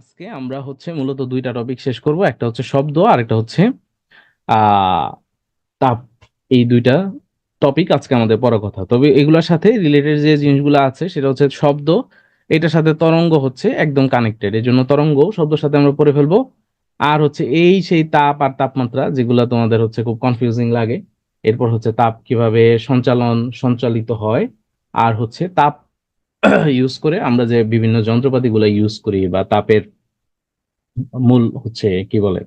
আজকে আমরা মূলত দুইটা টপিক শেষ করব, একটা হচ্ছে শব্দ আর একটা হচ্ছে আহ তাপ। এই দুইটা টপিক আজকে আমাদের পড়ার কথা। তবে এগুলোর সাথে রিলেটেড যে জিনিসগুলো আছে সেটা হচ্ছে শব্দ, এটার সাথে তরঙ্গ একদম কানেক্টেড, এই জন্য তরঙ্গ শব্দের সাথে আমরা পড়ে ফেলবো। আর এই সেই তাপ আর তাপমাত্রা যেগুলো তোমাদের খুব কনফিউজিং লাগে। এরপর তাপ কিভাবে সঞ্চালিত হয়, আর তাপ ইউজ করে আমরা যে বিভিন্ন যন্ত্রপাতিগুলো ইউজ করি বা তাপের মূল কি বলে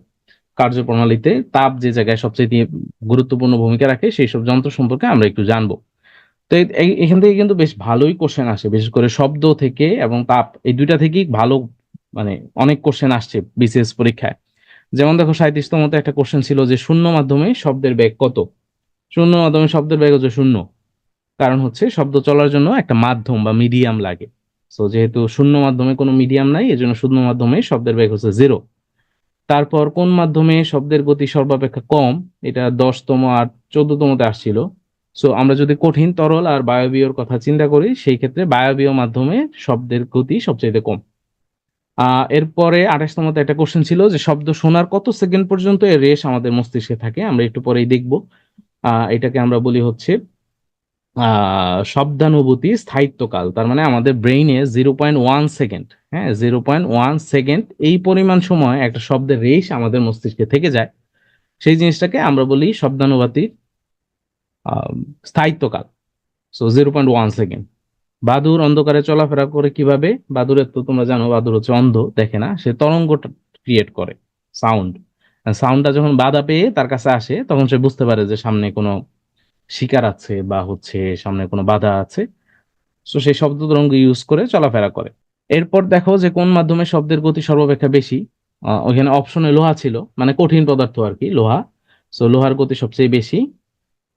কার্যপ্রণালীতে তাপ যে জায়গায় সবচেয়ে গুরুত্বপূর্ণ ভূমিকা রাখে সেই সব যন্ত্র সম্পর্কে আমরা একটু জানবো। তো এখান থেকে কিন্তু বেশ ভালোই কোশ্চেন আসে, বিশেষ করে শব্দ থেকে এবং তাপ, এই দুইটা থেকেই ভালো মানে অনেক কোশ্চেন আসছে বিসিএস পরীক্ষায়। যেমন দেখো 37তম মতো একটা কোশ্চেন ছিল যে শূন্য মাধ্যমে শব্দের বেগ কত। শূন্য মাধ্যমে শব্দের বেগ হচ্ছে শূন্য, কারণ শব্দ চলার জন্য একটা মাধ্যম বা মিডিয়াম লাগে। তো যেহেতু শূন্য মাধ্যমে কোনো মিডিয়াম নাই, এজন্য শূন্য মাধ্যমে শব্দের বেগ হচ্ছে জিরো। তারপর কোন মাধ্যমে শব্দের গতি সর্বাপেক্ষা কম, এটা 10তম আর 14তমতে আসছিল। সো আমরা যদি কঠিন, তরল আর বায়বীয়র কথা চিন্তা করি, সেই ক্ষেত্রে বায়বীয় মাধ্যমে শব্দের গতি সবচেয়ে কম। এরপরে 28তমতে একটা কোশ্চেন ছিল যে শব্দ শোনার কত সেকেন্ড পর্যন্ত এর রেশ আমাদের মস্তিষ্কে থাকে, আমরা একটু পরেই দেখব। এটাকে আমরা বলি শব্দানুভূতি স্থায়িত্বকাল। তার মানে আমাদের ব্রেইনে 0.1 সেকেন্ড, হ্যাঁ 0.1 সেকেন্ড এই পরিমাণ সময় একটা শব্দের রেশ আমাদের মস্তিষ্কে থেকে যায়। সেই জিনিসটাকে আমরা বলি শব্দানুভূতির আহ, স্থায়িত্বকাল। So 0.1 second. বাদুর অন্ধকারে চলাফেরা করে কিভাবে? বাদুরের তো তোমরা জানো, বাদুর অন্ধ, দেখে না, সে তরঙ্গটা ক্রিয়েট করে, সাউন্ড। সাউন্ডটা যখন বাধা পেয়ে তার কাছে আসে, তখন সে বুঝতে পারে যে সামনে কোনো শিকার আছে বা সামনে কোনো বাধা আছে। তো সেই শব্দ তরঙ্গ ইউজ করে চলাফেরা করে। এরপর দেখো যে কোন মাধ্যমে শব্দের গতি সর্বাপেক্ষা বেশি। ওইখানে অপশনে লোহা ছিল, মানে কঠিন পদার্থ আর কি, লোহা। সো লোহার গতি সবচেয়ে বেশি।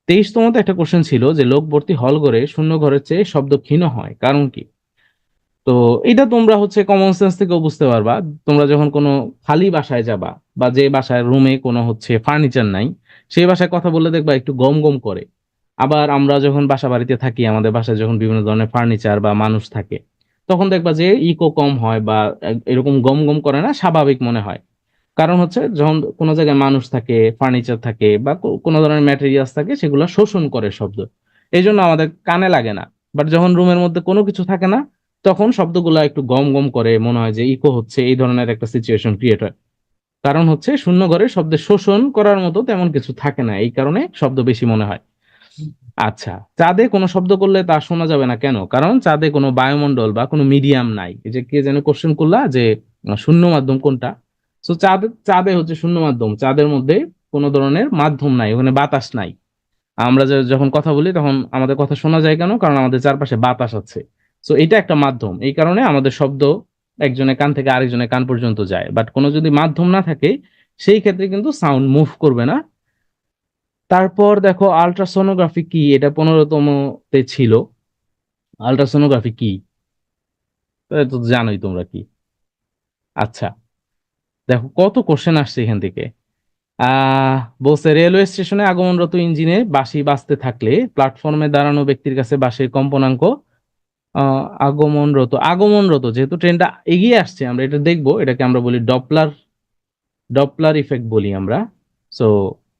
23তমতে একটা কোশ্চেন ছিল যে লোক ভর্তি হল ঘরে শূন্য ঘরের চেয়ে শব্দ ক্ষীণ হয়, কারণ কি? তো এটা তোমরা কমন সেন্স থেকেও বুঝতে পারবা। তোমরা যখন কোনো খালি বাসায় যাবা, বা যে বাসায় রুমে কোনো ফার্নিচার নাই, সেই বাসায় কথা বললে দেখবা একটু গম গম করে। আবার আমরা যখন বাসা বাড়িতে থাকি, আমাদের বাসায় যখন বিভিন্ন ধরনের ফার্নিচার বা মানুষ থাকে, তখন দেখবা যে ইকো কম হয় বা এরকম গম গম করে না, স্বাভাবিক মনে হয়। কারণ যখন কোনো জায়গায় মানুষ থাকে, ফার্নিচার থাকে বা কোনো ধরনের ম্যাটেরিয়ালস থাকে, সেগুলো শোষণ করে শব্দ, এই জন্য আমাদের কানে লাগে না। বাট যখন রুমের মধ্যে কোনো কিছু থাকে না, তখন শব্দগুলো একটু গম গম করে, মনে হয় যে ইকো হচ্ছে, এই ধরনের একটা সিচুয়েশন ক্রিয়েট হয়। কারণ শূন্য ঘরে শব্দের শোষণ করার মতো তেমন কিছু থাকে না, এই কারণে শব্দ বেশি মনে হয়। আচ্ছা, চাঁদে কোনো শব্দ করলে তা শোনা যাবে না কেন? কারণ চাঁদে কোনো বায়ুমণ্ডল বা কোনো মিডিয়াম নাই। এই যে কে যেন কোশ্চেন করলা যে শূন্য মাধ্যম কোনটা। তো চাঁদে শূন্য মাধ্যম, চাঁদের মধ্যে কোনো ধরনের মাধ্যম নাই, ওখানে বাতাস নাই। আমরা যখন কথা বলি তখন আমাদের কথা শোনা যায় কেন? কারণ আমাদের চারপাশে বাতাস আছে। তো এটা একটা মাধ্যম, এই কারণে আমাদের শব্দ একজনের কান থেকে আরেকজনের কান পর্যন্ত যায়। বাট কোনো যদি মাধ্যম না থাকে, সেই ক্ষেত্রে কিন্তু সাউন্ড মুভ করবে না। তারপর দেখো আল্ট্রাসোনোগ্রাফি কি, এটা 15তম তে ছিল। আল্ট্রাসোনোগ্রাফি কি? এটা তো জানোই তোমরা কি। আচ্ছা, দেখো কত কোশ্চেন আসছে এখান থেকে। আহ বলছে রেলওয়ে স্টেশনে আগমনরত ইঞ্জিনে বাঁশি বাজতে থাকলে প্ল্যাটফর্মে দাঁড়ানো ব্যক্তির কাছে বাঁশির কম্পনাঙ্ক আগমনরত আগমনরত যেহেতু ট্রেনটা এগিয়ে আসছে, আমরা এটা দেখবো, এটাকে আমরা বলি ডপলার ডপলার ইফেক্ট বলি আমরা। সো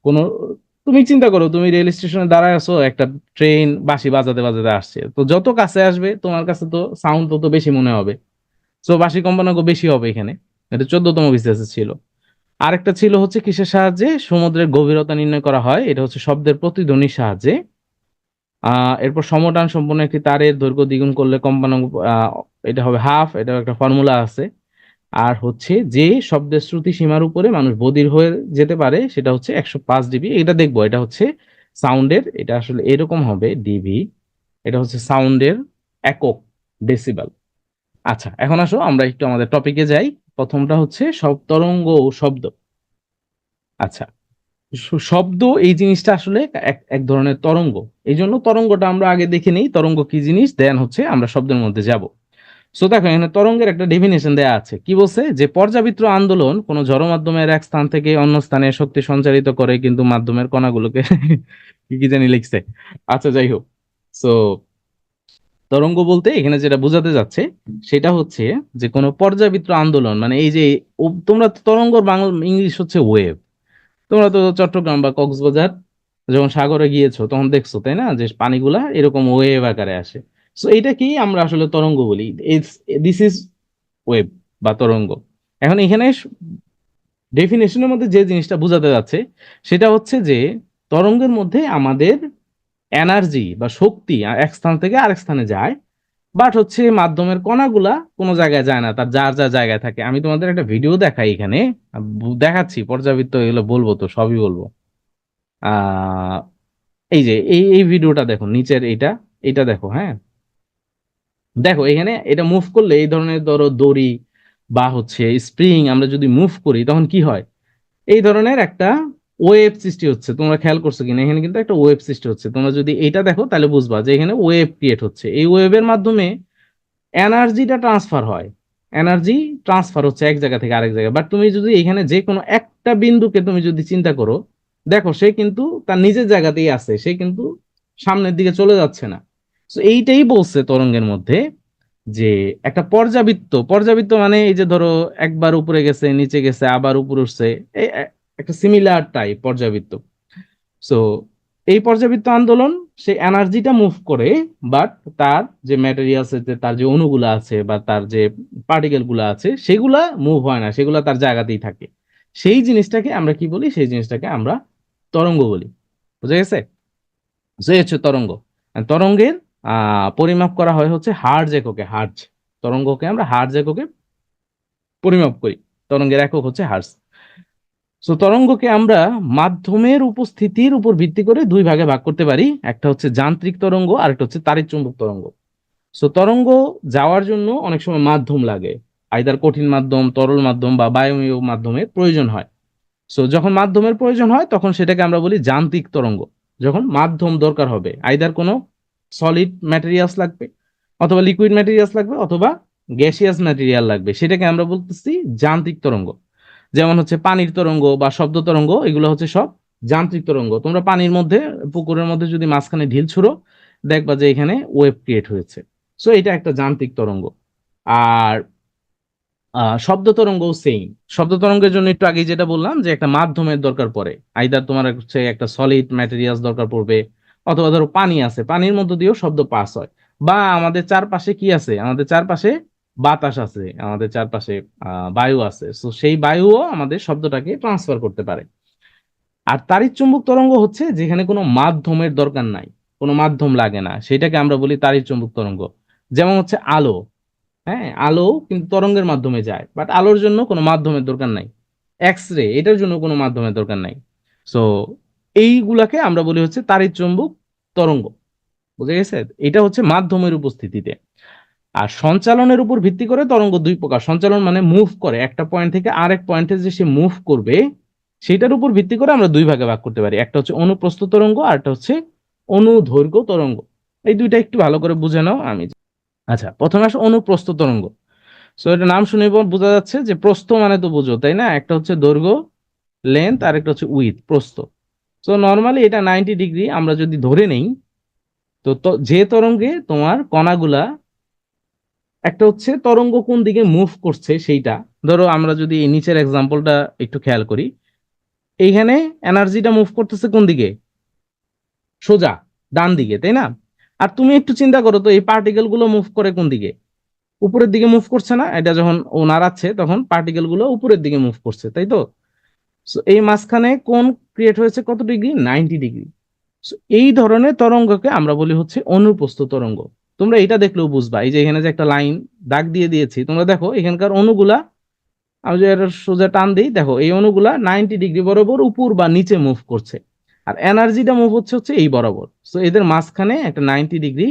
কোন, তুমি চিন্তা করো, তুমি রেল স্টেশনে দাঁড়ায় আছো, একটা ট্রেন বাঁশি বাজাতে বাজাতে আসছে, তো যত কাছে আসবে তোমার কাছে তো সাউন্ড তত বেশি মনে হবে। সো বাঁশি কম্পনাঙ্ক বেশি হবে এখানে। এটা 14তম বিসিএস ছিল। আরেকটা ছিল কিসের সাহায্যে সমুদ্রের গভীরতা নির্ণয় করা হয়, এটা শব্দের প্রতিধ্বনির সাহায্যে। এরপর সমটান সম্পন্ন একটি তারের দৈর্ঘ্য দ্বিগুণ করলে কম্পাঙ্ক এটা হবে হাফ, এটা একটা ফর্মুলা আছে। আর যে শব্দের শ্রুতি সীমার উপরে মানুষ বধির হয়ে যেতে পারে, সেটা 105 ডিবি। এটা দেখবো, এটা সাউন্ডের, এটা আসলে এরকম হবে ডিবি, এটা সাউন্ডের একক, ডেসিবেল। আচ্ছা, এখন আসো আমরা একটু আমাদের টপিকে যাই। প্রথমটা সব তরঙ্গ ও শব্দ। আচ্ছা, শব্দ এই জিনিসটা আসলে এক এক ধরনের তরঙ্গ। এই জন্য তরঙ্গটা আমরা আগে দেখে নিই, তরঙ্গ কি জিনিস, দেন আমরা শব্দের মধ্যে যাব। সো দেখো এখানে তরঙ্গের একটা ডেফিনেশন দেয়া আছে, কি বলছে যে পর্যাবৃত্ত আন্দোলন কোন জড় মাধ্যমের এক স্থান থেকে অন্য স্থানে শক্তি সঞ্চারিত করে, কিন্তু মাধ্যমের কণাগুলোকে কি কি জানি লিখছে। আচ্ছা যাই হোক। সো তরঙ্গ বলতে এখানে যেটা বোঝাতে যাচ্ছে সেটা হচ্ছে যে কোনো পর্যাবৃত্ত আন্দোলন, মানে এই যে তোমরা তো তরঙ্গর বাংলা ইংলিশ হচ্ছে ওয়েভ। তোমরা তো চট্টগ্রাম বা কক্সবাজার যখন সাগরে গিয়েছো তখন দেখছো তাই না, যে পানিগুলা এরকম ওয়েভ আকারে আসে। সো এইটাকেই আমরা আসলে তরঙ্গ বলি। দিস ইজ ওয়েভ বা তরঙ্গ। এখন এখানে ডেফিনেশনের মধ্যে যে জিনিসটা বোঝাতে যাচ্ছে সেটা হচ্ছে যে তরঙ্গের মধ্যে আমাদের এনার্জি বা শক্তি এক স্থান থেকে আরেক স্থানে যায়, বাট হচ্ছে মাধ্যমের কণাগুলা কোনো জায়গায় যায় না, তার যার যার জায়গায় থাকে। আমি তোমাদের একটা ভিডিও দেখাই এখানে, দেখাচ্ছি পর্যাবৃত্ত, এগুলো বলবো তো সবই বলবো। আহ এই যে এই ভিডিওটা দেখো, নিচের এটা দেখো, হ্যাঁ দেখো এখানে এটা মুভ করলে এই ধরনের ধরো দড়ি বা হচ্ছে স্প্রিং আমরা যদি মুভ করি তখন কি হয়, এই ধরনের একটা ওয়েভ সৃষ্টি হচ্ছে। তোমরা খেয়াল করছো কিনা, এখানে কিন্তু একটা ওয়েভ সৃষ্টি হচ্ছে। তোমরা যদি এটা দেখো তাহলে বুঝবা যে এখানে ওয়েভ ক্রিয়েট হচ্ছে। এই ওয়েভের মাধ্যমে এনার্জিটা ট্রান্সফার হয়, এনার্জি ট্রান্সফার হচ্ছে এক জায়গা থেকে আরেক জায়গায়। বাট তুমি যদি এখানে যে কোনো একটা বিন্দুকে তুমি যদি চিন্তা করো, দেখো সে কিন্তু তার নিজের জায়গাতেই আছে, সে কিন্তু সামনের দিকে চলে যাচ্ছে না। তো এইটাই বলছে তরঙ্গের মধ্যে যে একটা পর্যাবৃত্ত, পর্যাবৃত্ত মানে এই যে ধরো একবার উপরে গেছে নিচে গেছে আবার উপরে উঠছে, এই একটা সিমিলার টাইপ পর্যাবৃত্ত। সো এই পর্যাবৃত্ত আন্দোলন সে এনার্জিটা মুভ করে, বাট তার যে ম্যাটেরিয়ালস আছে, তার যে অণুগুলো আছে বা তার যে পার্টিকেল গুলো আছে সেগুলা মুভ হয় না, সেগুলা তার জায়গাতেই থাকে। সেই জিনিসটাকে আমরা কি বলি, সেই জিনিসটাকে আমরা তরঙ্গ বলি। বুঝা গেছে? যে হচ্ছে তরঙ্গ। আর তরঙ্গের পরিমাপ করা হয় হচ্ছে হার্জ এককে, হার্জ। তরঙ্গকে আমরা হার্জ এককে পরিমাপ করি, তরঙ্গের একক হচ্ছে হার্জ। সো তরঙ্গকে আমরা মাধ্যমের উপস্থিতির উপর ভিত্তি করে দুই ভাগে ভাগ করতে পারি, একটা হচ্ছে যান্ত্রিক তরঙ্গ আর একটা হচ্ছে তাড়িৎ-চুম্বক তরঙ্গ। সো তরঙ্গ যাওয়ার জন্য অনেক সময় মাধ্যম লাগে, আইদার কঠিন মাধ্যম, তরল মাধ্যম বা বায়বীয় মাধ্যমের প্রয়োজন হয়। সো যখন মাধ্যমের প্রয়োজন হয় তখন সেটাকে আমরা বলি যান্ত্রিক তরঙ্গ। যখন মাধ্যম দরকার হবে, আইদার কোনো সলিড ম্যাটেরিয়ালস লাগবে অথবা লিকুইড ম্যাটেরিয়ালস লাগবে অথবা গ্যাসিয়াস ম্যাটেরিয়াল লাগবে, সেটাকে আমরা বলতেছি যান্ত্রিক তরঙ্গ। যেমন হচ্ছে পানির তরঙ্গ বা শব্দ তরঙ্গ, এগুলো হচ্ছে সব যান্ত্রিক তরঙ্গ। তোমরা পানির মধ্যে, পুকুরের মধ্যে যদি মাঝখানে ঢিল ছুড়ো, দেখবা যে এখানে ওয়েভ ক্রিয়েট হয়েছে। সো এটা একটা যান্ত্রিক তরঙ্গ। আর শব্দ তরঙ্গ সেম। শব্দ তরঙ্গের জন্য একটু আগে যেটা বললাম যে একটা মাধ্যমের দরকার পড়ে, আইদার তোমার হচ্ছে একটা সলিড ম্যাটেরিয়ালস দরকার পড়বে অথবা ধরো পানি আছে, পানির মধ্য দিয়েও শব্দ পাস হয়। বা আমাদের চারপাশে কি আছে, আমাদের চারপাশে বাতাস আছে, আমাদের চারপাশে বায়ু আছে, তো সেই বায়ুও আমাদের শব্দটাকে ট্রান্সফার করতে পারে। আর তাড়িৎ চুম্বক তরঙ্গ হচ্ছে যেখানে কোনো মাধ্যমের দরকার নাই, কোনো মাধ্যম লাগে না, সেটাকে আমরা বলি তাড়িৎ চুম্বক তরঙ্গ। যেমন হচ্ছে আলো, হ্যাঁ আলো কিন্তু তরঙ্গের মাধ্যমে যায়, বাট আলোর জন্য কোনো মাধ্যমের দরকার নাই। এক্স রে, এটার জন্য কোনো মাধ্যমের দরকার নাই। সো এইগুলাকে আমরা বলি হচ্ছে তাড়িৎ চুম্বক তরঙ্গ। বুঝে গেছে? এটা হচ্ছে মাধ্যমের উপস্থিতিতে। আর সঞ্চালনের উপর ভিত্তি করে তরঙ্গ দুই প্রকার। সঞ্চালন মানে মুভ করে, একটা পয়েন্ট থেকে আরেক পয়েন্টে যে সে মুভ করবে, সেটার উপর ভিত্তি করে আমরা দুই ভাগে ভাগ করতে পারি, একটা হচ্ছে অনুপ্রস্থ তরঙ্গ আর একটা হচ্ছে অনুদৈর্ঘ্য তরঙ্গ। এই দুইটা একটু ভালো করে বুঝে নাও। আচ্ছা, প্রথমে আসে অনুপ্রস্থ তরঙ্গ। সো এটা নাম শুনে বোঝা যাচ্ছে যে প্রস্থ মানে তো বুঝো তাই না, একটা হচ্ছে দৈর্ঘ্য লেন্থ আর একটা হচ্ছে উইথ, প্রস্থ। সো নর্মালি এটা 90 ডিগ্রি আমরা যদি ধরে নেই, যে তরঙ্গে তোমার কণাগুলা, একটা হচ্ছে তরঙ্গ কোন দিকে মুভ করছে সেইটা, ধরো আমরা যদি এই নিচের এক্সাম্পলটা একটু খেয়াল করি, এইখানে এনার্জিটা মুভ করতেছে কোন দিকে, সোজা ডান দিকে তাই না। আর তুমি একটু চিন্তা করো তো, এই পার্টিকেল গুলো মুভ করে কোন দিকে, উপরের দিকে মুভ করছে না? এটা যখন ও নাড়াচ্ছে তখন পার্টিকেল গুলো উপরের দিকে মুভ করছে, তাই তো? So, এই মাঝখানে কোন ক্রিয়েট হয়েছে কত ডিগ্রি, 90 ডিগ্রি। এই ধরনের তরঙ্গকে আমরা বলি হচ্ছে অনুপ্রস্থ তরঙ্গ। তোমরা এটা দেখলেও বুঝবা, এই যে এখানে যে একটা লাইন দাগ দিয়ে দিয়েছি, তোমরা দেখো এখানকার অণুগুলা, আমি যে এটা সোজা টান দিই, দেখো এই অণুগুলা 90 ডিগ্রি বরাবর উপর বা নিচে মুভ করছে, আর এনার্জিটা মুভ হচ্ছে হচ্ছে এই বরাবর। তো এদের মাঝখানে একটা 90 ডিগ্রি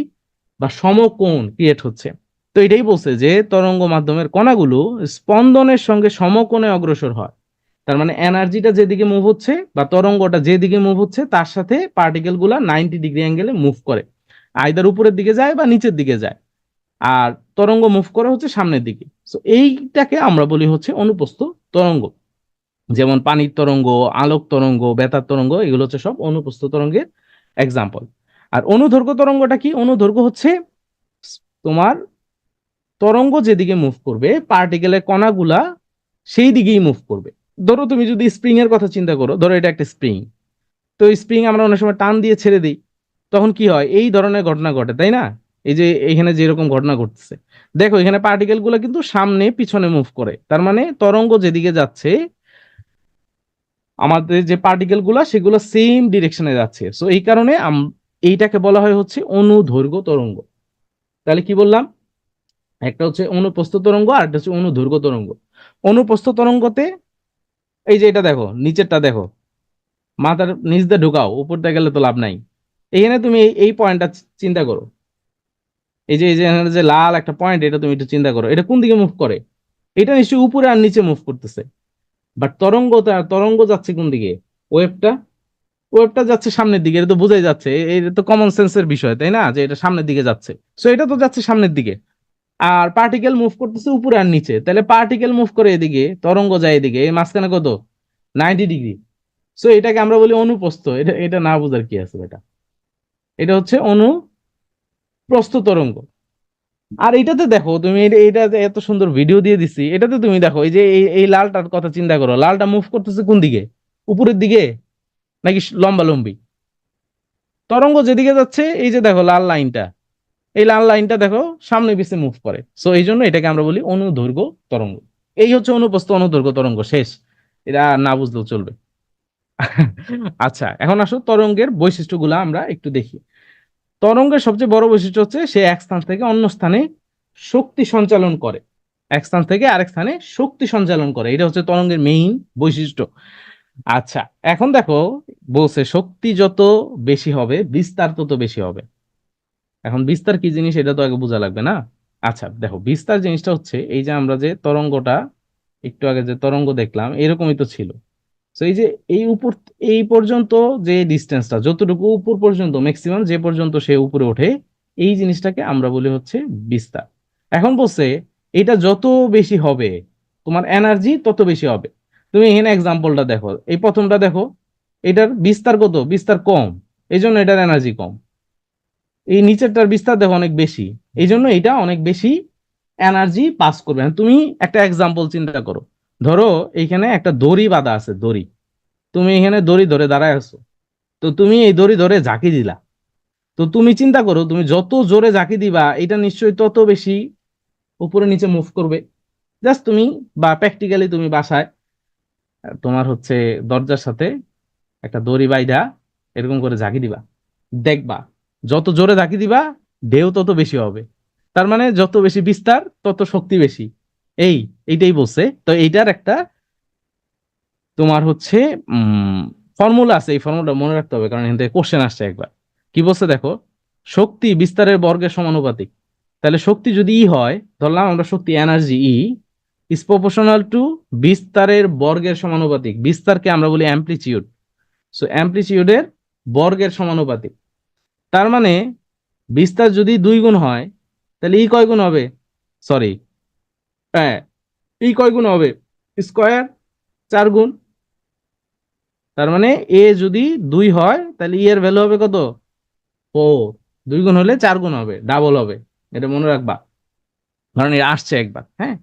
বা সমকোণ ক্রিয়েট হচ্ছে। তো এটাই বলছে যে তরঙ্গ মাধ্যমের কণাগুলো স্পন্দনের সঙ্গে সমকোণে অগ্রসর হয়। তার মানে এনার্জিটা যেদিকে মুভ হচ্ছে বা তরঙ্গটা যেদিকে মুভ হচ্ছে তার সাথে পার্টিকেল গুলা 90 ডিগ্রি অ্যাঙ্গেলে মুভ করে, আইদার উপরের দিকে যায় বা নিচের দিকে যায়। আর তরঙ্গ মুভ করে হচ্ছে সামনের দিকে। তো এইটাকে আমরা বলি হচ্ছে অনুপ্রস্থ তরঙ্গ। যেমন পানির তরঙ্গ, আলোক তরঙ্গ, বেতার তরঙ্গ, এগুলো হচ্ছে সব অনুপ্রস্থ তরঙ্গের এক্সাম্পল। আর অনুদৈর্ঘ্য তরঙ্গটা কি? অনুদৈর্ঘ্য হচ্ছে তোমার তরঙ্গ যেদিকে মুভ করবে পার্টিকেলের কণাগুলা সেই দিকেই মুভ করবে। ধরো তুমি যদি স্প্রিং এর কথা চিন্তা করো, ধরো এটা একটা স্প্রিং, তো স্প্রিং আমরা অনেক সময় টান দিয়ে ছেড়ে দিই, তখন কি হয়, এই ধরনের ঘটনা ঘটে, তাই না? এই যে এখানে যেরকম ঘটনা ঘটছে, দেখো এখানে পার্টিকেল গুলো কিন্তু সামনে পিছনে মুভ করে, তার মানে তরঙ্গ যেদিকে যাচ্ছে আমাদের যে পার্টিকেল গুলা সেগুলো সেম ডিরেকশনে যাচ্ছে। সো এই কারণে এইটাকে বলা হয় হচ্ছে অনুদৈর্ঘ্য তরঙ্গ। তাহলে কি বললাম, একটা হচ্ছে অনুপ্রস্থ তরঙ্গ আর একটা হচ্ছে অনুদৈর্ঘ্য তরঙ্গ। অনুপ্রস্থ তরঙ্গতে এই যে এটা দেখো, নিচেরটা দেখো, মাথার নিচ দিয়ে ঢুকাও, উপরটা গেলে তো লাভ নাই। এখানে তুমি এই পয়েন্টটা চিন্তা করো, এই যে এখানে যে লাল একটা পয়েন্ট, এটা তুমি একটু চিন্তা করো, এটা কোন দিকে মুভ করে? এটা নিশ্চয়ই উপরে আর নিচে মুভ করতেছে। বাট তরঙ্গ যাচ্ছে কোন দিকে? ওয়েভটা ওয়েভটা যাচ্ছে সামনের দিকে, এটা তো বোঝাই যাচ্ছে, এটা তো কমন সেন্সের বিষয়, তাই না, যে এটা সামনের দিকে যাচ্ছে। সো এটা তো যাচ্ছে সামনের দিকে, আর পার্টিকেল মুভ করতেছে উপরে আর নিচে, তাহলে পার্টিকেল মুভ করে এদিকে, তরঙ্গ যায় এদিকে, এই মাঝখানে কত, 90 ডিগ্রি। সো এটাকে আমরা বলি অনুপ্রস্থ। এটা এটা না বোঝার কি আছে এটা, এটা হচ্ছে অনুপ্রস্থ তরঙ্গ। আর এটাতে দেখো তুমি, এটা যে এত সুন্দর ভিডিও দিয়ে দিছি, এটাতে তুমি দেখো এই যে এই লালটার কথা চিন্তা করো, লালটা মুভ করতেছে কোন দিকে, উপরের দিকে নাকি লম্বা লম্বি? তরঙ্গ যেদিকে যাচ্ছে, এই যে দেখো লাল লাইনটা, এই লাল লাইনটা দেখো সামনে পিছে মুভ করে। সো এই জন্য এটাকে আমরা বলি অনুদৈর্ঘ্য তরঙ্গ। এই হচ্ছে অনুপ্রস্থ অনুদৈর্ঘ্য তরঙ্গ, শেষ। এটা না বুঝলেও চলবে। আচ্ছা, এখন আসো তরঙ্গের বৈশিষ্ট্যগুলো আমরা একটু দেখি। তরঙ্গের সবচেয়ে বড় বৈশিষ্ট্য হচ্ছে সে এক স্থান থেকে অন্য স্থানে শক্তি সঞ্চালন করে। এক স্থান থেকে আরেক স্থানে শক্তি সঞ্চালন করে, এটা হচ্ছে তরঙ্গের মেইন বৈশিষ্ট্য। আচ্ছা, এখন দেখো, বলছে শক্তি যত বেশি হবে বিস্তার তত বেশি হবে। এখন বিস্তার কি জিনিস এটা তো আগে বোঝা লাগবে না? আচ্ছা দেখো, বিস্তার জিনিসটা হচ্ছে এই যে আমরা যে তরঙ্গটা একটু আগে যে তরঙ্গ দেখলাম এরকমই তো ছিল। তো এই যে এই উপর, এই পর্যন্ত যে ডিস্টেন্সটা, যতটুকু উপর পর্যন্ত ম্যাক্সিমাম যে পর্যন্ত সে উপরে ওঠে, এই জিনিসটাকে আমরা বলি হচ্ছে বিস্তার। এখন বলছে এটা যত বেশি হবে তোমার এনার্জি তত বেশি হবে। তুমি এখানে এক্সাম্পলটা দেখো, এই প্রথমটা দেখো, এটার বিস্তার কত, বিস্তার কম, এই জন্য এটার এনার্জি কম। এই নিচেরটার বিস্তার দেখো অনেক বেশি, এই জন্য এটা অনেক বেশি এনার্জি পাস করবে। তুমি একটা এক্সাম্পল চিন্তা করো, ধরো এইখানে একটা দড়ি বাঁধা আছে, দড়ি, তুমি এখানে দড়ি ধরে দাঁড়ায় আছো, তো তুমি এই দড়ি ধরে ঝাঁকি দিলা, তো তুমি চিন্তা করো তুমি যত জোরে ঝাঁকি দিবা এটা নিশ্চয়ই তত বেশি উপরে নিচে মুভ করবে। জাস্ট তুমি বা প্র্যাকটিক্যালি তুমি বাসায় তোমার হচ্ছে দরজার সাথে একটা দড়ি বাইধা এরকম করে ঝাঁকি দিবা, দেখবা যত জোরে ঝাঁকি দিবা ঢেউ তত বেশি হবে। তার মানে যত বেশি বিস্তার তত শক্তি বেশি। এই এইটাই বলছে। তো এইটার একটা তোমার হচ্ছে ফর্মুলা আছে, এই ফর্মুলা মনে রাখতে হবে, কারণ এখান থেকে কোশ্চেন আসছে একবার। কি বলছে দেখো, শক্তি বিস্তারের বর্গের সমানুপাতিক। তাহলে শক্তি যদি ই হয়, ধরলাম আমরা শক্তি energy E is proportional to বিস্তারের বর্গের সমানুপাতিক। বিস্তারকে আমরা বলি অ্যামপ্লিচিউড। সো অ্যামপ্লিচিউডের বর্গের সমানুপাতিক। তার মানে বিস্তার যদি 2 গুণ হয়, তাহলে ই কয় গুণ হবে? সরি, হ্যাঁ, ই কয় গুণ হবে? স্কয়ার, 4 গুণ। তার মানে এ যদি 2 হয় তাহলে ই এর ভ্যালু হবে কত? 4। 2 গুণ হলে 4 গুণ হবে, ডাবল হবে। এটা মনে রাখবা, কারণ এটা আসছে একবার, হ্যাঁ।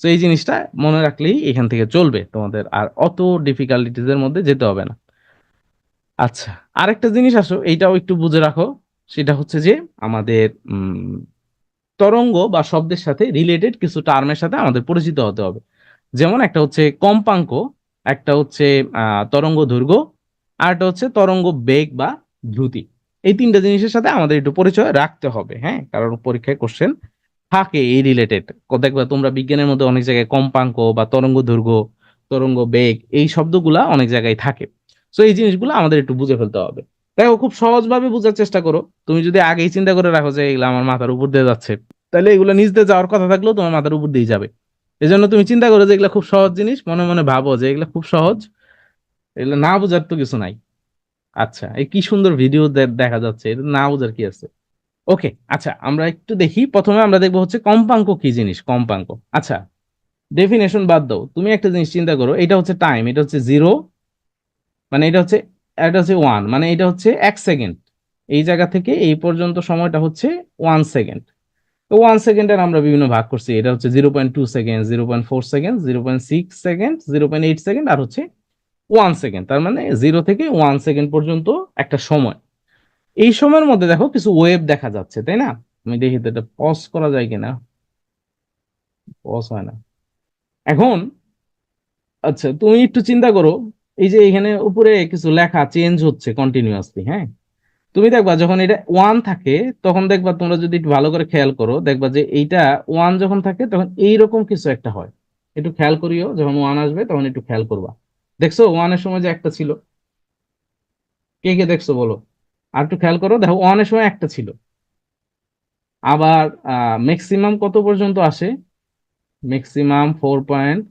তো এই জিনিসটা মনে রাখলেই এখান থেকে চলবে, তোমাদের আর অত ডিফিকাল্টিজ এর মধ্যে যেতে হবে না। আচ্ছা, আরেকটা জিনিস আসো, এইটাও একটু বুঝে রাখো। সেটা হচ্ছে যে আমাদের তরঙ্গ বা শব্দের সাথে রিলেটেড কিছু টার্মের সাথে আমাদের পরিচিত হতে হবে। যেমন একটা হচ্ছে কম্পাঙ্ক, একটা হচ্ছে তরঙ্গ দৈর্ঘ্য, আর একটা হচ্ছে তরঙ্গ বেগ বা দ্রুতি। এই 3টা জিনিসের সাথে আমাদের একটু পরিচয় রাখতে হবে, হ্যাঁ, কারণ পরীক্ষায় কোশ্চেন থাকে এই রিলেটেড। দেখবা তোমরা বিজ্ঞানের মধ্যে অনেক জায়গায় কম্পাঙ্ক বা তরঙ্গ দৈর্ঘ্য, তরঙ্গ বেগ, এই শব্দগুলা অনেক জায়গায় থাকে। তো এই জিনিসগুলো আমাদের একটু বুঝে ফেলতে হবে। দেখো, খুব সহজভাবে বোঝার চেষ্টা করো। তুমি যদি আগেই চিন্তা করে রাখো যে এগুলো আমার মাথার উপর দিয়ে যাচ্ছে, তাহলে এগুলো নিচ দিয়ে যাওয়ার কথা থাকলেও তোমার মাথার উপর দিয়ে যাবে। এই জন্য তুমি চিন্তা করো যে এগুলো খুব সহজ জিনিস, মনে মনে ভাবো যে এগুলো খুব সহজ, এগুলো না বোঝার তো কিছু নাই। আচ্ছা, এই কি সুন্দর ভিডিও দেখা যাচ্ছে, এটা না বোঝার কি আছে? ওকে, আচ্ছা আমরা একটু দেখি। প্রথমে আমরা দেখবো হচ্ছে কম্পাঙ্ক কি জিনিস, কম্পাঙ্ক। আচ্ছা, ডেফিনেশন বাদ দাও, তুমি একটা জিনিস চিন্তা করো, এটা হচ্ছে টাইম, এটা হচ্ছে 0, মানে এটা হচ্ছে 1, মানে এটা হচ্ছে 1 সেকেন্ড। এই জায়গা থেকে এই পর্যন্ত সময়টা হচ্ছে 1 সেকেন্ড। 1 সেকেন্ডের আমরা বিভিন্ন ভাগ করছি, এটা হচ্ছে 0.2 সেকেন্ড, 0.4 সেকেন্ড, 0.6 সেকেন্ড, 0.8 সেকেন্ড, আর হচ্ছে 1 সেকেন্ড। তার মানে 0 থেকে 1 সেকেন্ড পর্যন্ত একটা সময়। এই সময়ের মধ্যে দেখো কিছু ওয়েভ দেখা যাচ্ছে, তাই না? আমি দেখি তো এটা পজ করা যায় কিনা। পজ হয় না এখন। আচ্ছা, তুমি একটু চিন্তা করো, এই যে এখানে উপরে কিছু লেখা চেঞ্জ হচ্ছে কন্টিনিউয়াসলি, হ্যাঁ? তুমি দেখবা যখন এটা 1 থাকে, তখন দেখবা, তোমরা যদি একটু ভালো করে খেয়াল করো, দেখবা যে এইটা 1 যখন থাকে তখন এইরকম কিছু একটা হয়। একটু খেয়াল করিও, যখন 1 আসবে তখন একটু খেয়াল করবা। দেখছো 1 এর সময় যে একটা ছিল? কে কে দেখছো বলো? আর একটু খেয়াল করো, দেখো 1 এর সময় একটা ছিল। আবার ম্যাক্সিমাম কত পর্যন্ত আসে? Maximum 4 point.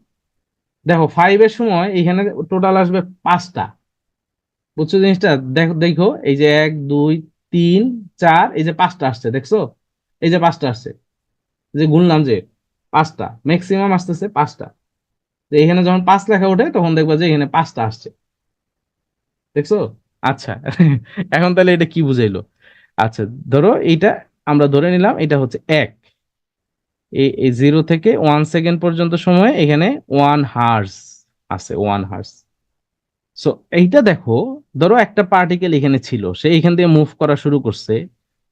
দেখো 5 এর সময় এখানে টোটাল আসবে 5টা। বুঝছো জিনিসটা? দেখো দেখো, এই যে 1 2 3 4, এই যে 5টা আসছে, দেখছো? এই যে 5টা আসছে, যে গুনলাম যে 5টা, ম্যাক্সিমাম আসতেছে 5টা। তো এখানে যখন 5 লেখা ওঠে তখন দেখবা যে এখানে 5টা আসছে, দেখছো? আচ্ছা এখন তাহলে এটা কি বুঝাইলো? আচ্ছা, ধরো এইটা আমরা ধরে নিলাম এটা হচ্ছে 1। এই 0 থেকে 1 সেকেন্ড পর্যন্ত সময় এখানে 1 হার্স আছে, 1 হার্স। সো এইটা দেখো, ধরো একটা পার্টিকেল এখানে ছিল, সে এখান দিয়ে মুভ করা শুরু করছে,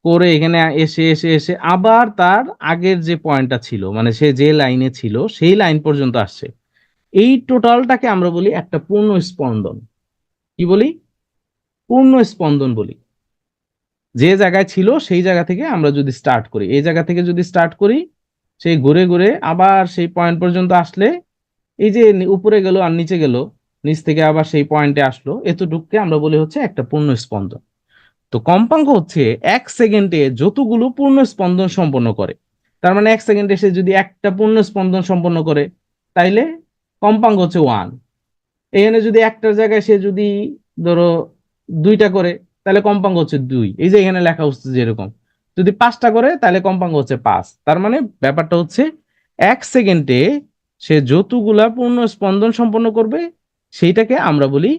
করে এখানে এসে এসে এসে আবার তার আগের যে পয়েন্টটা ছিল, মানে সে যে লাইনে ছিল সেই লাইন পর্যন্ত আসছে। এই টোটালটাকে আমরা বলি একটা পূর্ণ স্পন্দন। কি বলি? পূর্ণ স্পন্দন বলি। যে জায়গায় ছিল সেই জায়গা থেকে আমরা যদি স্টার্ট করি, এই জায়গা থেকে যদি স্টার্ট করি, সেই ঘুরে ঘুরে আবার সেই পয়েন্ট পর্যন্ত আসলে, এই যে উপরে গেল আর নিচে গেল, নিচ থেকে আবার সেই পয়েন্টে আসলো, এতটুকুকে আমরা বলি হচ্ছে একটা পূর্ণ স্পন্দন। তো কম্পাঙ্ক হচ্ছে 1 সেকেন্ডে যতগুলো পূর্ণ স্পন্দন সম্পন্ন করে। তার মানে 1 সেকেন্ডে সে যদি একটা পূর্ণ স্পন্দন সম্পন্ন করে, তাইলে কম্পাঙ্ক হচ্ছে 1। এখানে যদি একটার জায়গায় সে যদি ধরো 2টা করে, তাহলে কম্পাঙ্ক হচ্ছে 2। এই যে এখানে লেখা হচ্ছে যেরকম, যদি 5টা করে তাহলে কম্পাঙ্ক হচ্ছে 5। তার মানে ব্যাপারটা হচ্ছে 1 সেকেন্ডে সে যতগুলা পূর্ণ স্পন্দন সম্পন্ন করবে সেইটাকে আমরা বলি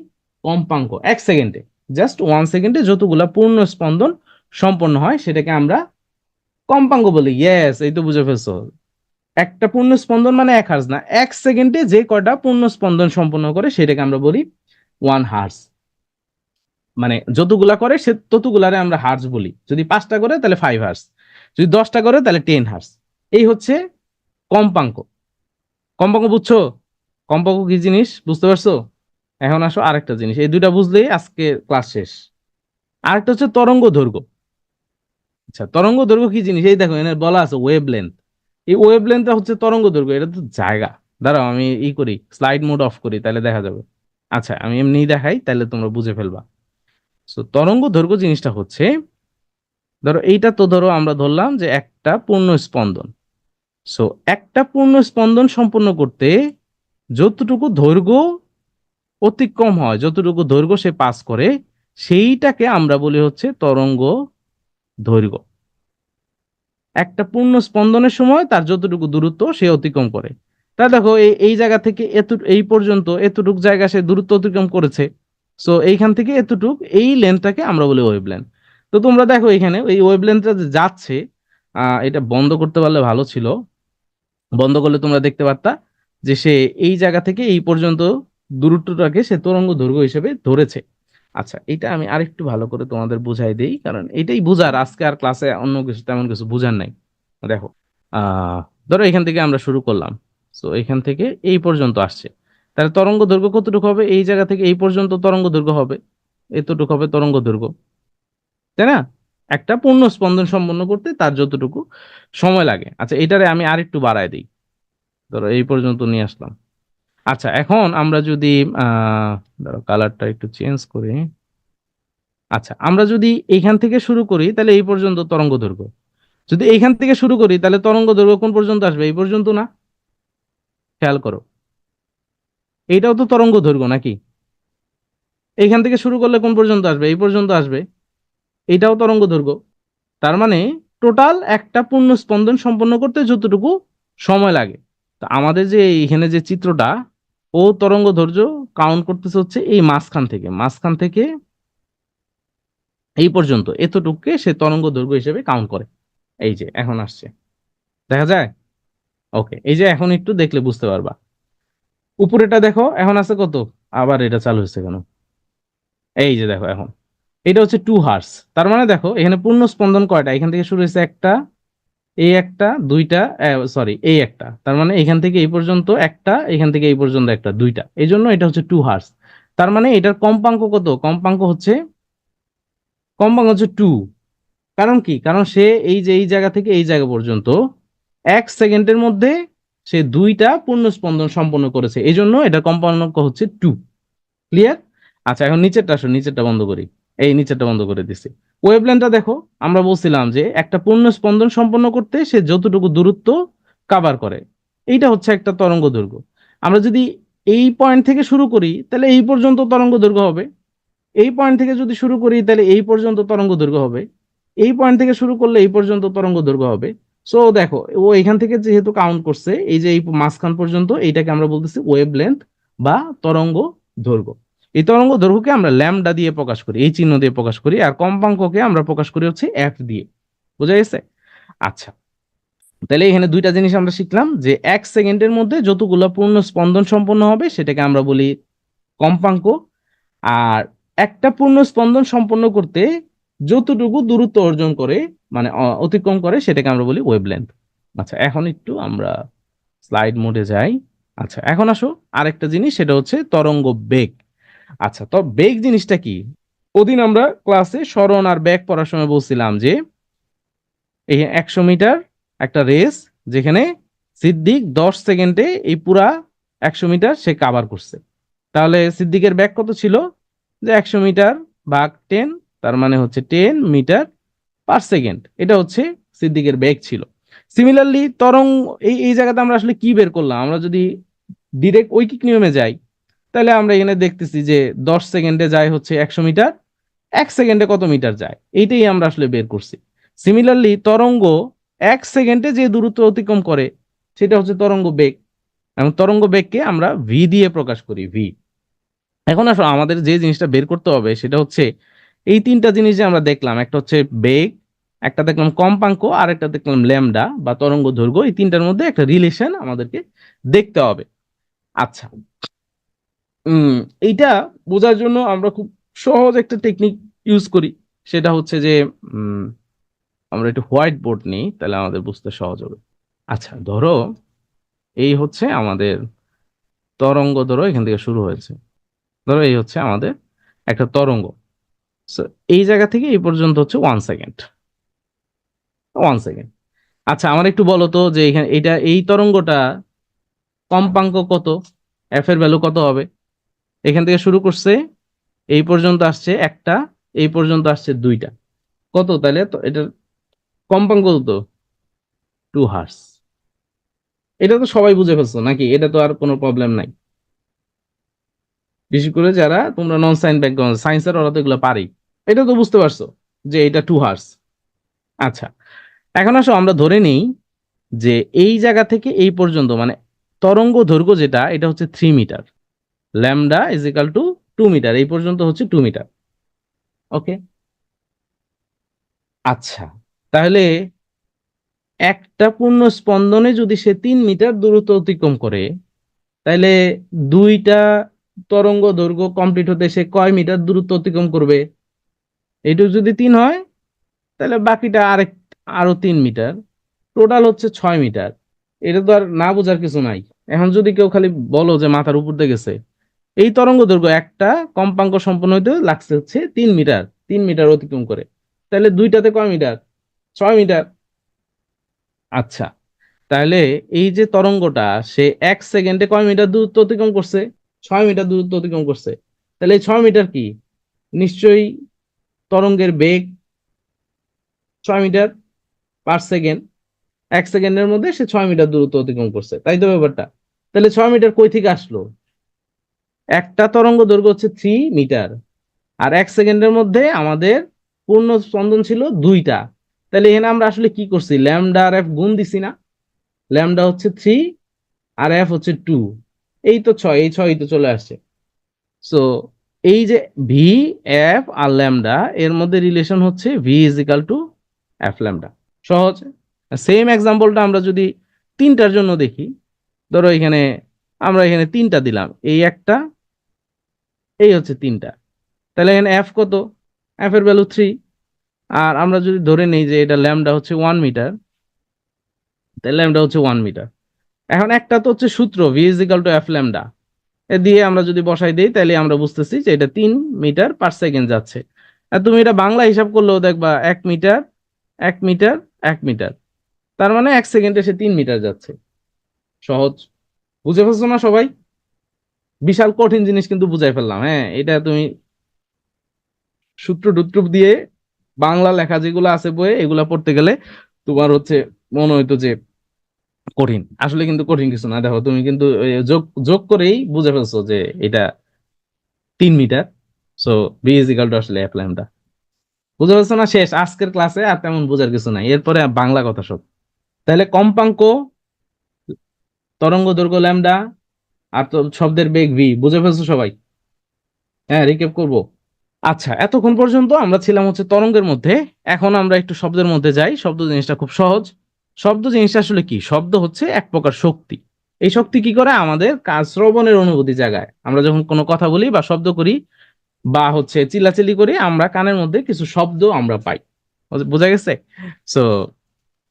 কম্পাঙ্ক। 1 সেকেন্ডে, জাস্ট 1 সেকেন্ডে যতগুলা পূর্ণ স্পন্দন সম্পন্ন হয় সেটাকে আমরা কম্পাঙ্ক বলি। ইয়েস, এই তো বুঝে ফেলছো। একটা পূর্ণ স্পন্দন মানে 1 হার্জ না, 1 সেকেন্ডে যে কয়টা পূর্ণ স্পন্দন সম্পন্ন করে সেটাকে আমরা বলি 1 হার্জ। মানে যতগুলা করে সে ততগুলারে আমরা হার্জ বলি। যদি 5টা করে তাহলে 5 হার্জ, যদি 10টা করে তাহলে 10 হার্জ। এই হচ্ছে কম্পাঙ্ক। কম্পাঙ্ক বুঝছো? কম্পাঙ্ক কি জিনিস বুঝতে পারছো? এখন আসো আরেকটা জিনিস, এই দুইটা বুঝলেই আজকে ক্লাস শেষ। আরেকটা হচ্ছে তরঙ্গ দৈর্ঘ্য। আচ্ছা, তরঙ্গ দৈর্ঘ্য কি জিনিস? এই দেখো এখানে বলা আছে ওয়েভ লেন্থ। এই ওয়েভ লেন্থটা হচ্ছে তরঙ্গ দৈর্ঘ্য। এটা তো জায়গা। দাঁড়াও আমি করি, স্লাইড মোড অফ করি, তাহলে দেখা যাবে। আচ্ছা, আমি এমনিই দেখাই, তাহলে তোমরা বুঝে ফেলবা। তো তরঙ্গ দৈর্ঘ্য জিনিসটা হচ্ছে, ধরো এইটা তো ধরো আমরা ধরলাম যে একটা পূর্ণ স্পন্দন। সো একটা পূর্ণ স্পন্দন সম্পন্ন করতে যতটুকু দৈর্ঘ্য অতিক্রম হয়, যতটুকু দৈর্ঘ্য সে পাস করে, সেইটাকে আমরা বলি হচ্ছে তরঙ্গ দৈর্ঘ্য। একটা পূর্ণ স্পন্দনের সময় তার যতটুকু দূরত্ব সে অতিক্রম করে। তা দেখো এই এই জায়গা থেকে এই পর্যন্ত এতটুকু জায়গা সে দূরত্ব অতিক্রম করেছে। সো এইখান থেকে এতটুক, এই লেন্থটাকে আমরা বলি ওয়েভ লেন্থ। তো তোমরা দেখো এখানে এই ওয়েভ লেন্থটা যে যাচ্ছে, এটা বন্ধ করতে পারলে ভালো ছিল। বন্ধ করলে তোমরা দেখতে পারতা যে সে এই জায়গা থেকে এই পর্যন্ত দূরত্বটাকে সে তরঙ্গ দৈর্ঘ্য হিসেবে ধরেছে। আচ্ছা, এটা আমি আরেকটু ভালো করে তোমাদের বুঝাই দেই, কারণ এটাই বুঝার, আজকে আর ক্লাসে অন্য কিছু তেমন কিছু বুঝার নাই। দেখো, আহ ধরো এখান থেকে আমরা শুরু করলাম, তো এখান থেকে এই পর্যন্ত আসছে, তাহলে তরঙ্গ দৈর্ঘ্য কতটুকু হবে? এই জায়গা থেকে এই পর্যন্ত তরঙ্গ দৈর্ঘ্য হবে এতটুকু, হবে তরঙ্গ দৈর্ঘ্য, তাই না? একটা পূর্ণ স্পন্দন সম্পন্ন করতে তার যতটুকু সময় লাগে। আচ্ছা, এটারে আমি আরেকটু বাড়ায় দিই, ধরো এই পর্যন্ত নিয়ে আসলাম। আচ্ছা, এখন আমরা যদি আহ ধরো কালারটা একটু চেঞ্জ করি। আচ্ছা, আমরা যদি এইখান থেকে শুরু করি তাহলে এই পর্যন্ত তরঙ্গ দৈর্ঘ্য। যদি এইখান থেকে শুরু করি তাহলে তরঙ্গ দৈর্ঘ্য কোন পর্যন্ত আসবে? এই পর্যন্ত না? খেয়াল করো, এইটাও তো তরঙ্গ দৈর্ঘ্য নাকি? এইখান থেকে শুরু করলে কোন পর্যন্ত আসবে? এই পর্যন্ত আসবে। এইটাও তরঙ্গ দৈর্ঘ্য। তার মানে টোটাল একটা পূর্ণ স্পন্দন সম্পন্ন করতে যতটুকু সময় লাগে। তো আমাদের যে এখানে যে চিত্রটা, ও তরঙ্গ দৈর্ঘ্য কাউন্ট করতেছে হচ্ছে এই মাঝখান থেকে, মাঝখান থেকে এই পর্যন্ত এতটুকুকে সে তরঙ্গ দৈর্ঘ্য হিসেবে কাউন্ট করে। এই যে এখন আসছে। দেখা যায়? ওকে, এই যে এখন একটু দেখলে বুঝতে পারবা। উপরেটা দেখো এখন আছে কত, আবার এটা চালু হচ্ছে কেন, এই যে দেখো এখন এটা হচ্ছে 2 হার্স। তার মানে দেখো এখানে পূর্ণ স্পন্দন কয়টা, এখান থেকে শুরু হয়েছে একটা, এই একটা, দুইটা, সরি এই একটা, তার মানে এখান থেকে এই পর্যন্ত একটা, এখান থেকে এই পর্যন্ত একটা, দুইটা, এই জন্য এটা হচ্ছে 2 হার্স। তার মানে এটার কম্পাঙ্ক কত, কম্পাঙ্ক হচ্ছে 2। কারণ কি, কারণ সে এই যে এই জায়গা থেকে এই জায়গা পর্যন্ত 1 সেকেন্ডের মধ্যে সে দুইটা পূর্ণ স্পন্দন সম্পন্ন করেছে, এই জন্য এটা কম্পাঙ্ক হচ্ছে 2। ক্লিয়ার? আচ্ছা এখন নিচেরটা আসো, নিচেরটা বন্ধ করি, এই নিচেরটা বন্ধ করে দিছি। ওয়েভলেন্থটা দেখো, আমরা বলছিলাম যে একটা পূর্ণ স্পন্দন সম্পন্ন করতে সে যতটুকু দূরত্ব কাভার করে, এইটা হচ্ছে একটা তরঙ্গ দৈর্ঘ্য। আমরা যদি এই পয়েন্ট থেকে শুরু করি তাহলে এই পর্যন্ত তরঙ্গ দৈর্ঘ্য হবে, এই পয়েন্ট থেকে যদি শুরু করি তাহলে এই পর্যন্ত তরঙ্গ দৈর্ঘ্য হবে, এই পয়েন্ট থেকে শুরু করলে এই পর্যন্ত তরঙ্গ দৈর্ঘ্য হবে। সো দেখো ও এখান থেকে যেহেতু কাউন্ট করছে এই যে এই মাঝখান পর্যন্ত, এইটাকে আমরা বলতেছি ওয়েভ লেন্থ বা তরঙ্গ দৈর্ঘ্য। এই তরঙ্গ দৈর্ঘ্যকে আমরা ল্যামডা দিয়ে প্রকাশ করি, এই চিহ্ন দিয়ে প্রকাশ করি, আর কম্পাঙ্ককে আমরা প্রকাশ করি হচ্ছে এফ দিয়ে। বোঝা গেছে? আচ্ছা, তাহলে এখানে দুইটা জিনিস আমরা শিখলাম, যে 1 সেকেন্ডের মধ্যে যতগুলো পূর্ণ স্পন্দন সম্পন্ন হবে সেটাকে আমরা বলি কম্পাঙ্ক, আর একটা পূর্ণ স্পন্দন সম্পন্ন করতে যতটুকু দূরত্ব অর্জন করে, মানে অতিক্রম করে, সেটাকে আমরা বলি ওয়েভলেন্থ। আচ্ছা এখন একটু আমরা স্লাইড মোডে যাই। আচ্ছা এখন আসো আরেকটা জিনিস, সেটা হচ্ছে তরঙ্গ বেগ। আচ্ছা তো বেগ জিনিসটা কি, ওদিন আমরা ক্লাসে সরণ আর বেগ পড়ার সময় বলছিলাম যে এই 100 মিটার একটা রেস, যেখানে সিদ্দিক 10 সেকেন্ডে এই পুরা 100 মিটার সে কাভার করছে, তাহলে সিদ্দিকের ব্যাগ কত ছিল, যে 100 মিটার ভাগ 10, তার মানে হচ্ছে 10 মিটার/সেকেন্ড, এটা হচ্ছে সিদ্দিকের ব্যাগ ছিল। সিমিলারলি তরঙ্গ, এই জায়গাতে আমরা আসলে কি বের করলাম, আমরা যদি ডিরেক্ট ঐকিক নিয়মে যাই তাহলে আমরা এখানে দেখতেছি যে 10 সেকেন্ডে যায় হচ্ছে 100 মিটার, 1 সেকেন্ডে কত মিটার যায়, এইটাই আমরা আসলে বের করছি। সিমিলারলি তরঙ্গ 1 সেকেন্ডে যে দূরত্ব অতিক্রম করে সেটা হচ্ছে তরঙ্গ বেগ, এবং তরঙ্গ বেগকে আমরা ভি দিয়ে প্রকাশ করি, ভি। এখন আসলে আমাদের যে জিনিসটা বের করতে হবে সেটা হচ্ছে এই তিনটা জিনিস যে আমরা দেখলাম, একটা হচ্ছে বেগ, একটা দেখলাম কম্পাঙ্ক, আর একটা দেখলাম ল্যামডা বা তরঙ্গ দৈর্ঘ্য, এই তিনটার মধ্যে একটা রিলেশন আমাদেরকে দেখতে হবে। আচ্ছা, উম এইটা বোঝার জন্য আমরা খুব সহজ একটা টেকনিক ইউজ করি, সেটা হচ্ছে যে উম আমরা একটু হোয়াইট বোর্ড নিই, তাহলে আমাদের বুঝতে সহজ হবে। আচ্ছা ধরো এই হচ্ছে আমাদের তরঙ্গ, ধরো এখান থেকে শুরু হয়েছে, ধরো এই হচ্ছে আমাদের একটা তরঙ্গ। So, এই জায়গা থেকে এই পর্যন্ত হচ্ছে 1 সেকেন্ড, 1 সেকেন্ড। আচ্ছা আমার একটু বলো তো যে এখানে এটা এই তরঙ্গটা কম্পাঙ্ক কত, এফ এর ভ্যালু কত হবে, এখান থেকে শুরু করছে এই পর্যন্ত আসছে একটা, এই পর্যন্ত আসছে দুইটা, কত তাহলে তো এটার কম্পাঙ্ক কত, 2 হার্স। এটা তো সবাই বুঝে ফেলছো নাকি, এটা তো আর কোনো প্রবলেম নাই, বিশেষ করে যারা তোমরা নন সায়েন্স ব্যাকগ্রাউন্ড, সায়েন্সের ওরা তো এগুলো পারেই। এটা তো বুঝতে পারছো যে এটা 2 হার্স। আচ্ছা এখন আসো আমরা ধরে নিই যে এই জায়গা থেকে এই পর্যন্ত, মানে তরঙ্গ দৈর্ঘ্য যেটা, এটা হচ্ছে 3 metre, lambda is equal to 2 metre, এই পর্যন্ত হচ্ছে 2 মিটার। ওকে, আচ্ছা তাহলে একটা পূর্ণ স্পন্দনে যদি সে 3 মিটার দূরত্ব অতিক্রম করে, তাহলে দুইটা তরঙ্গ দৈর্ঘ্য কমপ্লিট হতে সে কয় মিটার দূরত্ব অতিক্রম করবে, এইটুকু যদি 3 হয় তাহলে বাকিটা আরো 3 মিটার, টোটাল হচ্ছে 6 মিটার। এটা তো আর না বোঝার কিছু নাই। এখন যদি কেউ খালি বলো যে মাথার উপর দিয়ে গেছে, এই তরঙ্গ দৈর্ঘ্য একটা কম্পাঙ্ক সম্পন্ন হইতে লাগছে হচ্ছে 3 মিটার, 3 মিটার অতিক্রম করে, তাহলে দুইটাতে কয় মিটার, 6 মিটার। আচ্ছা তাহলে এই যে তরঙ্গটা সে 1 সেকেন্ডে কয় মিটার দূরত্ব অতিক্রম করছে, 6 মিটার দূরত্ব অতিক্রম করছে, তাহলে এই 6 মিটার কি, নিশ্চয়ই তরঙ্গের বেগ 6 মিটার/সেকেন্ড, 1 সেকেন্ডের মধ্যে সে 6 মিটার দূরত্ব অতিক্রম করছে, তাই তো ব্যাপারটা। তাহলে 6 মিটার কই থেকে আসলো, একটা তরঙ্গ দৈর্ঘ্য হচ্ছে 3 মিটার, আর 1 সেকেন্ডের মধ্যে আমাদের পূর্ণ স্পন্দন ছিল দুইটা, তাহলে এখানে আমরা আসলে কি করছি, ল্যামডা আর এফ গুণ দিছি না, ল্যামডা হচ্ছে 3 আর এফ হচ্ছে 2, এই তো 6, এই 6 তো চলে আসছে। সো এই যে ভি, এফ আর ল্যামডা এর মধ্যে রিলেশন হচ্ছে V is equal to F lambda. সহজ। সেম এক্সাম্পলটা আমরা যদি তিনটার জন্য দেখি, ধরো এখানে আমরা এখানে তিনটা দিলাম, এই একটা, এই হচ্ছে তিনটা, তাহলে এখানে এফ কত, এফ এর ভ্যালু 3। আর আমরা যদি ধরে নেই যে এটা ল্যামডা হচ্ছে 1 মিটার, তাহলে ল্যামডা হচ্ছে 1 মিটার। এখন একটা তো হচ্ছে সূত্র V is equal to F lambda, এ দিয়ে আমরা যদি বসাই দিই তাহলে আমরা বুঝতেছি যে এটা 3 মিটার পার সেকেন্ড যাচ্ছে। আর তুমি এটা বাংলা হিসাব করলেও দেখবা 1 মিটার, 1 মিটার, 1 মিটার, তার মানে 1 সেকেন্ডে সে 3 মিটার যাচ্ছে। সহজ, বুঝে ফেলছো না সবাই? বিশাল কঠিন জিনিস কিন্তু বুঝাই ফেললাম। হ্যাঁ, এটা তুমি সূত্র টুত্র দিয়ে বাংলা লেখা যেগুলো আছে বইয়ে এগুলা পড়তে গেলে তোমার হচ্ছে মনে হইতো যে কঠিন, আসলে কিন্তু কঠিন কিছু না। দেখো তুমি কিন্তু যোগ যোগ করেই বুঝে ফেলছো যে এটা 3 metre. So B is equal to আসলে এফ ল্যামডা। বুঝে ফেলছো না? শেষ আজকের ক্লাসে, আর তেমন বোঝার কিছু নাই, এরপরে বাংলা কথা সব। তাহলে কম্পাঙ্ক, তরঙ্গ দৈর্ঘ্য ল্যামডা, আর তো শব্দের বেগ ভি, বুঝে ফেলছো সবাই? হ্যাঁ, রিক্যাপ করব। আচ্ছা, এতক্ষণ পর্যন্ত আমরা ছিলাম হচ্ছে তরঙ্গের মধ্যে। এখন আমরা একটু শব্দের মধ্যে যাই। শব্দ জিনিসটা খুব সহজ। শব্দ জিনিসটা আসলে কি? শব্দ হচ্ছে এক প্রকার শক্তি। এই শক্তি কি করে? আমাদের কাজ শ্রবণের অনুভূতি জাগায়। আমরা যখন কোনো কথা বলি বা শব্দ করি বা হচ্ছে চিল্লাচিল্লি করি, আমরা কানের মধ্যে কিছু শব্দ আমরা পাই। বোঝা গেছে? সো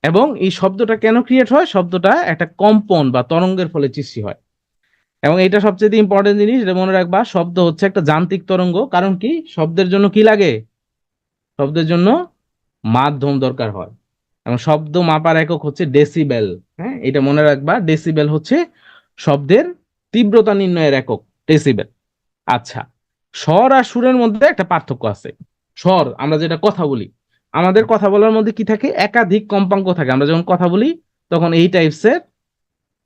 এবং এই শব্দটা কেন ক্রিয়েট হয়? শব্দটা একটা কম্পন বা তরঙ্গের ফলে সৃষ্টি হয়। এবং এটা সবচেয়ে ইম্পর্টেন্ট জিনিস, এটা মনে রাখবা, শব্দ হচ্ছে একটা যান্ত্রিক তরঙ্গ। কারণ কি? শব্দের জন্য কি লাগে? শব্দের জন্য মাধ্যম দরকার হয়। এবং শব্দ মাপার একক হচ্ছে ডেসিবেল। হ্যাঁ, এটা মনে রাখবা, ডেসিবেল হচ্ছে শব্দের তীব্রতা নির্ণয়ের একক, ডেসিবেল। আচ্ছা, স্বর আর সুরের মধ্যে একটা পার্থক্য আছে। স্বর, আমরা যেটা কথা বলি, আমাদের কথা বলার মধ্যে কি থাকে? একাধিক কম্পাঙ্ক থাকে। আমরা যখন কথা বলি তখন এই টাইপসের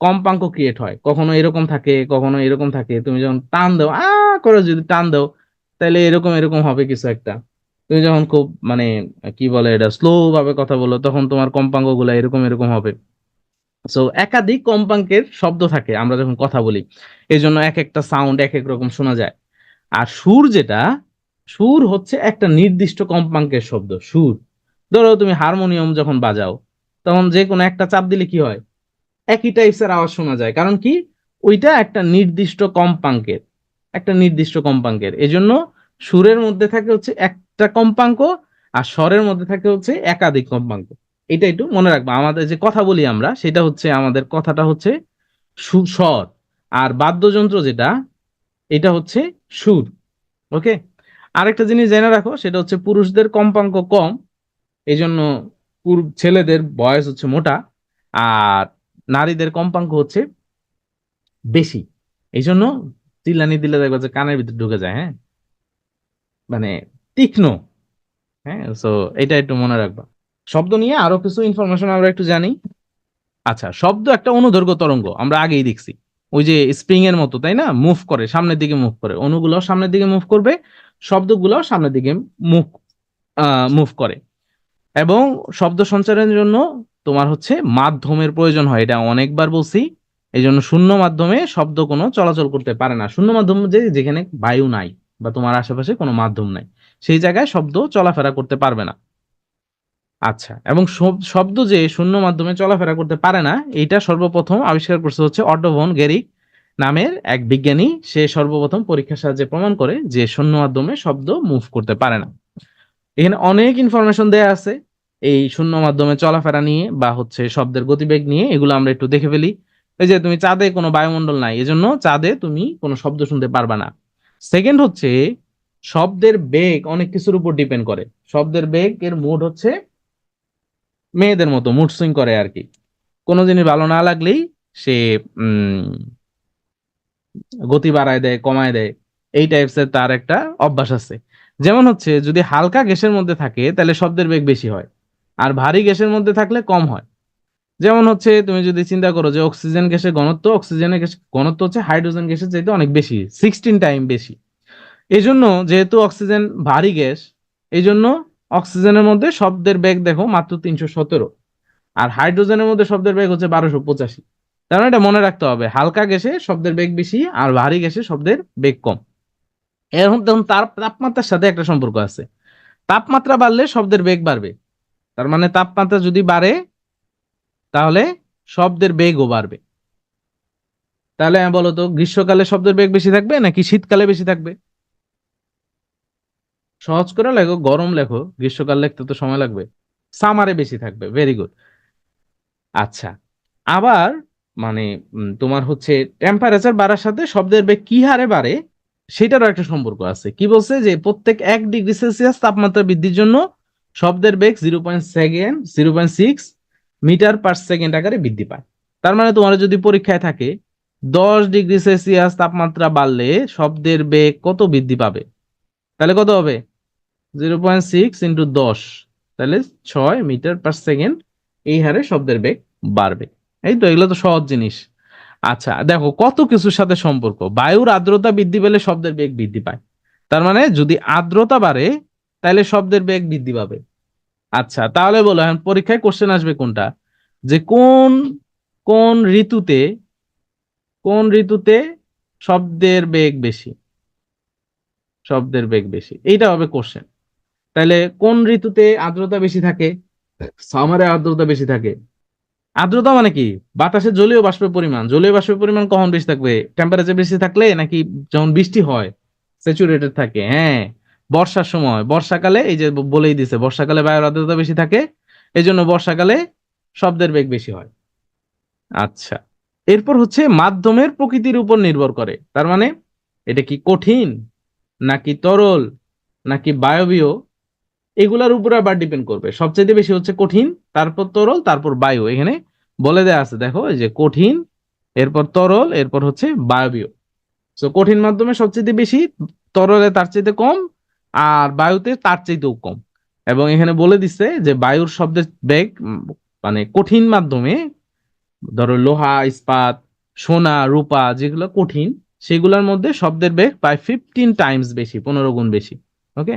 কম্পাঙ্ক ক্রিয়েট হয়। কখনো এরকম থাকে, কখনো এরকম থাকে। তুমি যখন টান দাও, করে যদি টান দাও, তাহলে এরকম এরকম হবে কিছু একটা। তুমি যখন খুব মানে কি বলে এটা, স্লো ভাবে কথা বলো, তখন তোমার কম্পাঙ্ক গুলা এরকম এরকম হবে। সো একাধিক কম্পাঙ্কের শব্দ থাকে আমরা যখন কথা বলি, এই জন্য এক একটা সাউন্ড এক এক রকম শোনা যায়। আর সুর যেটা, সুর হচ্ছে একটা নির্দিষ্ট কম্পাঙ্কের শব্দ, সুর। ধরো তুমি হারমোনিয়াম যখন বাজাও, তখন যে কোনো একটা চাপ দিলে কি হয়? একই টাইপসের আওয়াজ শোনা যায়। কারণ কি? ওইটা একটা নির্দিষ্ট কম্পাঙ্কের, একটা নির্দিষ্ট কম্পাঙ্কের। এজন্য সুরের মধ্যে থাকে হচ্ছে একটা কম্পাঙ্ক, আর স্বরের মধ্যে থাকে হচ্ছে একাধিক কম্পাঙ্ক। এটা একটু মনে রাখবা। আমাদের যে কথা বলি আমরা, সেটা হচ্ছে আমাদের কথাটা হচ্ছে স্বর, আর বাদ্যযন্ত্র যেটা, এটা হচ্ছে সুর। ওকে। আরেকটা জিনিস জেনে রাখো, সেটা হচ্ছে পুরুষদের কম্পাঙ্ক কম, এই জন্য ছেলেদের বয়স হচ্ছে মোটা, আর নারীদের কম্পাঙ্ক হচ্ছে বেশি। এই জন্য চিল্লানি দিলে দেখবা যে কানের ভিতরে ঢুকে যায়। হ্যাঁ, মানে তীক্ষ্ণ। হ্যাঁ, সো এটা একটু মনে রাখবা। শব্দ নিয়ে আরো কিছু ইনফরমেশন আমরা একটু জানি। আচ্ছা, শব্দ একটা অনুদৈর্ঘ্য তরঙ্গ, আমরা আগেই দেখছি। ওই যে স্প্রিং এর মতো, তাই না? মুভ করে, সামনের দিকে মুভ করে, অণুগুলো সামনের দিকে মুভ করবে, শব্দগুলো সামনের দিকে মুভ মুভ করে। এবং শব্দ সঞ্চারের জন্য তোমার হচ্ছে মাধ্যমের প্রয়োজন হয়, এটা অনেকবার বলছি। এই জন্য শূন্য মাধ্যমে শব্দ কোনো চলাচল করতে পারে না। শূন্য মাধ্যম যে, যেখানে বায়ু নাই বা তোমার আশেপাশে কোনো মাধ্যম নাই, সেই জায়গায় শব্দ চলাফেরা করতে পারবে না। আচ্ছা, এবং শব্দ যে শূন্য মাধ্যমে চলাফেরা করতে পারে না, এটা সর্বপ্রথম আবিষ্কার করছে হচ্ছে অটো ভন গেরিক নামের এক বিজ্ঞানী। সে সর্বপ্রথম পরীক্ষার সাহায্যে প্রমাণ করে যে শূন্য মাধ্যমে শব্দ মুভ করতে পারে না। এখানে অনেক ইনফরমেশন দেয়া আছে এই শূন্য মাধ্যমে চলাফেরা নিয়ে বা হচ্ছে শব্দের গতিবেগ নিয়ে, এগুলো আমরা একটু দেখে ফেলি। এই যে তুমি চাঁদে কোনো বায়ুমণ্ডল নাই, এজন্য চাঁদে তুমি কোনো শব্দ শুনতে পারবা না। সেকেন্ড হচ্ছে, শব্দের বেগ অনেক কিছুর উপর ডিপেন্ড করে। শব্দের বেগ এর মুড হচ্ছে মেয়েদের মতো মুড সুইং করে আর কি। কোনো জিনিস ভালো না লাগলেই সে উম গতি বাড়ায় দেয়, কমায় দেয়। এই টাইপসের তার একটা অভ্যাস আছে। যেমন হচ্ছে, যদি হালকা গ্যাসের মধ্যে থাকে তাহলে শব্দের বেগ বেশি হয়, আর ভারী গ্যাসের মধ্যে থাকলে কম হয়। যেমন হচ্ছে, তুমি যদি চিন্তা করো যে অক্সিজেন গ্যাসের ঘনত্ব, অক্সিজেনের গ্যাস ঘনত্ব হচ্ছে হাইড্রোজেন গ্যাসের চাইতে অনেক বেশি, 16 টাইম বেশি। এই জন্য যেহেতু অক্সিজেন ভারী গ্যাস, এই জন্য অক্সিজেনের মধ্যে শব্দের বেগ দেখো মাত্র 317, আর হাইড্রোজেনের মধ্যে শব্দের বেগ হচ্ছে 1285। তার মানে এটা মনে রাখতে হবে, হালকা গ্যাসে শব্দের বেগ বেশি আর ভারী গ্যাসে শব্দের বেগ কম। এখন দেখুন, তার তাপমাত্রার সাথে একটা সম্পর্ক আছে। তাপমাত্রা বাড়লে শব্দের বেগ বাড়বে। তার মানে তাপমাত্রা যদি বাড়ে, তাহলে শব্দের বেগও বাড়বে। তাহলে বলো তো, গ্রীষ্মকালে শব্দের বেগ বেশি থাকবে নাকি শীতকালে বেশি থাকবে? সহজ করে লেখো, গরম লেখো, গ্রীষ্মকাল লিখতে তো সময় লাগবে। সামারে বেশি থাকবে, ভেরি গুড। আচ্ছা, আবার মানে তোমার হচ্ছে টেম্পারেচার বাড়ার সাথে শব্দের বেগ কি হারে বাড়ে সেটারও একটা সম্পর্ক আছে। কি বলছে যে প্রত্যেক 1 ডিগ্রি সেলসিয়াস তাপমাত্রা বৃদ্ধির জন্য শব্দের বেগ 0.6 মিটার পার সেকেন্ড আকারে বৃদ্ধি পায়। তার মানে তোমার যদি পরীক্ষায় থাকে 10 ডিগ্রি সেলসিয়াস তাপমাত্রা বাড়লে শব্দের বেগ কত বৃদ্ধি পাবে, তাহলে কত হবে? 0.6 × 10, তাহলে 6 মিটার পার সেকেন্ড এই হারে শব্দের বেগ বাড়বে। এই তো, এগুলো তো সহজ জিনিস। আচ্ছা দেখো, কত কিছুর সাথে সম্পর্ক। বায়ুর আর্দ্রতা বৃদ্ধি পেলে শব্দের বেগ বৃদ্ধি পায়। তার মানে যদি আর্দ্রতা বাড়ে তাহলে শব্দের বেগ বৃদ্ধি পাবে। আচ্ছা তাহলে বলো, এখন পরীক্ষায় কোশ্চেন আসবে কোনটা, যে কোন কোন ঋতুতে কোন ঋতুতে শব্দের বেগ বেশি, শব্দের বেগ বেশি, এইটা হবে কোশ্চেন। তাহলে কোন ঋতুতে আর্দ্রতা বেশি থাকে? সামারে আর্দ্রতা বেশি থাকে। আর্দ্রতা মানে কি? বাতাসে জলীয় বাষ্পের পরিমাণ, জলীয় বাষ্পের পরিমাণ কখন বেশি থাকবে? টেম্পারেচার বেশি থাকলে, নাকি যখন বৃষ্টি হয় স্যাচুরেটেড থাকে? হ্যাঁ, বর্ষার সময়, বর্ষাকালে, এই যে বলেই দিছে বর্ষাকালে বায়ুর আর্দ্রতা বেশি থাকে, এই জন্য বর্ষাকালে শব্দের বেগ বেশি হয়। আচ্ছা, এরপর হচ্ছে মাধ্যমের প্রকৃতির উপর নির্ভর করে। তার মানে এটা কি কঠিন নাকি তরল নাকি বায়বীয়, এগুলার উপর আবার ডিপেন্ড করবে। সবচেয়ে বেশি হচ্ছে কঠিন, তারপর তরল, তারপর বায়ু। এখানে বলে দেয়া আছে, দেখো, এই যে কঠিন, এরপর তরল, এরপর হচ্ছে বায়বীয়। তো কঠিন মাধ্যমে সবচেয়ে বেশি, তরলে তার চাইতে কম, আর বায়ুতে তার চাইতেও কম। এবং এখানে বলে দিচ্ছে যে বায়ুর শব্দের বেগ মানে কঠিন মাধ্যমে, ধরো লোহা, ইস্পাত, সোনা, রূপা, যেগুলো কঠিন সেগুলোর মধ্যে শব্দের বেগ প্রায় 15 টাইমস বেশি, 15 গুণ বেশি। ওকে।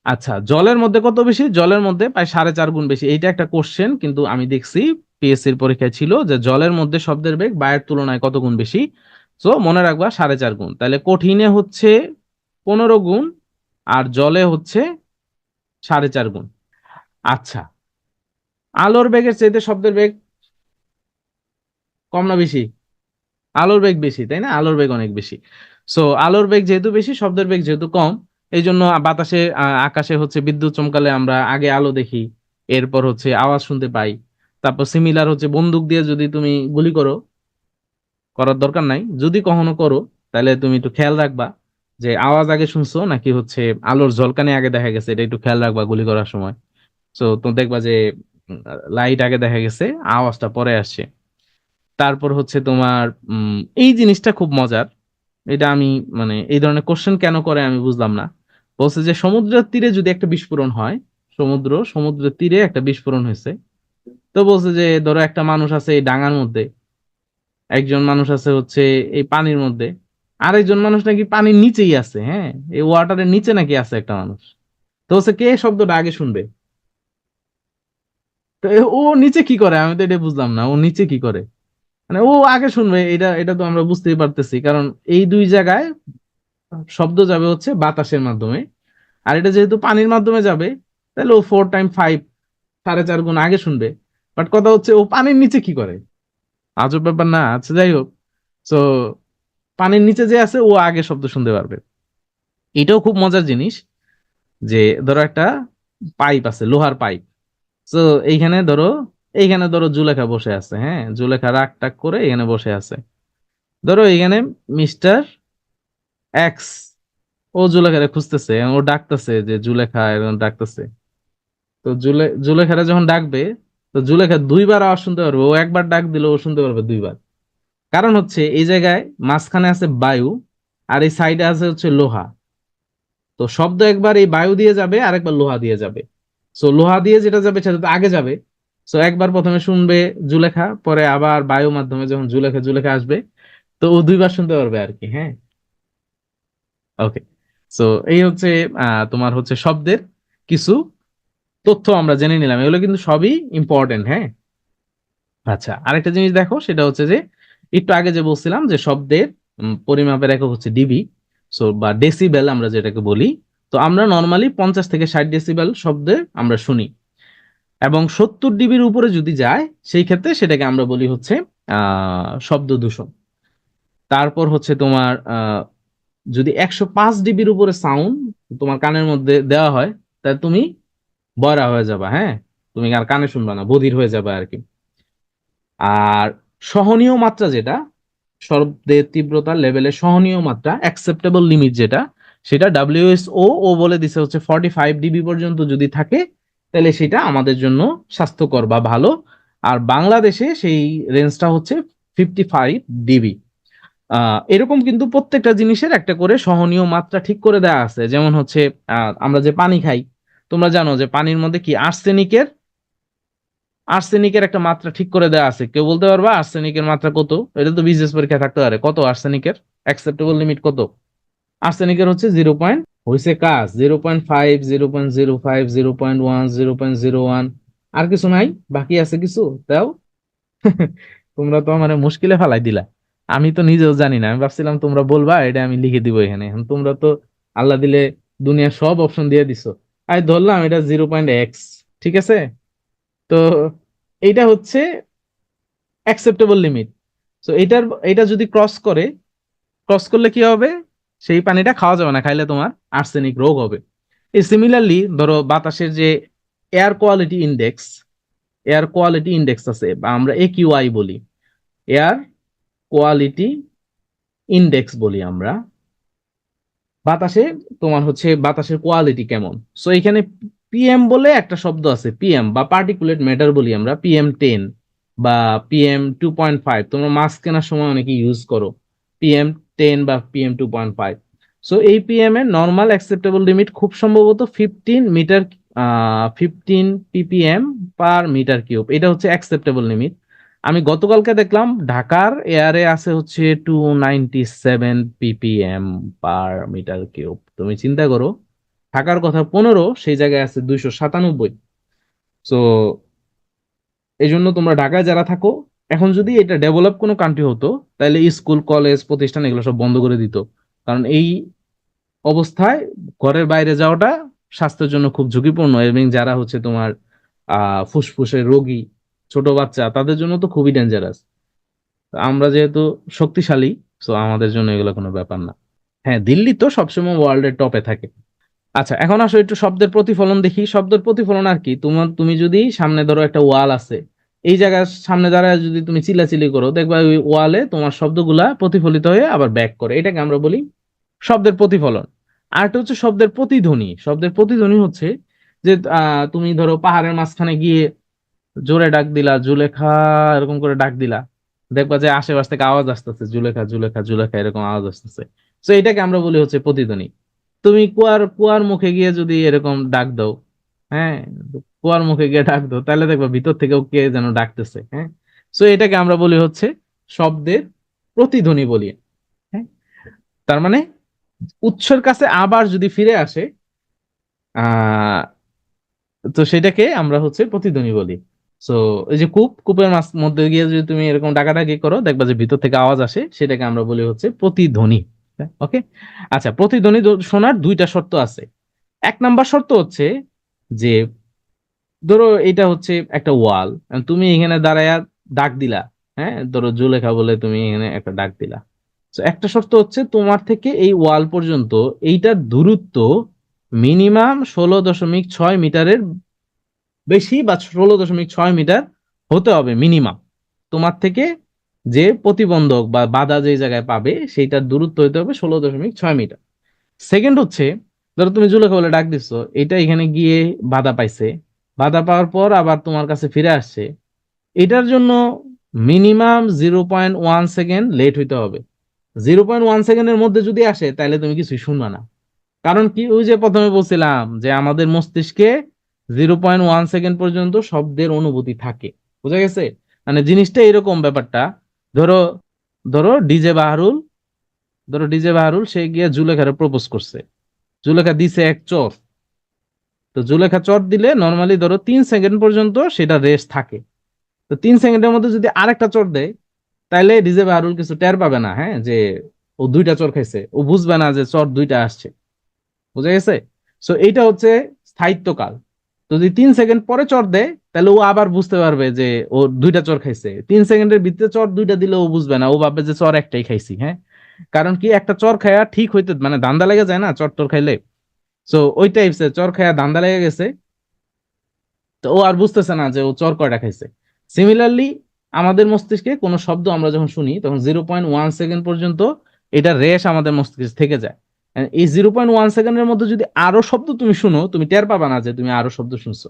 আচ্ছা, জলের মধ্যে কত বেশি? জলের মধ্যে প্রায় 4.5 গুণ বেশি। এইটা একটা কোশ্চেন, কিন্তু আমি দেখছি পিএসসির পরীক্ষায় ছিল যে জলের মধ্যে শব্দের বেগ বায়ুর তুলনায় কত গুণ বেশি। তো মনে রাখবা 4.5 গুণ। তাহলে কঠিনে হচ্ছে 15 গুণ, আর জলে হচ্ছে 4.5 গুণ। আচ্ছা, আলোর বেগের চাইতে শব্দের বেগ কম না বেশি? আলোর বেগ বেশি, তাই না? আলোর বেগ অনেক বেশি। সো আলোর বেগ যেহেতু বেশি, শব্দের বেগ যেহেতু কম, এই জন্য বাতাসে, আকাশে হচ্ছে বিদ্যুৎ চমকালে আমরা আগে আলো দেখি, এরপর হচ্ছে আওয়াজ শুনতে পাই। তারপর সিমিলার হচ্ছে বন্দুক দিয়ে যদি তুমি গুলি করো, করার দরকার নাই, যদি কখনো করো তাহলে তুমি একটু খেয়াল রাখবা যে আওয়াজ আগে শুনছো নাকি হচ্ছে আলোর ঝলকানি আগে দেখা গেছে, এটা একটু খেয়াল রাখবা গুলি করার সময়। তো তো দেখবা যে লাইট আগে দেখা গেছে, আওয়াজটা পরে আসছে। তারপর হচ্ছে তোমার এই জিনিসটা খুব মজার। এটা আমি মানে এই ধরনের কোশ্চেন কেন করে আমি বুঝলাম না। বলছে যে সমুদ্রের তীরে যদি একটা বিস্ফোরণ হয়, সমুদ্রের তীরে একটা বিস্ফোরণ হয়েছে, তো বলছে যে ধরো একটা মানুষ আছে এই ডাঙার মধ্যে, একজন মানুষ আছে হচ্ছে এই পানির মধ্যে, আরেকজন মানুষ নাকি পানির নিচেই আছে। হ্যাঁ, এই ওয়াটারের নিচে নাকি আছে একটা মানুষ। তো হচ্ছে কে শব্দটা আগে শুনবে? তো ও নিচে কি করে, আমি তো এটা বুঝলাম না, ও নিচে কি করে, মানে ও আগে শুনবে, এটা এটা তো আমরা বুঝতেই পারতেছি, কারণ এই দুই জায়গায় শব্দ যাবে হচ্ছে বাতাসের মাধ্যমে, আর এটা যেহেতু পানির মাধ্যমে যাবে, তাহলে ও 4 × 5, 4.5 গুণ আগে শুনবে। বাট কথা হচ্ছে ও পানির নিচে কি করে? আজব ব্যাপার না? আচ্ছা যাই হোক। তো পানির নিচে যে আছে ও আগে শব্দ শুনতে পারবে। এটাও খুব মজার জিনিস, যে ধরো একটা পাইপ আছে, লোহার পাইপ। তো এইখানে ধরো জুলেখা বসে আছে। হ্যাঁ, জুলেখা রাগ টাক করে এখানে বসে আছে। ধরো এখানে মিস্টার এক্স, ও জুলেখারে খুঁজতেছে, ও ডাকতেছে যে জুলেখা, এরকম ডাকতেছে। তো জুলেখারে যখন ডাকবে, তো জুলেখা 2বার আওয়াজ শুনতে পারবে, ও একবার ডাক দিলে ও শুনতে পারবে 2বার। কারণ হচ্ছে এই জায়গায় মাঝখানে আছে বায়ু, আর এই সাইডে আছে হচ্ছে লোহা। তো শব্দ একবার এই বায়ু দিয়ে যাবে, আর একবার লোহা দিয়ে যাবে। সো লোহা দিয়ে যেটা যাবে সেটা তো আগে যাবে। সো একবার প্রথমে শুনবে জুলেখা, পরে আবার বায়ু মাধ্যমে যখন জুলেখা জুলেখা আসবে, তো ও 2বার শুনতে পারবে আর কি। হ্যাঁ, ওকে। সো এই হচ্ছে তোমার হচ্ছে শব্দের কিছু তথ্য আমরা জেনে নিলাম, এগুলো কিন্তু সবই ইম্পর্টেন্ট। হ্যাঁ। আচ্ছা, আরেকটা জিনিস দেখো, সেটা হচ্ছে যে একটু আগে যে বলছিলাম যে শব্দের পরিমাপের একক হচ্ছে ডিবি, সো বা ডেসিবেল আমরা যেটাকে বলি। তো আমরা নর্মালি 50 থেকে 60 ডেসিবেল শব্দে আমরা শুনি। এবং 70 ডিবির উপরে যদি যায় সেই ক্ষেত্রে সেটাকে আমরা বলি হচ্ছে শব্দ দূষণ। তারপর হচ্ছে তোমার যদি 105 ডিবির উপরে সাউন্ড তোমার কানের মধ্যে দেওয়া হয় তাহলে তুমি বয়রা হয়ে যাবা, হ্যাঁ, তুমি আর কানে শুনবা না, বধির হয়ে যাবে আর কি। আর সহনীয় মাত্রা যেটা, শব্দের তীব্রতার লেভেলের সহনীয় মাত্রা অ্যাকসেপ্টেবল লিমিট যেটা, সেটা ডাব্লিউএসও ও বলে দিছে হচ্ছে 45 ডিবি পর্যন্ত যদি থাকে তাহলে সেটা আমাদের জন্য স্বাস্থ্যকর বা ভালো। আর বাংলাদেশে সেই রেঞ্জটা হচ্ছে 55 ডিবি। এরকম কিন্তু প্রত্যেকটা জিনিসের একটা করে সহনীয় মাত্রা ঠিক করে দেওয়া আছে। যেমন হচ্ছে আমরা যে পানি খাই, তোমরা জানো যে পানির মধ্যে কি আর্সেনিকের আর্সেনিকের একটা মাত্রা ঠিক করে দেওয়া আছে। কেউ বলতে পারবা আর্সেনিকের মাত্রা কত? এটা তো বিশেষ পরীক্ষা থাকতে পারে। কত আর্সেনিকের অ্যাকসেপ্টেবল লিমিট কত? আর্সেনিকের হচ্ছে 0. হয়েছে কাজ 0.5, 0.05, 0.1, 0.01। আর কিছু নাই? বাকি আছে কিছু? তাও তোমরা তো আমার মুশকিলে ফেলাই দিলা। আমি তো নিজেও জানি না, আমি ভাবছিলাম তোমরা বলবা, এটা আমি লিখে দিব এখানে। এখন তোমরা তো আল্লাহ দিলে দুনিয়ার সব অপশন দিয়ে দিছো। আমি ধরলাম এটা 0.x, ঠিক আছে। তো এইটা হচ্ছে অ্যাকসেপ্টেবল লিমিট। তো এটা যদি ক্রস করলে কি হবে? সেই পানিটা খাওয়া যাবে না, খাইলে তোমার আর্সেনিক রোগ হবে। এই সিমিলারলি ধরো বাতাসের যে air quality index air quality index আছে, বা আমরা AQI বলি, এয়ার কোয়ালিটি ইন্ডেক্স বলি আমরা। বাতাসে তোমার হচ্ছে বাতাসের কোয়ালিটি কেমন। সো এখানে পিএম বলে একটা শব্দ আছে, পিএম বা পার্টিকুলেট ম্যাটার বলি আমরা, PM10 বা PM2.5। তোমরা মাস্ক কেনার সময় অনেকে ইউজ করো PM10 বা PM2.5। সো এই পিএম এর নর্মাল অ্যাকসেপ্টেবল লিমিট খুব সম্ভবত 15 মিটার, 15 ppm/m3। এটা হচ্ছে অ্যাকসেপ্টেবল লিমিট। আমি গতকালকে দেখলাম ঢাকার এয়ারে আছে হচ্ছে 297 ppm/m3। তুমি চিন্তা করো, ঢাকার কথা 15, সেই জায়গায় আছে 297। তো এই জন্য তোমরা ঢাকায় যারা থাকো, এখন যদি এটা ডেভেলপ কোনো কান্ট্রি হতো তাহলে স্কুল কলেজ প্রতিষ্ঠান এগুলো সব বন্ধ করে দিত। কারণ এই অবস্থায় ঘরের বাইরে যাওয়াটা স্বাস্থ্যের জন্য খুব ঝুঁকিপূর্ণ, এবং যারা হচ্ছে তোমার ফুসফুসের রোগী, ছোট বাচ্চা, তাদের জন্য তো খুবই ডেঞ্জারাস। আমরা যেহেতু শক্তিশালী, সো আমাদের জন্য এগুলো কোনো ব্যাপার না। হ্যাঁ, দিল্লি তো সবসময় ওয়ার্ল্ডের টপে থাকে। আচ্ছা, এখন আসো একটু শব্দের প্রতিফলন দেখি। শব্দের প্রতিফলন আর কি, তুমি যদি সামনে ধরো একটা ওয়াল আছে, এই জায়গার সামনে দাঁড়ায় যদি তুমি চিল্লাচিল্লি করো, দেখবা ওই ওয়ালে তোমার শব্দগুলা প্রতিফলিত হয়ে আবার ব্যাক করে। এটাকে আমরা বলি শব্দের প্রতিফলন। আর একটা হচ্ছে শব্দের প্রতিধ্বনি। শব্দের প্রতিধ্বনি হচ্ছে যে তুমি ধরো পাহাড়ের মাঝখানে গিয়ে জোরে ডাক দিলা, জুলেখা, এরকম করে ডাক দিলা, দেখবা যে আশেপাশ থেকে আওয়াজ আসতেছে, জুলেখা জুলেখা জুলেখা এরকম আওয়াজ আসতেছে। তো এটাকে আমরা বলি হচ্ছে প্রতিধ্বনি। তুমি কুয়ার কুয়ার মুখে গিয়ে যদি এরকম ডাক দাও, হ্যাঁ, কুয়ার মুখে গিয়ে ডাক দাও, তাহলে দেখবা ভিতর থেকেও কে যেন ডাকতেছে, হ্যাঁ। তো এটাকে আমরা বলি হচ্ছে শব্দের প্রতিধ্বনি বলি, হ্যাঁ। তার মানে উৎসের কাছে আবার যদি ফিরে আসে, আহ তো সেটাকে আমরা হচ্ছে প্রতিধ্বনি বলি। সো এই যে কূপের মাছ মধ্যে গিয়ে যদি তুমি এরকম ডাকাডাকি করো, দেখবা যে ভিতর থেকে আওয়াজ আসে, সেটাকে আমরা বলি হচ্ছে প্রতিধ্বনি। ওকে। আচ্ছা, প্রতিধ্বনি শোনার দুইটা শর্ত আছে। 1 নাম্বার শর্ত হচ্ছে যে ধরো এটা হচ্ছে একটা ওয়াল, তুমি এখানে দাঁড়ায়া ডাক দিলা, হ্যাঁ, ধরো জুলেখা বলে তুমি এখানে একটা ডাক দিলা। তো একটা শর্ত হচ্ছে তোমার থেকে এই ওয়াল পর্যন্ত এইটার দূরত্ব মিনিমাম 16.6 মিটারের বেশি, বা 16.6 মিটার হতে হবে মিনিমাম। তোমার থেকে যে প্রতিবন্ধক বা বাধা যে জায়গায় পাবে সেইটার দূরত্ব হতে হবে 16.6 মিটার। সেকেন্ড হচ্ছে, ধরো তুমি জুলেখা বলে ডাক দিচ্ছ, এটা এখানে গিয়ে বাধা পাইছে, বাধা পাওয়ার পর আবার তোমার কাছে ফিরে আসছে, এটার জন্য মিনিমাম 0.1 সেকেন্ড লেট হইতে হবে। 0.1 সেকেন্ডের মধ্যে যদি আসে তাহলে তুমি কিছুই শুনবা না। কারণ কি, ওই যে প্রথমে বলছিলাম যে আমাদের মস্তিষ্কে 0.1 সেকেন্ড পর্যন্ত শব্দের অনুভূতি থাকে। বুঝা গেছে? মানে জিনিসটা এরকম ব্যাপারটা। ধরো ধরো ডিজে বাহারুল ধরো ডিজে বাহারুল সে গিয়ে জুলেখারে প্রপোজ করছে, জুলেখা দিছে এক চর। তো জুলেখা চর দিলে নর্মালি ধরো 3 সেকেন্ড পর্যন্ত সেটা রেস্ট থাকে। তো 3 সেকেন্ডের মধ্যে যদি আরেকটা চর দেয়, তাইলে ডিজে বাহারুল কিছু টের পাবে না, হ্যাঁ, যে ও দুইটা চর খাইছে, ও বুঝবে না যে চর দুইটা আসছে। বুঝা গেছে? সো এইটা হচ্ছে স্থায়িত্বকাল। তো যদি 3 সেকেন্ড পরে চর দেয় তাহলে ও আবার বুঝতে পারবে যে ও 2টা চর খাইছে। 3 সেকেন্ডের ভিতরে চর 2টা দিলে ও বুঝবে না, ও ভাববে যে চর একটাই খাইছি। হ্যাঁ, কারণ কি একটা চর খায়া ঠিক হইতে মানে ধান্দা লেগে যায় না চর টর খাইলে। সো ওই টাইপস চর খায়া ধান্দা লেগে গেছে, তো ও আর বুঝতেছে না যে ও চর কয়টা খাইছে। সিমিলারলি আমাদের মস্তিষ্কে কোনো শব্দ আমরা যখন শুনি তখন 0.1 সেকেন্ড পর্যন্ত এটা রেশ আমাদের মস্তিষ্কে থেকে যায়। And এই 0.1 সেকেন্ডের মধ্যে যদি আরো শব্দ তুমি শুনো, তুমি টের পাবা না যে তুমি আরো শব্দ শুনছো।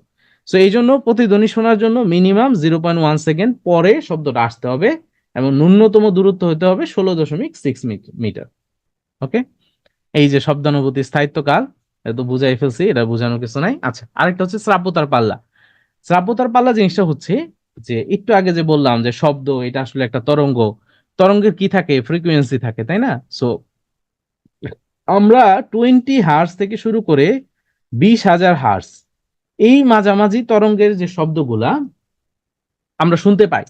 সো এই জন্য প্রতিধ্বনি শোনার জন্য মিনিমাম 0.1 সেকেন্ড পরে শব্দটা আসতে হবে, এবং ন্যূনতম দূরত্ব হতে হবে 16.6 মিটার। ওকে, এই যে শব্দানুভূতি স্থায়িত্বকাল, এটা তো বুঝাই ফেলছি, এটা বোঝানোর কিছু নাই। আচ্ছা, আরেকটা হচ্ছে শ্রাব্যতার পাল্লা। শ্রাব্যতার পাল্লা জিনিসটা হচ্ছে যে একটু আগে যে বললাম যে শব্দ এটা আসলে একটা তরঙ্গ, তরঙ্গের কি থাকে, ফ্রিকোয়েন্সি থাকে, তাই না? সো আমরা 20 হার্জ থেকে শুরু করে 20,000 হার্জ, এই মাঝামাঝি তরঙ্গের যে শব্দগুলা আমরা শুনতে পাই,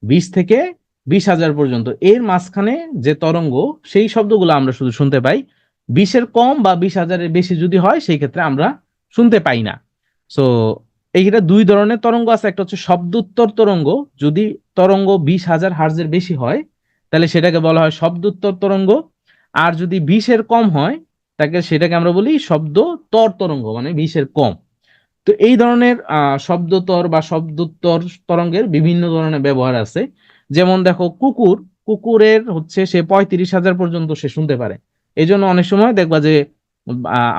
20 থেকে 20,000 পর্যন্ত, এর মাঝখানে যে তরঙ্গ, সেই শব্দগুলো আমরা শুধু শুনতে পাই। 20-এর কম বা 20,000-এর বেশি যদি হয় সেই ক্ষেত্রে আমরা শুনতে পাই না। সো এইটা দুই ধরনের তরঙ্গ আছে, একটা হচ্ছে শব্দোত্তর তরঙ্গ। যদি তরঙ্গ 20,000 হার্জের বেশি হয় তাহলে সেটাকে বলা হয় শব্দোত্তর তরঙ্গ, আর যদি 20-এর কম হয় তাকে সেটাকে আমরা বলি শব্দতর তরঙ্গ, মানে 20-এর কম। তো এই ধরনের শব্দতর বা শব্দোত্তর তরঙ্গের বিভিন্ন ধরনের ব্যবহার আছে। যেমন দেখো কুকুর, কুকুরের হচ্ছে সে 35,000 পর্যন্ত সে শুনতে পারে। এই জন্য অনেক সময় দেখবা যে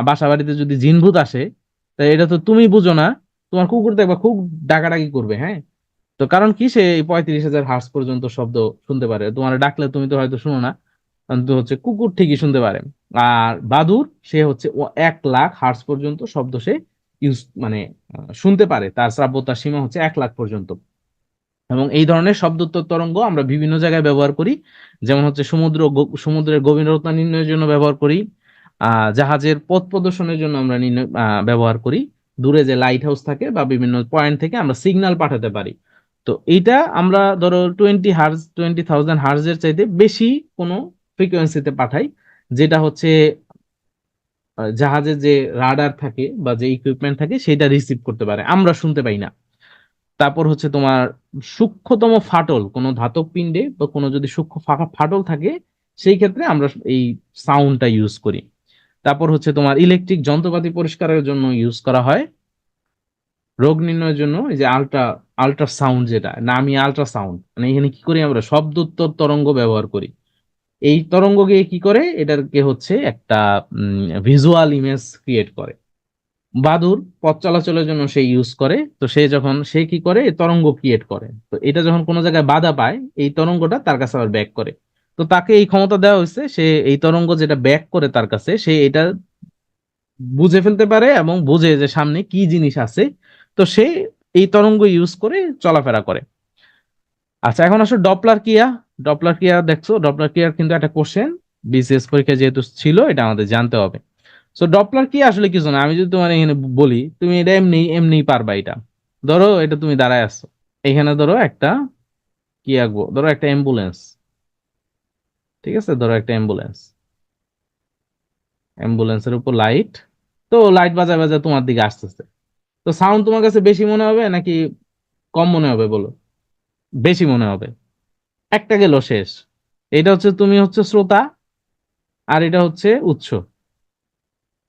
বাসা বাড়িতে যদি জিনভূত আসে, তা এটা তো তুমি বুঝো না, তোমার কুকুর দেখবা খুব ডাকাডাকি করবে। হ্যাঁ, তো কারণ কি, সে 35,000 হার্জ পর্যন্ত শব্দ শুনতে পারে। তোমার ডাকলে তুমি তো হয়তো শুনো না, কিন্তু হচ্ছে কুকুর ঠিকই শুনতে পারে। আর বাদুর সে হচ্ছে 1,00,000 হার্জ পর্যন্ত শব্দ সে ইউজ মানে শুনতে পারে, তার শ্রাব্যতার সীমা হচ্ছে 1,00,000 পর্যন্ত। এবং এই ধরনের শব্দোত্তর তরঙ্গ আমরা বিভিন্ন জায়গায় ব্যবহার করি। যেমন হচ্ছে সমুদ্রের গভীরতা নির্ণয়ের জন্য ব্যবহার করি, জাহাজের পথ প্রদর্শনের জন্য আমরা ব্যবহার করি, দূরে যে লাইট হাউস থাকে বা বিভিন্ন পয়েন্ট থেকে আমরা সিগন্যাল পাঠাতে পারি। তো এইটা আমরা ধরো 20,000 হার্জের চাইতে বেশি কোনো ফ্রিকোয়েন্সিতে পাঠাই, যেটা হচ্ছে জাহাজে যে রাডার থাকে বা যে ইকুইপমেন্ট থাকে সেটা রিসিভ করতে পারে, আমরা শুনতে পাই না। তারপর হচ্ছে তোমার সূক্ষ্মতম ফাটল, কোনো ধাতব পিণ্ডে বা কোনো যদি সূক্ষ্ম ফাটল থাকে সেই ক্ষেত্রে আমরা এই সাউন্ডটা ইউজ করি। তারপর হচ্ছে তোমার ইলেকট্রিক যন্ত্রপাতি পরিষ্কারের জন্য ইউজ করা হয়। রোগ নির্ণয়ের জন্য এই যে আল্ট্রাসাউন্ড, যেটা নামি আল্ট্রাসাউন্ড, মানে এখানে কি করি আমরা শব্দোত্তর তরঙ্গ ব্যবহার করি। এই তরঙ্গ গিয়ে কি করে, এটাকে হচ্ছে একটা ভিজুয়াল ইমেজ ক্রিয়েট করে। বাদুর পথ চলাচলের জন্য সে ইউজ করে, তো সে কি করে, এই তরঙ্গ ক্রিয়েট করে। তো এটা যখন কোনো জায়গায় বাধা পায়, এই তরঙ্গটা তার কাছে আবার ব্যাক করে। তো তাকে এই ক্ষমতা দেওয়া হয়েছে, সে এই তরঙ্গ যেটা ব্যাক করে তার কাছে, সে এটা বুঝে ফেলতে পারে এবং বুঝে যে সামনে কি জিনিস আছে। তো সে এই তরঙ্গ ইউজ করে চলাফেরা করে। আচ্ছা, এখন আসলে ডপলার ক্রিয়া। ডপলার ক্রিয়া দেখছো, ডপলার ক্রিয়ার কিন্তু একটা কোশ্চেন বিসিএস পরীক্ষা যেহেতু ছিল, এটা আমাদের জানতে হবে। সো ডপলার কি আসলে কিছু না, আমি যদি তোমার এখানে বলি তুমি এটা এমনি এমনি পারবা। এটা ধরো, এটা তুমি দাঁড়ায় আছো, এখানে ধরো একটা কি আঁকবো, ধরো একটা অ্যাম্বুলেন্স। ঠিক আছে, ধরো একটা অ্যাম্বুলেন্স, অ্যাম্বুলেন্সের উপর লাইট, তো লাইট বাজায় বাজায় তোমার দিকে আসতেছে। তো সাউন্ড তোমার কাছে বেশি মনে হবে নাকি কম মনে হবে বলো? বেশি মনে হবে। একটা গেল শেষ। এটা হচ্ছে তুমি হচ্ছে শ্রোতা, আর এটা হচ্ছে উৎস।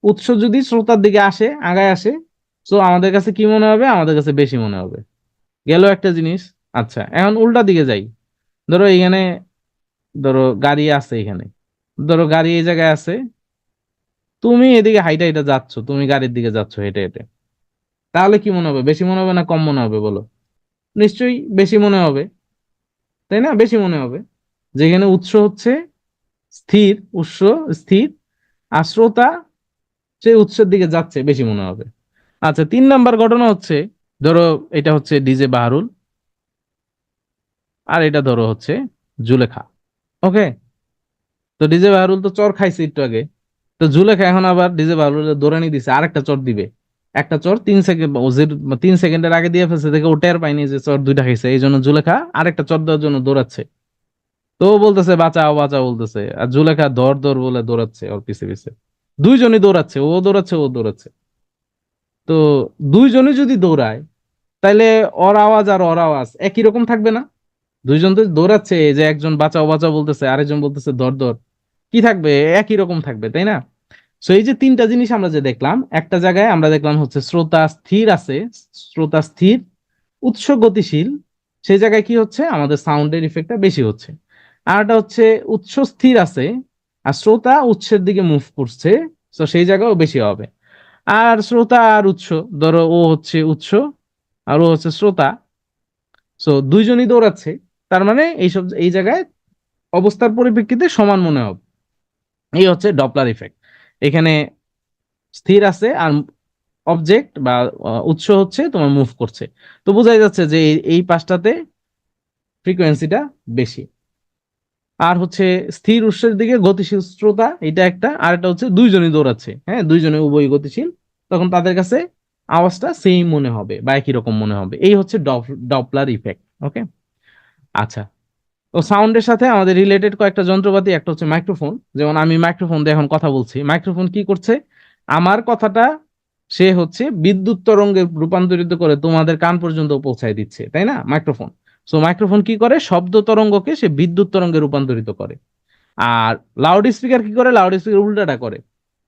উৎস যদি শ্রোতার দিকে আসে, আগায় আসে, তো আমাদের কাছে কি মনে হবে, আমাদের কাছে বেশি মনে হবে। গেল একটা জিনিস। আচ্ছা, এখন উল্টা দিকে যাই। ধরো এখানে, ধরো গাড়ি আছে এখানে, ধরো গাড়ি এই জায়গায় আছে, তুমি এদিকে হাইটা হাইটা যাচ্ছ, তুমি গাড়ির দিকে যাচ্ছ হেঁটে হেঁটে, তাহলে কি মনে হবে, বেশি মনে হবে না কম মনে হবে বলো? নিশ্চয়ই বেশি মনে হবে, তাই না? বেশি মনে হবে। যেখানে উৎস হচ্ছে স্থির, উৎস স্থির, আর শ্রোতা সেই উৎসের দিকে যাচ্ছে, বেশি মনে হবে। আচ্ছা, 3 নাম্বার ঘটনা হচ্ছে, ধরো এটা হচ্ছে ডিজে বাহারুল, আর এটা ধরো হচ্ছে জুলেখা। ওকে, তো ডিজে বাহারুল তো চর খাইছে একটু আগে, তো জুলেখা এখন আবার ডিজে বাহারুলের দৌড়ানি দিছে, আরেকটা চর দিবে। একটা চর 3 সেকেন্ড, 3 সেকেন্ডের আগে দিয়ে ফেলছে, দেখে ও টের পাইনি যে চর দুইটা খাইছে, এই জন্য জুলেখা আরেকটা চর দেওয়ার জন্য দৌড়াচ্ছে। তো ও বলতেছে বাঁচাও বাঁচাও বলতেছে, আর জুলেখা ধর ধর বলে দৌড়াচ্ছে ওর পিছে পিছে। দুইজনই দৌড়াচ্ছে, ও দৌড়াচ্ছে ও দৌড়াচ্ছে। তো দুইজনে যদি দৌড়ায় তাহলে ওর আওয়াজ আর ওর আওয়াজ একই রকম থাকবে না? দুইজন তো দৌড়াচ্ছে, এই যে একজন বাঁচাও বাঁচাও বলতেছে, আরেকজন বলতেছে ধর ধর, কি থাকবে? একই রকম থাকবে, তাই না? সো এই যে তিনটা জিনিস আমরা যে দেখলাম, একটা জায়গায় আমরা দেখলাম হচ্ছে শ্রোতা স্থির আছে, শ্রোতা স্থির, উৎস গতিশীল, সেই জায়গায় কি হচ্ছে, আমাদের সাউন্ডের ইফেক্টটা বেশি হচ্ছে। আর একটা হচ্ছে উৎস স্থির আছে আর শ্রোতা উৎসের দিকে মুভ করছে, তো সেই জায়গাও বেশি হবে। আর শ্রোতা আর উৎস, ধরো ও হচ্ছে উৎস আর ও হচ্ছে শ্রোতা, সো দুইজনই দৌড়াচ্ছে, তার মানে এইসব এই জায়গায় অবস্থার পরিপ্রেক্ষিতে সমান মনে হবে। এই হচ্ছে ডপলার ইফেক্ট। এখানে স্থির আছে আর অবজেক্ট বা উৎস হচ্ছে তোমার মুভ করছে, তো বোঝাই যাচ্ছে যে এই পাশটাতে ফ্রিকোয়েন্সিটা বেশি। আর হচ্ছে স্থির উৎসের দিকে গতিশীল শ্রোতা, এটা একটা, আর একটা হচ্ছে দুইজনই দৌড়াচ্ছে, হ্যাঁ দুইজনে উভয় গতিশীল, তখন তাদের কাছে আওয়াজটা সেম মনে হবে বা একই রকম মনে হবে। এই হচ্ছে ডপলার ইফেক্ট। ওকে, আচ্ছা। তো সাউন্ডের সাথে আমাদের রিলেটেড কয়েকটা যন্ত্রপাতি, একটা হচ্ছে মাইক্রোফোন। যেমন আমি মাইক্রোফোন দিয়ে এখন কথা বলছি, মাইক্রোফোন কি করছে, আমার কথাটা সে হচ্ছে বিদ্যুৎ তরঙ্গে রূপান্তরিত করে তোমাদের কান পর্যন্ত পৌঁছায় দিচ্ছে, তাই না? মাইক্রোফোন, সো মাইক্রোফোন কি করে, শব্দ তরঙ্গকে সে বিদ্যুৎ তরঙ্গে রূপান্তরিত করে। আর লাউড স্পিকার কি করে, লাউড স্পিকার উল্টাটা করে,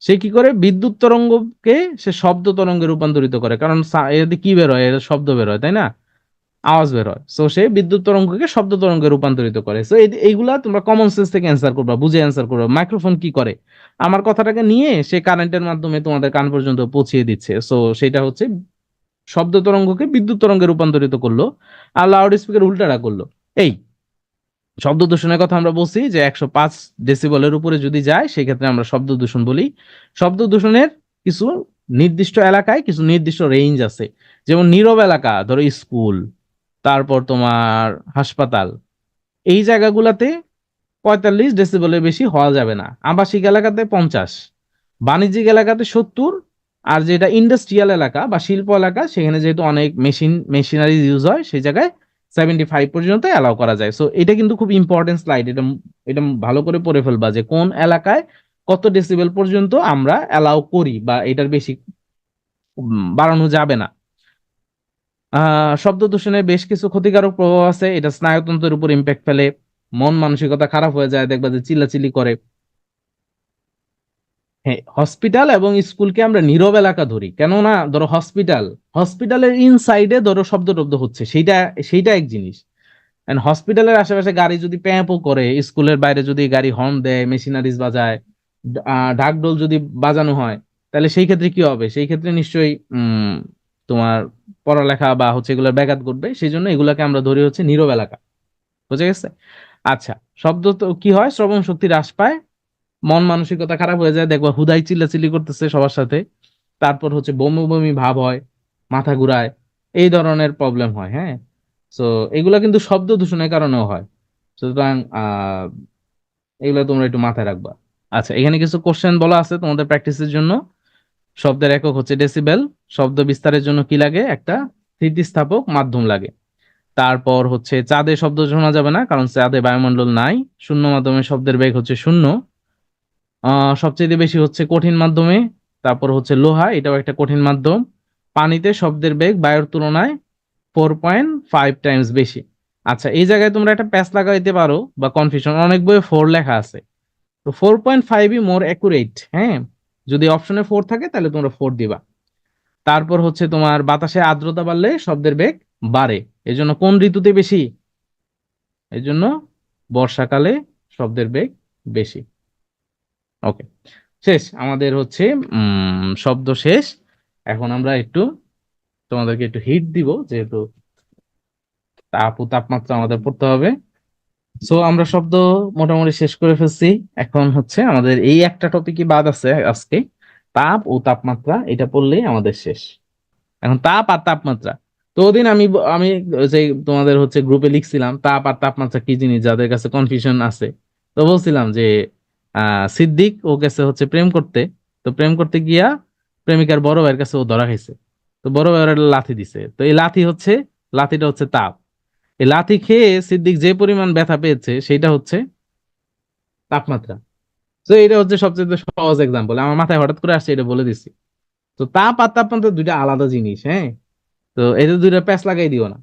সে কি করে, বিদ্যুৎ তরঙ্গকে সে শব্দ তরঙ্গে রূপান্তরিত করে, কারণ এতে কি বের হয়, এর শব্দ বের হয়, তাই না? আওয়াজ বের হয়, সো সে বিদ্যুৎ তরঙ্গকে শব্দ তরঙ্গে রূপান্তরিত করে। সো এইগুলা তোমরা কমন সেন্স থেকে অ্যান্সার করবা, বুঝে অ্যান্সার করবা। মাইক্রোফোন কি করে, আমার কথাটাকে নিয়ে সে কারেন্টের মাধ্যমে তোমাদের কান পর্যন্ত পৌঁছিয়ে দিচ্ছে, সো সেটা হচ্ছে শব্দ তরঙ্গকে বিদ্যুৎ তরঙ্গে রূপান্তরিত করলো। আর লাউড স্পিকার উল্টাটা করলো। এই শব্দ দূষণের কথা আমরা বলছি যে 105 ডেসিবলের উপরে যদি যায় সেক্ষেত্রে আমরা শব্দ দূষণ বলি। শব্দ দূষণের কিছু নির্দিষ্ট এলাকায় কিছু নির্দিষ্ট রেঞ্জ আছে, যেমন নীরব এলাকা, ধরো স্কুল, তারপর তোমার হাসপাতাল, এই জায়গাগুলোতে 45 ডেসিবলের বেশি হওয়া যাবে না। আবাসিক এলাকাতে 50, বাণিজ্যিক এলাকাতে 70, আর যেটা ইন্ডাস্ট্রিয়াল এলাকা বা শিল্প এলাকা, সেখানে যেহেতু অনেক মেশিনারি ইউজ হয়, সেই জায়গায় 75 পর্যন্ত অ্যালাউ করা যায়। সো এটা কিন্তু খুব ইম্পর্টেন্ট স্লাইড, এটা এটা ভালো করে পড়ে ফেলবা যে কোন এলাকায় কত ডেসিবেল পর্যন্ত আমরা অ্যালাউ করি বা এটার বেশি বাড়ানো যাবে না। শব্দ দূষণের বেশ কিছু ক্ষতিকারক প্রভাব আছে, এটা স্নায়ুতন্ত্রের উপর ইম্প্যাক্ট ফেলে, মন মানসিকতা খারাপ হয়ে যায়, দেখবা যে চিল্লাচিল্লি করে। হ্যাঁ, হসপিটাল এবং স্কুলকে আমরা নীরব এলাকা ধরি, কেননা ধরো হসপিটালের ইনসাইডে ধরো শব্দ টব্দ হচ্ছে, সেইটা সেইটা এক জিনিস। এন্ড হসপিটালের আশেপাশে গাড়ি যদি প্যাঁপও করে, স্কুলের বাইরে যদি গাড়ি হর্ন দেয়, মেশিনারিজ বাজায়, ঢাকঢোল যদি বাজানো হয়, তাহলে সেই ক্ষেত্রে কি হবে? সেই ক্ষেত্রে নিশ্চয়ই তোমার পড়ালেখা বা হচ্ছে এগুলোর ব্যাঘাত ঘটবে, সেই জন্য এগুলাকে আমরা ধরি হচ্ছে নীরব এলাকা। বুঝে গেছে? আচ্ছা, শব্দ তো কি হয়, শ্রবণ শক্তি হ্রাস পায়, মন মানসিকতা খারাপ হয়ে যায়, দেখবা হুদাই চিল্লাচিল্লি করতেছে সবার সাথে, তারপর হচ্ছে বমি বমি ভাব হয়, মাথা ঘুরায়, এই ধরনের প্রবলেম হয়। হ্যাঁ, তো এগুলা কিন্তু শব্দ দূষণের কারণেও হয়, সুতরাং এগুলো তোমরা একটু মাথায় রাখবা। আচ্ছা, এখানে কিছু কোশ্চেন বলা আছে তোমাদের প্র্যাকটিসের জন্য। শব্দের একক হচ্ছে ডেসিবেল। শব্দ বিস্তারের জন্য কি লাগে? একটা স্থিতিস্থাপক মাধ্যম লাগে। তারপর হচ্ছে চাঁদে শব্দ শোনা যাবে না, কারণ চাঁদে বায়ুমণ্ডল নাই। শূন্য মাধ্যমে শব্দের বেগ হচ্ছে শূন্য। সবচেয়ে বেশি হচ্ছে কঠিন মাধ্যমে। তারপর হচ্ছে লোহা, এটাও একটা কঠিন মাধ্যম। পানিতে শব্দের বেগ বায়ুর তুলনায় 4.5 টাইমস বেশি। আচ্ছা, এই জায়গায় তোমরা একটা প্যাচ লাগাইতে পারো বা কনফিউশন, অনেক বইয়ে 4 লেখা আছে, তো 4.5ই মোর অ্যাকুরেট। হ্যাঁ, যদি অপশনে 4 থাকে তাহলে তোমরা 4 দিবা। তারপর হচ্ছে তোমার বাতাসে আর্দ্রতা বাড়লে শব্দের বেগ বাড়ে, এজন্য কোন ঋতুতে বেশি? এজন্য বর্ষাকালে শব্দের বেগ বেশি। ওকে, শেষ আমাদের হচ্ছে শব্দ শেষ। এখন আমরা একটু তোমাদেরকে একটু হিট দিব, যেহেতু তাপ ও তাপমাত্রা আমাদের পড়তে হবে। সো আমরা শব্দ মোটামুটি শেষ করে ফেলছি। এখন হচ্ছে আমাদের এই একটা টপিকই বাদ আছে আজকে, তাপ ও তাপমাত্রা, এটা পড়লেই আমাদের শেষ। এখন তাপ আর তাপমাত্রা, তো ওদিন আমি যে তোমাদের হচ্ছে গ্রুপে লিখছিলাম তাপ আর তাপমাত্রা কি জিনিস, যাদের কাছে কনফিউশন আছে, তো বলছিলাম যে সিদ্দিক ও গেছে হচ্ছে প্রেম করতে, তো প্রেম করতে গিয়া প্রেমিকার বড় ভাইয়ের কাছে ও ধরা খাইছে, তো বড় ভাইয়ের একটা লাথি দিছে, তো এই লাথিটা হচ্ছে তাপ। এই লাথি খেয়ে সিদ্দিক যে পরিমাণ ব্যথা পেয়েছে সেটা হচ্ছে তাপমাত্রা। তো এটা হচ্ছে সবচেয়ে সহজ এক্সাম্পল, আমার মাথায় হঠাৎ করে আসছে, এটা বলে দিছি। তো তাপ আর তাপমাত্রা দুইটা আলাদা জিনিস, হ্যাঁ। তো এদের দুইটা প্যাচ লাগাই দিও না।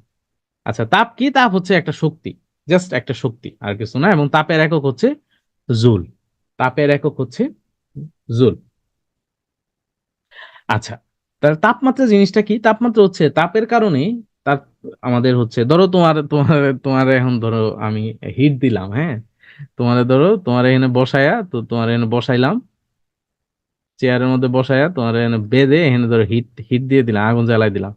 আচ্ছা, তাপ কি? তাপ হচ্ছে একটা শক্তি, জাস্ট একটা শক্তি, আর কিছু না। এবং তাপের একক হচ্ছে জুল। তাপের একক হচ্ছে জুল। আচ্ছা, তাহলে তাপমাত্রা জিনিসটা কি? তাপমাত্রা হচ্ছে তাপের কারণে তাপ আমাদের হচ্ছে, ধরো তোমার তোমার তোমার এখন ধরো আমি হিট দিলাম, হ্যাঁ। তোমার ধরো তোমার এখানে বসায়া, তো তোমার এখানে বসাইলাম, চেয়ারের মধ্যে বসায়া তোমার এখানে বেঁধে এখানে ধরো হিট হিট দিয়ে দিলাম, আগুন জ্বালাই দিলাম,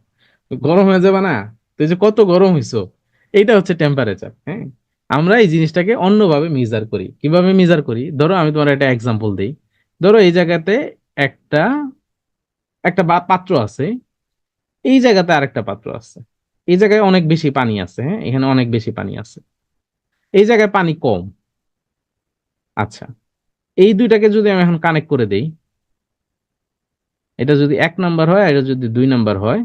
তো গরম হয়ে যাবে না? তো এই যে কত গরম হইছো, এইটা হচ্ছে টেম্পারেচার, হ্যাঁ। আমরা এই জিনিসটাকে অন্যভাবে মেজার করি। কিভাবে মেজার করি? ধরো আমি তোমার একটা এক্সাম্পল দিই। ধরো এই জায়গাতে একটা একটা পাত্র আছে, এই জায়গাতে আরেকটা পাত্র আছে। এই জায়গায় অনেক বেশি পানি আছে, হ্যাঁ, এখানে অনেক বেশি পানি আছে। এই জায়গায় পানি কম। আচ্ছা, এই দুইটাকে যদি আমি এখন কানেক্ট করে দেই, এটা যদি 1 নাম্বার হয়, এটা যদি 2 নাম্বার হয়,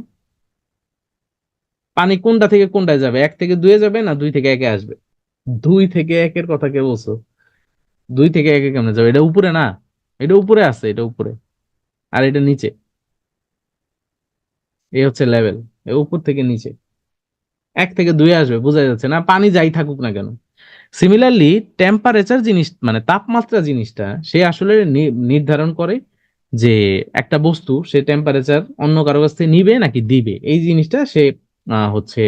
পানি কোনটা থেকে কোনটায় যাবে? 1 থেকে 2-এ যাবে না 2 থেকে 1-এ আসবে? 2 থেকে 1-এর কথা কে বলছো? 2 থেকে 1-এ কেমনে যাবে? এটা উপরে না, এটা উপরে আছে, এটা উপরে, আর এটা নিচে। এই হচ্ছে লেভেল, উপর থেকে নিচে। 1 থেকে 2-এ আসবে, বোঝা যাচ্ছে না? পানি যাই থাকুক না কেন। সিমিলারলি টেম্পারেচার জিনিস মানে তাপমাত্রা জিনিসটা, সে আসলে নির্ধারণ করে যে একটা বস্তু সে টেম্পারেচার অন্য কারো কাছ থেকে নিবে নাকি দিবে, এই জিনিসটা সে হচ্ছে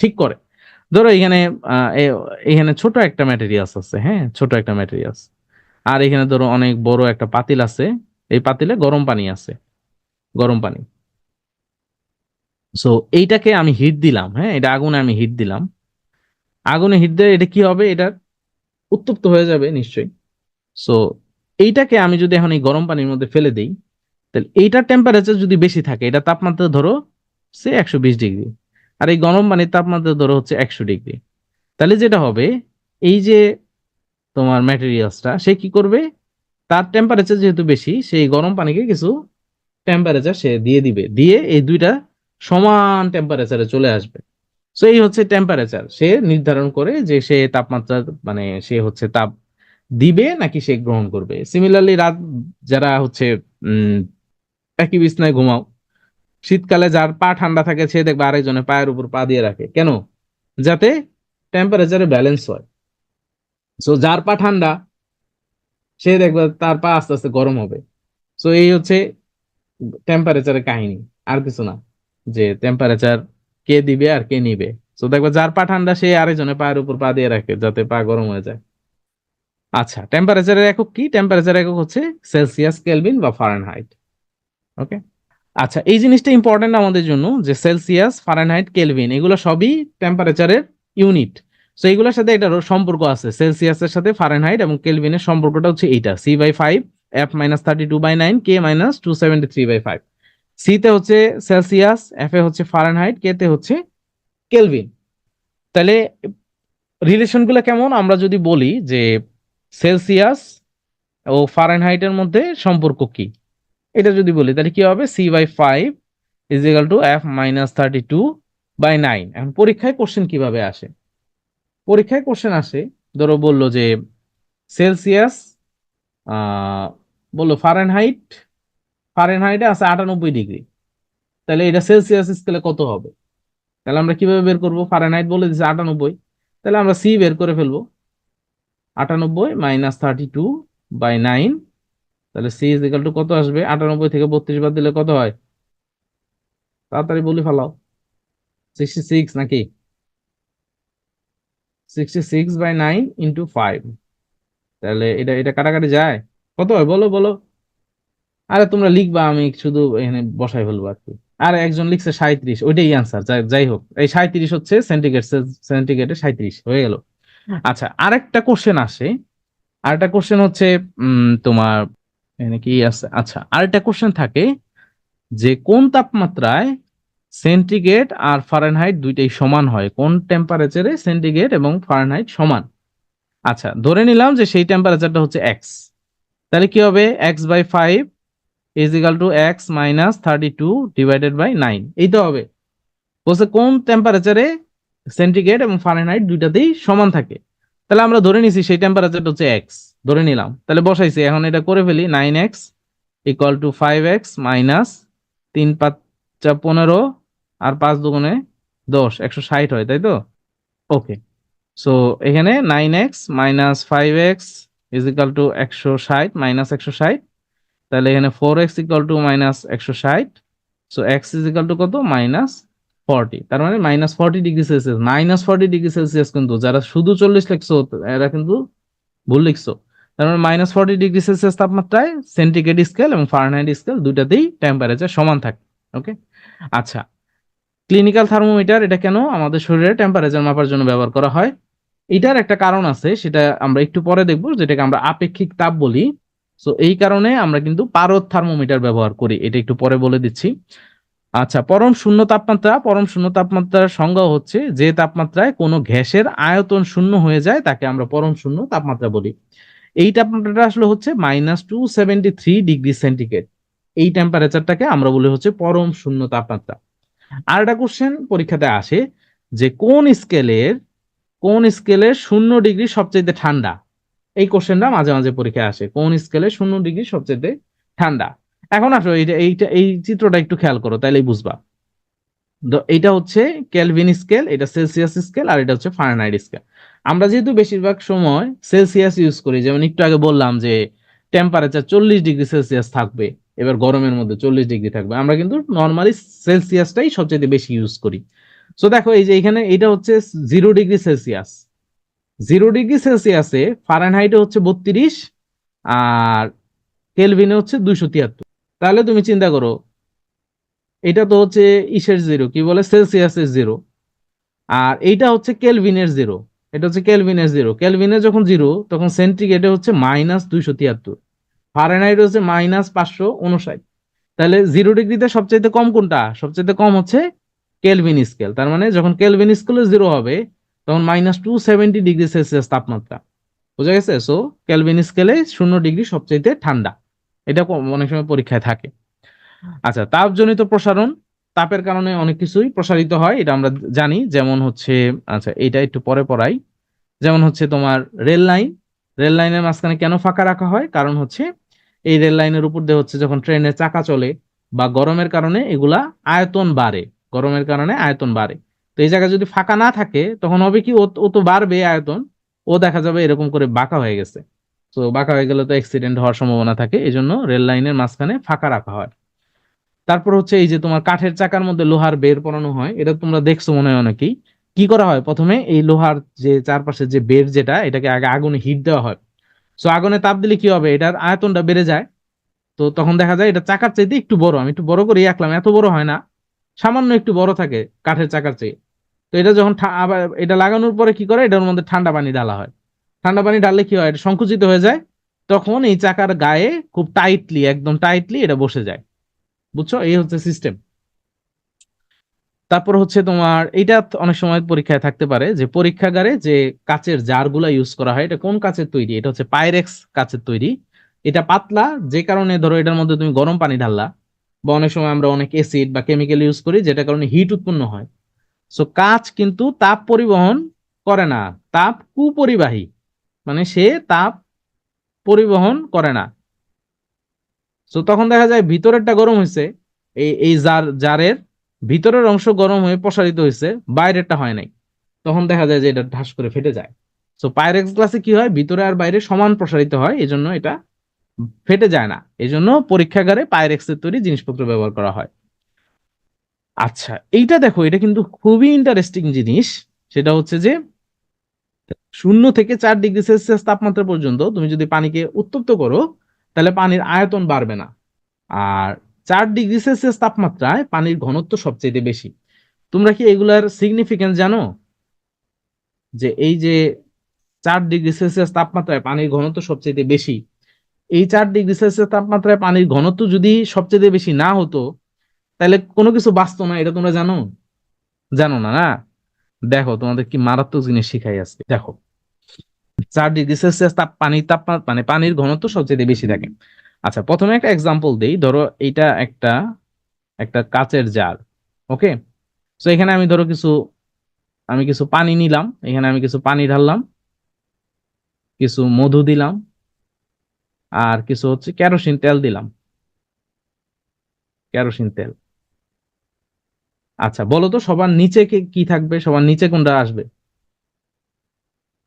ঠিক করে। ধরো এখানে এখানে ছোট একটা ম্যাটেরিয়ালস আছে, হ্যাঁ, ছোট একটা ম্যাটেরিয়ালস। আর এখানে ধরো অনেক বড় একটা পাতিল আছে, এই পাতিলে গরম পানি আছে, গরম পানি। সো এইটাকে আমি হিট দিলাম, হ্যাঁ, এটা আগুনে আমি হিট দিলাম। আগুনে হিট দিলে এটা কি হবে? এটা উত্তপ্ত হয়ে যাবে নিশ্চয়ই। সো এইটাকে আমি যদি এখন এই গরম পানির মধ্যে ফেলে দিই, তাহলে এইটার টেম্পারেচার যদি বেশি থাকে, এটা তাপমাত্রা ধরো সে 120 ডিগ্রি, আর এই গরম পানির তাপমাত্রা ধরো হচ্ছে 100 ডিগ্রি। তাহলে যেটা হবে, এই যে তোমার ম্যাটেরিয়ালসটা সে কি করবে, তার টেম্পারেচার যেহেতু বেশি, সেই গরম পানিকে কিছু টেম্পারেচার সে দিয়ে দিবে, দিয়ে এই দুইটা সমান টেম্পারেচারে চলে আসবে। সো এই হচ্ছে টেম্পারেচার, সে নির্ধারণ করে যে সে তাপমাত্রা মানে সে হচ্ছে তাপ দিবে নাকি সে গ্রহণ করবে। সিমিলারলি রাত যারা হচ্ছে উম একই বিছনায় ঘুমাও, শীতকালে যার পা ঠান্ডা থাকে সে দেখবে আরেকজনের পায়ের উপর পা দিয়ে রাখে, কেন? যাতে টেম্পারেচারে ব্যালেন্স হয়। সো যার পা ঠান্ডা সে দেখবে তার পা আস্তে আস্তে গরম হবে। সো এই হচ্ছে টেম্পারেচারের কাহিনী, আর কিছু না। যে টেম্পারেচার কে দিবে আর কে নিবে। তো দেখবে যার পা ঠান্ডা সে আরেকজনের পায়ের উপর পা দিয়ে রাখে যাতে পা গরম হয়ে যায়। আচ্ছা, টেম্পারেচারের একক কি? টেম্পারেচার একক হচ্ছে সেলসিয়াস, কেলভিন বা ফারেনহাইট। ওকে। আচ্ছা, এই জিনিসটা ইম্পর্টেন্ট আমাদের জন্য, যে সেলসিয়াস, ফারেনহাইট, কেলভিন এগুলো সবই টেম্পারেচারের ইউনিট। সো এইগুলোর সাথে এটারও সম্পর্ক আছে, সেলসিয়াসের সাথে ফারেনহাইট এবং কেলভিনের সম্পর্কটা হচ্ছে এইটা, C/5 F-32/9 K-273/5। সি তে হচ্ছে সেলসিয়াস, এফ এ হচ্ছে ফারেনহাইট, কে তে হচ্ছে কেলভিন। তাহলে রিলেশন গুলো কেমন আমরা যদি বলি যে সেলসিয়াস ও ফারেনহাইটের মধ্যে সম্পর্ক কি, এটা যদি বলি তাহলে কি হবে? C/5 F-32/9। এখন পরীক্ষায় কোশ্চেন কিভাবে আসে? পরীক্ষায় কোশ্চেন আসে, ধরো বললো যে সেলসিয়াস, আহ বললো ফারেনহাইট, ফারেনহাইটে আছে 98 ডিগ্রি, তাহলে এটা সেলসিয়াস স্কেলে কত হবে? তাহলে আমরা কিভাবে বের করবো? ফারেনহাইট বলে দিচ্ছে 98, তাহলে আমরা সি বের করে ফেলবো। 98 - 32/9, তাহলে সি ইজ ইকাল টু কত আসবে? 98 থেকে 32 বাদ দিলে কত হয়? তাড়াতাড়ি বলে ফেলাও। 66 নাকি? 66/9 × 5। তাহলে এটা এটা কাটাকাটি যায়, কত হয় বলো বলো। আরে তোমরা লিখবা, আমি শুধু এখানে বসাই ফেলবো আর কি। আর একজন লিখছে 37, ওইটাই আনসার। যাই হোক, এই 37 হচ্ছে সেন্টিগ্রেড, সেন্টিগ্রেডে 37 হয়ে গেল। আচ্ছা, আরেকটা কোশ্চেন আসে। আরেকটা কোশ্চেন হচ্ছে তোমার এখানে কি আছে? আচ্ছা, আরেকটা কোশ্চেন থাকে যে কোন তাপমাত্রায় সেন্টিগ্রেড আর ফারেনহাইট দুইটাই সমান হয়, কোন টেম্পারেচারে সেন্টিগ্রেড এবং ফারেনহাইট সমান। আচ্ছা, ধরে নিলাম যে সেই টেম্পারেচারটা হচ্ছে এক্স, তাহলে কি হবে? X/5 = X-32/9, এই তো হবে। বলছে কোন টেম্পারেচারে সেন্টিগ্রেড এবং ফারেনহাইট দুইটাতেই সমান থাকে। তাহলে আমরা ধরে নিছি সেই টেম্পারেচারটা হচ্ছে এক্স, ধরে নিলাম, তাহলে বসাইছি। এখন এটা করে ফেলি, 9x equal to 5x minus 3×5 = 15 আর 5×2 = 10, 160 হয়, তাই তো? ওকে, সো এখানে 9x minus 5x is equal two 160 minus 160, তাহলে এখানে 4x equal to minus 160, so x is equal two কত? -40। তার মানে -40°C, -40°C কিন্তু যারা শুধু 40 লিখছো এরা কিন্তু ভুল লিখছো। তার মানে -40°C তাপমাত্রায় সেন্টিগ্রেড স্কেল এবং ফারেনহাইট স্কেল দুইটাতেই টেম্পারেচার সমান থাকে। ওকে, আচ্ছা, ক্লিনিক্যাল থার্মোমিটার এটা কেন আমাদের শরীরে টেম্পারেচার মাপার জন্য ব্যবহার করা হয়? এটার একটা কারণ আছে, সেটা আমরা একটু পরে দেখবো, যেটাকে আমরা আপেক্ষিক তাপ বলি। সো এই কারণে আমরা কিন্তু পারদ থার্মোমিটার ব্যবহার করি, এটা একটু পরে বলে দিচ্ছি। আচ্ছা, পরম শূন্য তাপমাত্রার সংজ্ঞা হচ্ছে যে তাপমাত্রায় কোনো গ্যাসের আয়তন শূন্য হয়ে যায় তাকে আমরা পরম শূন্য তাপমাত্রা বলি। এই তাপমাত্রাটা আসলে হচ্ছে -273°C। এই টেম্পারেচারটাকে আমরা বলি হচ্ছে পরম শূন্য তাপমাত্রা। আর একটা কোশ্চেন পরীক্ষাতে আসে যে কোন স্কেলের 0° সবচেয়ে ঠান্ডা। এই কোশ্চেনটা মাঝে মাঝে পরীক্ষায় আসে, কোন স্কেলে 0° সবচেয়ে ঠান্ডা। এখন আসো এই চিত্রটা একটু খেয়াল করো, তাইলেই বুঝবা। এইটা হচ্ছে কেলভিন স্কেল, এটা সেলসিয়াস স্কেল, আর এটা হচ্ছে ফারেনহাইট স্কেল। আমরা যেহেতু বেশিরভাগ সময় সেলসিয়াস ইউজ করি, যেমন একটু আগে বললাম যে টেম্পারেচার 40°C থাকবে, এবার গরমের মধ্যে 40° থাকবে, আমরা কিন্তু নর্মালি সেলসিয়াসটাই সবচেয়ে বেশি ইউজ করি। সো দেখো এই যে এখানে এটা হচ্ছে 0°C, 0°C ফারেনহাইটে হচ্ছে 32, আর কেলভিনে হচ্ছে 273। তাহলে তুমি চিন্তা করো, এটা তো হচ্ছে ইসের জিরো, কি বলে, সেলসিয়াসের জিরো, আর এইটা হচ্ছে কেলভিনের জিরো। এটা হচ্ছে কেলভিনের জিরো, কেলভিনে যখন জিরো তখন সেন্টিগ্রেডে হচ্ছে -273, ফারেনহাইট হচ্ছে -559। তাহলে 0°তে সবচাইতে কম কোনটা? সবচাইতে কম হচ্ছে কেলভিন স্কেল। তার মানে যখন কেলভিন স্কেলে জিরো হবে তখন -270°C তাপমাত্রা। বুঝা গেছে? সো কেলভিন স্কেলে 0° সবচাইতে ঠান্ডা। এটা অনেক সময় পরীক্ষায় থাকে। আচ্ছা, তাপজনিত প্রসারণ, তাপের কারণে অনেক কিছুই প্রসারিত হয়, এটা আমরা জানি। যেমন হচ্ছে, আচ্ছা এটা একটু পরে পড়াই। যেমন হচ্ছে তোমার রেল লাইনের মাঝখানে কেন ফাঁকা রাখা হয়? কারণ হচ্ছে এই রেল লাইনের উপর দিয়ে হচ্ছে যখন ট্রেনের চাকা চলে বা গরমের কারণে এগুলা আয়তন বাড়ে, গরমের কারণে আয়তন বাড়ে। তো এই জায়গা যদি ফাঁকা না থাকে তখন হবে কি, ও তো বাড়বে আয়তন, ও দেখা যাবে এরকম করে বাঁকা হয়ে গেছে। তো বাঁকা হয়ে গেলে তো অ্যাক্সিডেন্ট হওয়ার সম্ভাবনা থাকে, এই জন্য রেল লাইনের মাঝখানে ফাঁকা রাখা হয়। তারপর হচ্ছে এই যে তোমার কাঠের চাকার মধ্যে লোহার বের পরানো হয়, এটা তোমরা দেখছো মনে হয় অনেকেই। কি করা হয়, প্রথমে এই লোহার যে চারপাশে যে বের, যেটা এটাকে আগে আগুনে হিট দেওয়া হয়। সো আগুনে তাপ দিলে কি হবে, এটার আয়তনটা বেড়ে যায়। তো তখন দেখা যায় এটা চাকার চাইতে একটু বড়, আমি একটু বড় করে আঁকলাম, এত বড় হয় না, সামান্য একটু বড় থাকে কাঠের চাকার চেয়ে। তো এটা যখন আবার এটা লাগানোর পরে কি করে, এটার মধ্যে ঠান্ডা পানি ঢালা হয়। ঠান্ডা পানি ঢাললে কি হয়, এটা সংকুচিত হয়ে যায়, তখন এই চাকার গায়ে খুব টাইটলি, একদম টাইটলি এটা বসে যায়। বুঝছো? এই হচ্ছে সিস্টেম। তারপর হচ্ছে তোমার এইটা অনেক সময় পরীক্ষায় থাকতে পারে যে পরীক্ষাগারে যে কাচের জারগুলা ইউজ করা হয়, এটা কোন কাচের তৈরি? এটা হচ্ছে পাইরেক্স কাচের তৈরি। এটা পাতলা, যে কারণে ধরো এটার মধ্যে তুমি গরম পানি ঢাললা, বা অনেক সময় আমরা অনেক অ্যাসিড বা কেমিক্যাল ইউজ করি যেটা কারণে হিট উৎপন্ন হয়। সো কাঁচ কিন্তু তাপ পরিবহন করে না, তাপ কুপরিবাহী, মানে সে তাপ পরিবহন করে না। সো তখন দেখা যায় ভিতরেরটা গরম হয়েছে, এই জারের ভিতরের অংশ গরম হয়ে প্রসারিত হয়েছে, বাইরেরটা হয় নাই, তখন দেখা যায় যে এটা ঠাস করে ফেটে যায়। সো পাইরেক্স গ্লাসে কি হয়, ভিতরে আর বাইরে সমান প্রসারিত হয়, এজন্য এটা ফেটে যায় না, এজন্য পরীক্ষাগারে পাইরেক্সের তৈরি জিনিসপত্র ব্যবহার করা হয়। আচ্ছা, এইটা দেখো, এটা কিন্তু খুবই ইন্টারেস্টিং জিনিস। সেটা হচ্ছে যে 0 থেকে 4°C তাপমাত্রা পর্যন্ত তুমি যদি পানিকে উত্তপ্ত করো তাহলে পানির আয়তন বাড়বে না। আর 4°C তাপমাত্রায় পানির ঘনত্ব সবচেয়ে বেশি। তোমরা কি এগুলার সিগনিফিকেন্স জানো? যে এই যে 4°C তাপমাত্রায় পানির ঘনত্ব সবচেয়ে বেশি, এই 4°C তাপমাত্রায় পানির ঘনত্ব যদি সবচেয়ে বেশি না হতো তাহলে কোনো কিছু বাঁচতো না, এটা তোমরা জানো? জানো না, না? দেখো তোমাদের কি মারাত্মক জিনিস শিখাই আজকে। দেখো 4°C পানির তাপমাত্রা মানে পানির ঘনত্ব সবচেয়ে বেশি থাকে। আচ্ছা, প্রথমে একটা এক্সাম্পল দেই। ধরো এইটা একটা একটা কাচের জার। ওকে, তো এখানে আমি কিছু পানি নিলাম, এখানে আমি কিছু পানি ঢাললাম, কিছু মধু দিলাম, আর কিছু হচ্ছে কেরোসিন তেল দিলাম। কেরোসিন তেল। আচ্ছা বলো তো সবার নিচে কি থাকবে, সবার নিচে কোনটা আসবে?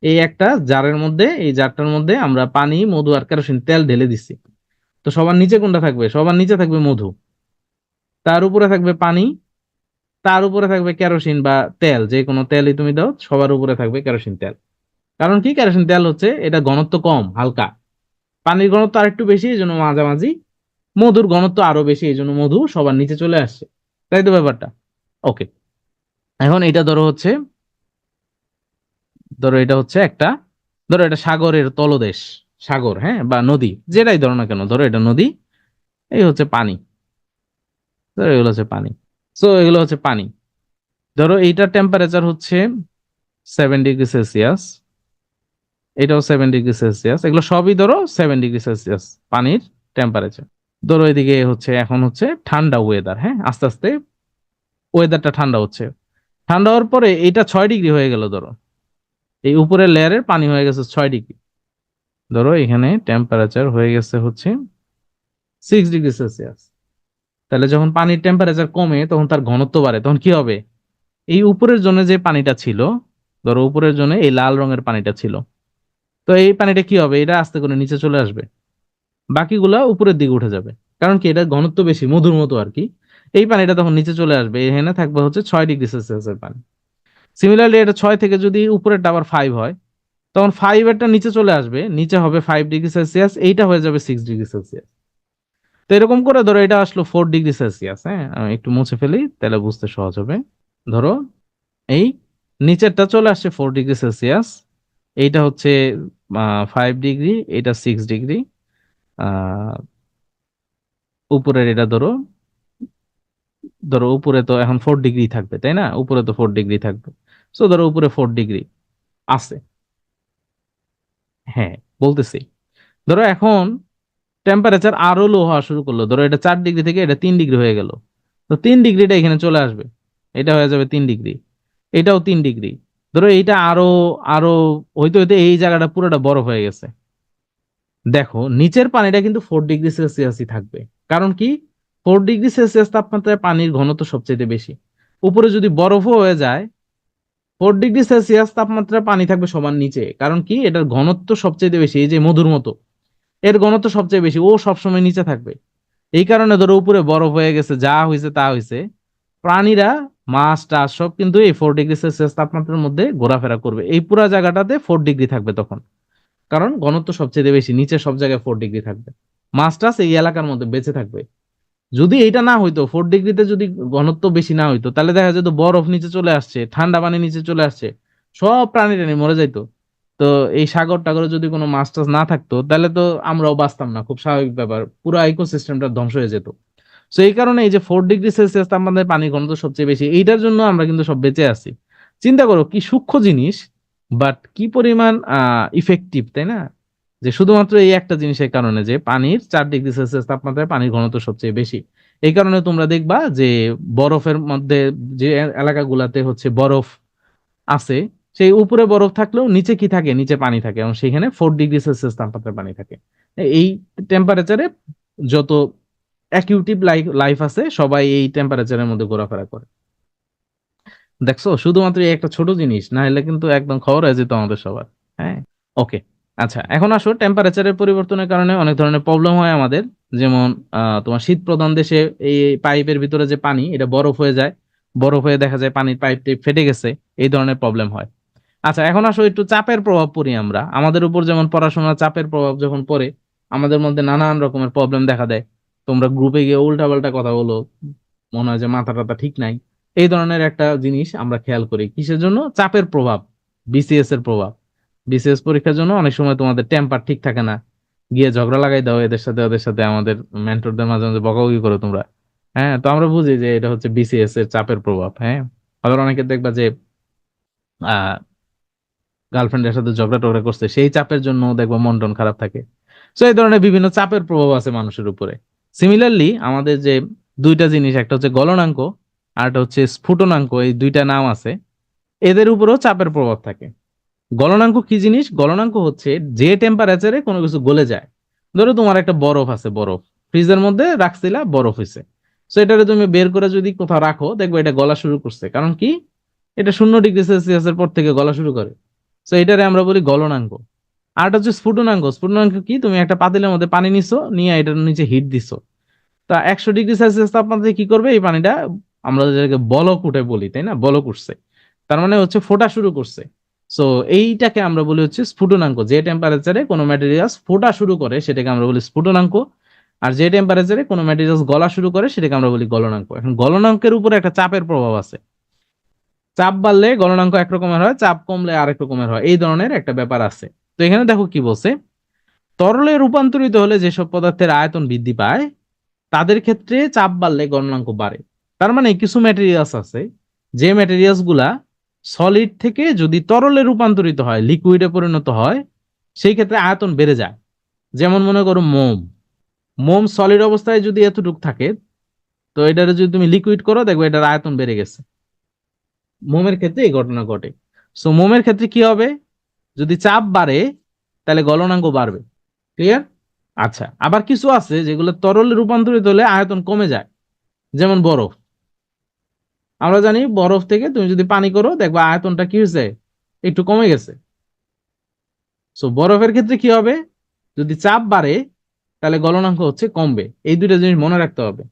এই একটা জারের মধ্যে, এই জারটার মধ্যে আমরা পানি, মধু আর কেরোসিন তেল ঢেলে দিচ্ছি। তো সবার নিচে কোনটা থাকবে? সবার নিচে থাকবে মধু, তার উপরে থাকবে পানি, তার উপরে থাকবে কেরোসিন বা তেল, যে কোনো তেলই তুমি দাও, সবার উপরে থাকবে কেরোসিন তেল। কারণ কি, কেরোসিন তেল হচ্ছে এটা ঘনত্ব কম, হালকা। পানির ঘনত্ব আরেকটু বেশি, এই জন্য মাঝামাঝি। মধুর ঘনত্ব আরো বেশি, এই জন্য মধু সবার নিচে চলে আসছে। তাই তো ব্যাপারটা? ওকে। এখন এটা ধরো হচ্ছে, ধরো এটা হচ্ছে একটা, ধরো এটা সাগরের তলদেশ, সাগর, হ্যাঁ, বা নদী, যেটাই ধরো না কেন, ধরো এটা নদী, এই হচ্ছে পানি, ধরো এগুলো হচ্ছে পানি। সো এগুলো হচ্ছে পানি। ধরো এইটার টেম্পারেচার হচ্ছে 7 ডিগ্রি সেলসিয়াস, এটাও 7 ডিগ্রি সেলসিয়াস, এগুলো সবই ধরো 7 ডিগ্রি সেলসিয়াস পানির টেম্পারেচার। ধরো এদিকে হচ্ছে এখন হচ্ছে ঠান্ডা ওয়েদার, হ্যাঁ, আস্তে আস্তে ওয়েদারটা ঠান্ডা হচ্ছে। ঠান্ডা হওয়ার পরে এটা 6 ডিগ্রি হয়ে গেল, ধরো এই উপরের লেয়ারের পানি হয়ে গেছে 6 ডিগ্রি। ধরো এখানে টেম্পারেচার হয়ে গেছে হচ্ছে 6 ডিগ্রি সেলসিয়াস। তাহলে যখন পানির টেম্পারেচার কমে তখন তার ঘনত্ব বাড়ে, তখন কি হবে? এই উপরের জন্য যে পানিটা ছিল, ধরো উপরের জন্য এই লাল রঙের পানিটা ছিল, তো এই পানিটা কি হবে? এটা আস্তে করে নিচে চলে আসবে, বাকিগুলা উপরের দিকে উঠে যাবে। কারণ কি, এটা ঘনত্ব বেশি, মধুর মতো আর কি। এই পানিটা তখন নিচে চলে আসবে, এখানে থাকবে হচ্ছে 6 ডিগ্রি সেলসিয়াসের পানি। সিমিলারলি এটা 6 থেকে যদি উপরেরটা আবার 5 হয়, তখন 5 এরটা নিচে চলে আসবে, নিচে হবে 5 ডিগ্রি সেলসিয়াস, এইটা হয়ে যাবে 6 ডিগ্রি সেলসিয়াস। তো এরকম করে ধরো এটা আসলো 4 ডিগ্রি সেলসিয়াস। হ্যাঁ, আমি একটু মুছে ফেলি তাহলে বুঝতে সহজ হবে। ধরো এই নিচেরটা চলে আসছে 4 ডিগ্রি সেলসিয়াস, এইটা হচ্ছে 5 ডিগ্রি, এটা 6 ডিগ্রি। আহ উপরের এটা ধরো, ধরো উপরে তো এখন 4 ডিগ্রি থাকবে, তাই না? উপরে তো 4 ডিগ্রি থাকবে। সো ধরো উপরে 4 ডিগ্রি আছে। হ্যাঁ, বলতেছি। ধরো এখন টেম্পারেচার আরো লো হওয়া শুরু করলো, ধরো এটা 4 ডিগ্রি থেকে এটা 3 ডিগ্রি হয়ে গেল। তো 3 ডিগ্রিটা এখানে চলে আসবে, এটা হয়ে যাবে 3 ডিগ্রি, এটাও 3 ডিগ্রি। ধরো এইটা আরো আরো হইতে হইতে এই জায়গাটা পুরোটা বরফ হয়ে গেছে। দেখো নিচের পানিটা কিন্তু 4 ডিগ্রি সেলসিয়াসই থাকবে। কারণ কি, 4 ডিগ্রি সেলসিয়াস তাপমাত্রায় পানির ঘনত্ব সবচেয়ে বেশি। উপরে যদি বরফও হয়ে যায়, 4 ডিগ্রি সেলসিয়াস তাপমাত্রায় পানি থাকবে সবার নিচে। কারণ কি, এটার ঘনত্ব সবচেয়ে বেশি, এই যে মধুর মতো, এর ঘনত্ব সবচেয়ে বেশি, ও সবসময় নিচে থাকবে। এই কারণে ধরো উপরে বরফ হয়ে গেছে, যা হয়েছে তা হয়েছে, প্রাণীরা, মাছ টাছ সব কিন্তু এই 4 ডিগ্রি সেলসিয়াস তাপমাত্রার মধ্যে ঘোরাফেরা করবে। এই পুরো জায়গাটাতে 4 ডিগ্রি থাকবে তখন, কারণ ঘনত্ব সবচেয়ে বেশি, নিচে সব জায়গায় 4 ডিগ্রি থাকবে। মাছ টাছ এই এলাকার মধ্যে বেঁচে থাকবে। যদি এটা না হইতো, 4 ডিগ্রিতে যদি ঘনত্ব বেশি না হইতো, তাহলে দেখা যেত বরফ নিচে চলে আসছে, ঠান্ডা পানি নিচে চলে আসছে, সব প্রাণী টানি মরে যাইতো। তো এই সাগর টাগরে যদি কোনো মাছ টাছ না থাকতো, তাহলে তো আমরাও বাঁচতাম না, খুব স্বাভাবিক ব্যাপার, পুরো ইকোসিস্টেমটা ধ্বংস হয়ে যেত। তো এই কারণে এই যে 4 ডিগ্রি সেলসিয়াস তাপমাত্রায় পানির ঘনত্ব সবচেয়ে বেশি, এইটার জন্য আমরা কিন্তু সব বেঁচে আছি। চিন্তা করো কি সূক্ষ্ম জিনিস, বাট কি পরিমাণ ইফেক্টিভ, তাই না? যে শুধুমাত্র এই একটা জিনিসের কারণে, যে পানির 4 ডিগ্রি সেলসিয়াস তাপমাত্রায় পানির ঘনত্ব সবচেয়ে বেশি। এই কারণে তোমরা দেখবা যে বরফের মধ্যে, যে এলাকাগুলাতে হচ্ছে বরফ আছে, সেই উপরে বরফ থাকলেও নিচে কি থাকে, নিচে পানি থাকে, এবং সেখানে 4 ডিগ্রি সেলসিয়াস তাপমাত্রায় পানি থাকে। এই টেম্পারেচারে যত অ্যাকিউটিভ লাইফ আছে সবাই এই টেম্পারেচারের মধ্যে ঘোরাফেরা করে। দেখছো, শুধুমাত্র এই একটা ছোট জিনিস না হলে কিন্তু একদম খবর হয়ে যেত আমাদের সবার। হ্যাঁ, ওকে। আচ্ছা এখন আসো, টেম্পারেচারের পরিবর্তনের কারণে অনেক ধরনের প্রবলেম হয় আমাদের। যেমন তোমার শীত প্রধান দেশে এই পাইপের ভিতরে যে পানি, এটা বরফ হয়ে যায়, বরফ হয়ে দেখা যায় পানির পাইপ টাইপ ফেটে গেছে, এই ধরনের প্রবলেম হয়। আচ্ছা এখন আসো একটু চাপের প্রভাব পড়ি আমরা, আমাদের উপর যেমন পড়াশোনার চাপের প্রভাব যখন পড়ে, আমাদের মধ্যে নানান রকমের প্রবলেম দেখা দেয়। তোমরা গ্রুপে গিয়ে উল্টাপাল্টা কথা বলো, মনে হয় যে মাথা টাথা ঠিক নাই। এই ধরনের একটা জিনিস আমরা খেয়াল করি, কিসের জন্য? চাপের প্রভাব, বিসিএস এর প্রভাব। বিসিএস পরীক্ষার জন্য অনেক সময় তোমাদের টেম্পার ঠিক থাকে না, গিয়ে ঝগড়া লাগাই দাও এদের সাথে ওদের সাথে, আমাদের মেন্টরদের মাঝে মাঝে বকাবকি করো তোমরা। হ্যাঁ, তো আমরা বুঝি যে এটা হচ্ছে বিসিএস এর চাপের প্রভাব। হ্যাঁ, আবার অনেকে দেখবা যে আহ গার্লফ্রেন্ডের সাথে ঝগড়া টগড়া করছে, সেই চাপের জন্য দেখবা মন টন খারাপ থাকে। তো এই ধরনের বিভিন্ন চাপের প্রভাব আছে মানুষের উপরে। সিমিলারলি আমাদের যে দুইটা জিনিস, একটা হচ্ছে গলনাঙ্ক আর একটা হচ্ছে স্ফুটনাঙ্ক, এই দুইটা নাম আছে, এদের উপরেও চাপের প্রভাব থাকে। গলনাঙ্ক কি জিনিস? গলনাঙ্ক হচ্ছে যে টেম্পারেচারে কোনো কিছু গলে যায়। ধরো তোমার একটা বরফ আছে, বরফ ফ্রিজের মধ্যে রাখছিলা, বরফ হয়েছে, সো এটারে তুমি বের করে যদি কোথাও রাখো, দেখবে এটা গলা শুরু করছে। কারণ কি? এটা 0°C পর থেকে গলা শুরু করে। সো এটারে আমরা বলি গলনাঙ্ক। আর এটা হচ্ছে স্ফুটনাঙ্ক। স্ফুটনাঙ্ক কি? তুমি একটা পাতিলের মধ্যে পানি নিছো, নিয়ে এটার নিচে হিট দিছো। তা 100°C তাপমাত্রায় কি করবে? এই পানিটা আমরা যেটাকে বলক উঠে বলি, তাই না? বলক উঠছে, তার মানে হচ্ছে ফোটা শুরু করছে। সো এইটাকে আমরা বলি হচ্ছে স্ফুটনাঙ্ক। যে টেম্পারেচারে কোনো ম্যাটেরিয়ালস ফোটা শুরু করে সেটাকে আমরা বলি স্ফুটনাঙ্ক। আর যে টেম্পারেচারে কোনো ম্যাটেরিয়ালস গলা শুরু করে সেটাকে আমরা বলি গলনাঙ্ক। এখন গলনাঙ্কের উপরে একটা চাপের প্রভাব আছে। চাপ বাড়লে গলনাঙ্ক এক রকমের হয়, চাপ কমলে আরেক রকমের হয়, এই ধরনের একটা ব্যাপার আছে। তো এখানে দেখো কি বলছে, তরলে রূপান্তরিত হলে যেসব পদার্থের আয়তন বৃদ্ধি পায় তাদের ক্ষেত্রে চাপ বাড়লে গলনাঙ্ক বাড়ে। তার মানে কিছু ম্যাটেরিয়ালস আছে, যে ম্যাটেরিয়ালস গুলা সলিড থেকে যদি তরলে রূপান্তরিত হয়, লিকুইডে পরিণত হয়, সেই ক্ষেত্রে আয়তন বেড়ে যায়। যেমন মনে করো মোম। মোম সলিড অবস্থায় যদি এতটুকু থাকে, তো এটারে যদি তুমি লিকুইড করো, দেখবে এটার আয়তন বেড়ে গেছে। মোমের ক্ষেত্রে এই ঘটনা ঘটে। সো মোমের ক্ষেত্রে কি হবে? যদি চাপ বাড়ে তাহলে গলনাঙ্ক বাড়বে। ক্লিয়ার? আচ্ছা, আবার কিছু আছে যেগুলো তরলে রূপান্তরিত হলে আয়তন কমে যায়। যেমন বরফ। আমরা জানি বরফ থেকে তুমি যদি পানি করো, দেখবা আয়তনটা কি হয়েছে? একটু কমে গেছে। সো বরফের ক্ষেত্রে কি হবে? যদি চাপ বাড়ে তাহলে গলনাঙ্ক হচ্ছে কমবে। এই দুইটা জিনিস মনে রাখতে হবে,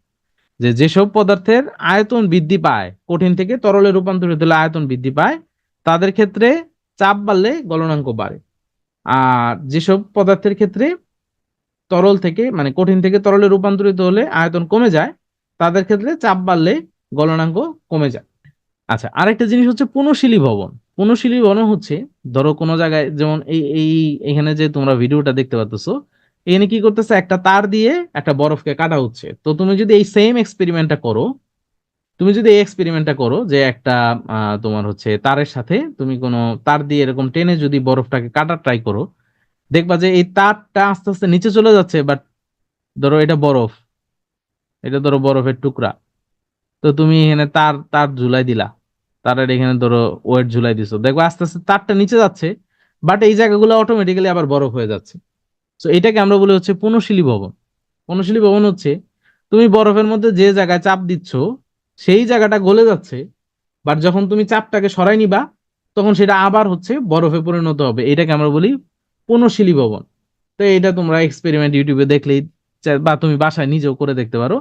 যে যেসব পদার্থের আয়তন বৃদ্ধি পায়, কঠিন থেকে তরলে রূপান্তরিত হলে আয়তন বৃদ্ধি পায়, তাদের ক্ষেত্রে চাপ বাড়লে গলনাঙ্ক বাড়ে। আর যেসব পদার্থের ক্ষেত্রে তরল থেকে মানে কঠিন থেকে তরলে রূপান্তরিত হলে আয়তন কমে যায়, তাদের ক্ষেত্রে চাপ বাড়লে গলনাঙ্ক কমে যায়। আচ্ছা, আরেকটা জিনিস হচ্ছে পুনঃশীলী ভবন। পুনঃশীলী ভবন হচ্ছে, ধরো কোনো জায়গায়, যেমন এই এই এখানে যে তোমরা ভিডিওটা দেখতে পাচ্ছ, এখানে কি করতেছে, একটা তার দিয়ে একটা বরফকে কাটা হচ্ছে। তো তুমি যদি এই সেম এক্সপেরিমেন্টটা করো, যে একটা তোমার হচ্ছে তারের সাথে তুমি কোনো তার দিয়ে এরকম টেনে যদি বরফটাকে কাটার ট্রাই করো, দেখবা যে এই তারটা আস্তে আস্তে নিচে চলে যাচ্ছে। বাট ধরো এটা বরফ, এটা ধরো বরফের টুকরা। তো তুমি এখানে তার তার ঝুলাই দিলা, তারের এখানে ধরো ওয়েট ঝুলাই দিছো, দেখো আস্তে আস্তে তারটা নিচে যাচ্ছে। বাট এই জায়গাগুলো অটোমেটিক্যালি আবার বরফ হয়ে যাচ্ছে। তো এটাকে আমরা বলি হচ্ছে পুনঃশীলী ভবন। পুনঃশীলী ভবন হচ্ছে, তুমি বরফের মধ্যে যে জায়গায় চাপ দিচ্ছ সেই জায়গাটা গলে যাচ্ছে, বাট যখন তুমি চাপটাকে সরাই নিবা, তখন সেটা আবার হচ্ছে বরফে পরিণত হবে। এটাকে আমরা বলি পুনঃশীলী ভবন। তো এটা তোমরা এক্সপেরিমেন্ট ইউটিউবে দেখলেই, বা তুমি বাসায় নিজেও করে দেখতে পারো।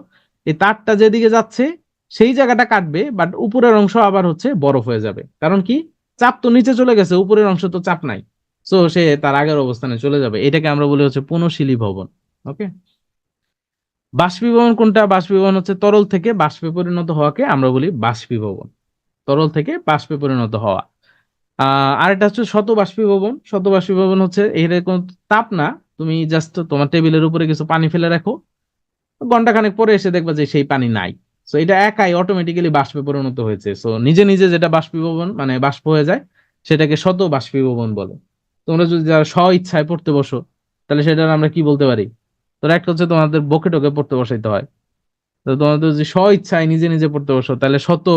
এই তারটা যেদিকে যাচ্ছে সেই জায়গাটা কাটবে, বাট উপরের অংশ আবার হচ্ছে বরফ হয়ে যাবে। কারণ কি? চাপ তো নিচে চলে গেছে, উপরের অংশ তো চাপ নাই। সো সে তার আগের অবস্থানে চলে যাবে। এটাকে আমরা বলি হচ্ছে পুনঃশীলী ভবন। ওকে। বাষ্পীভবন কোনটা? বাষ্পীভবন হচ্ছে তরল থেকে বাষ্পে পরিণত হওয়াকে আমরা বলি বাষ্পীভবন। তরল থেকে বাষ্পে পরিণত হওয়া। আরেকটা হচ্ছে শত বাষ্পীভবন। শত বাষ্পীভবন হচ্ছে এরকম তাপ না, তুমি জাস্ট তোমার টেবিলের উপরে কিছু পানি ফেলে রাখো, ঘন্টা খানেক পরে এসে দেখবা যে সেই পানি নাই। সো এটা একাই অটোমেটিক্যালি বাষ্পে পরিণত হয়েছে। সো নিজে নিজে যেটা বাষ্পীভবন মানে বাষ্প হয়ে যায়, সেটাকে শত বাষ্পীভবন বলে। তোমরা যদি যারা স্ব ইচ্ছায় পড়তে বসো, তাহলে সেটার আমরা কি বলতে পারি? তো একটা হচ্ছে তোমাদের বকে টকে পড়তে বসাইতে হয়। তো তোমাদের যদি স্ব ইচ্ছায় নিজে নিজে পড়তে বসো, তাহলে শত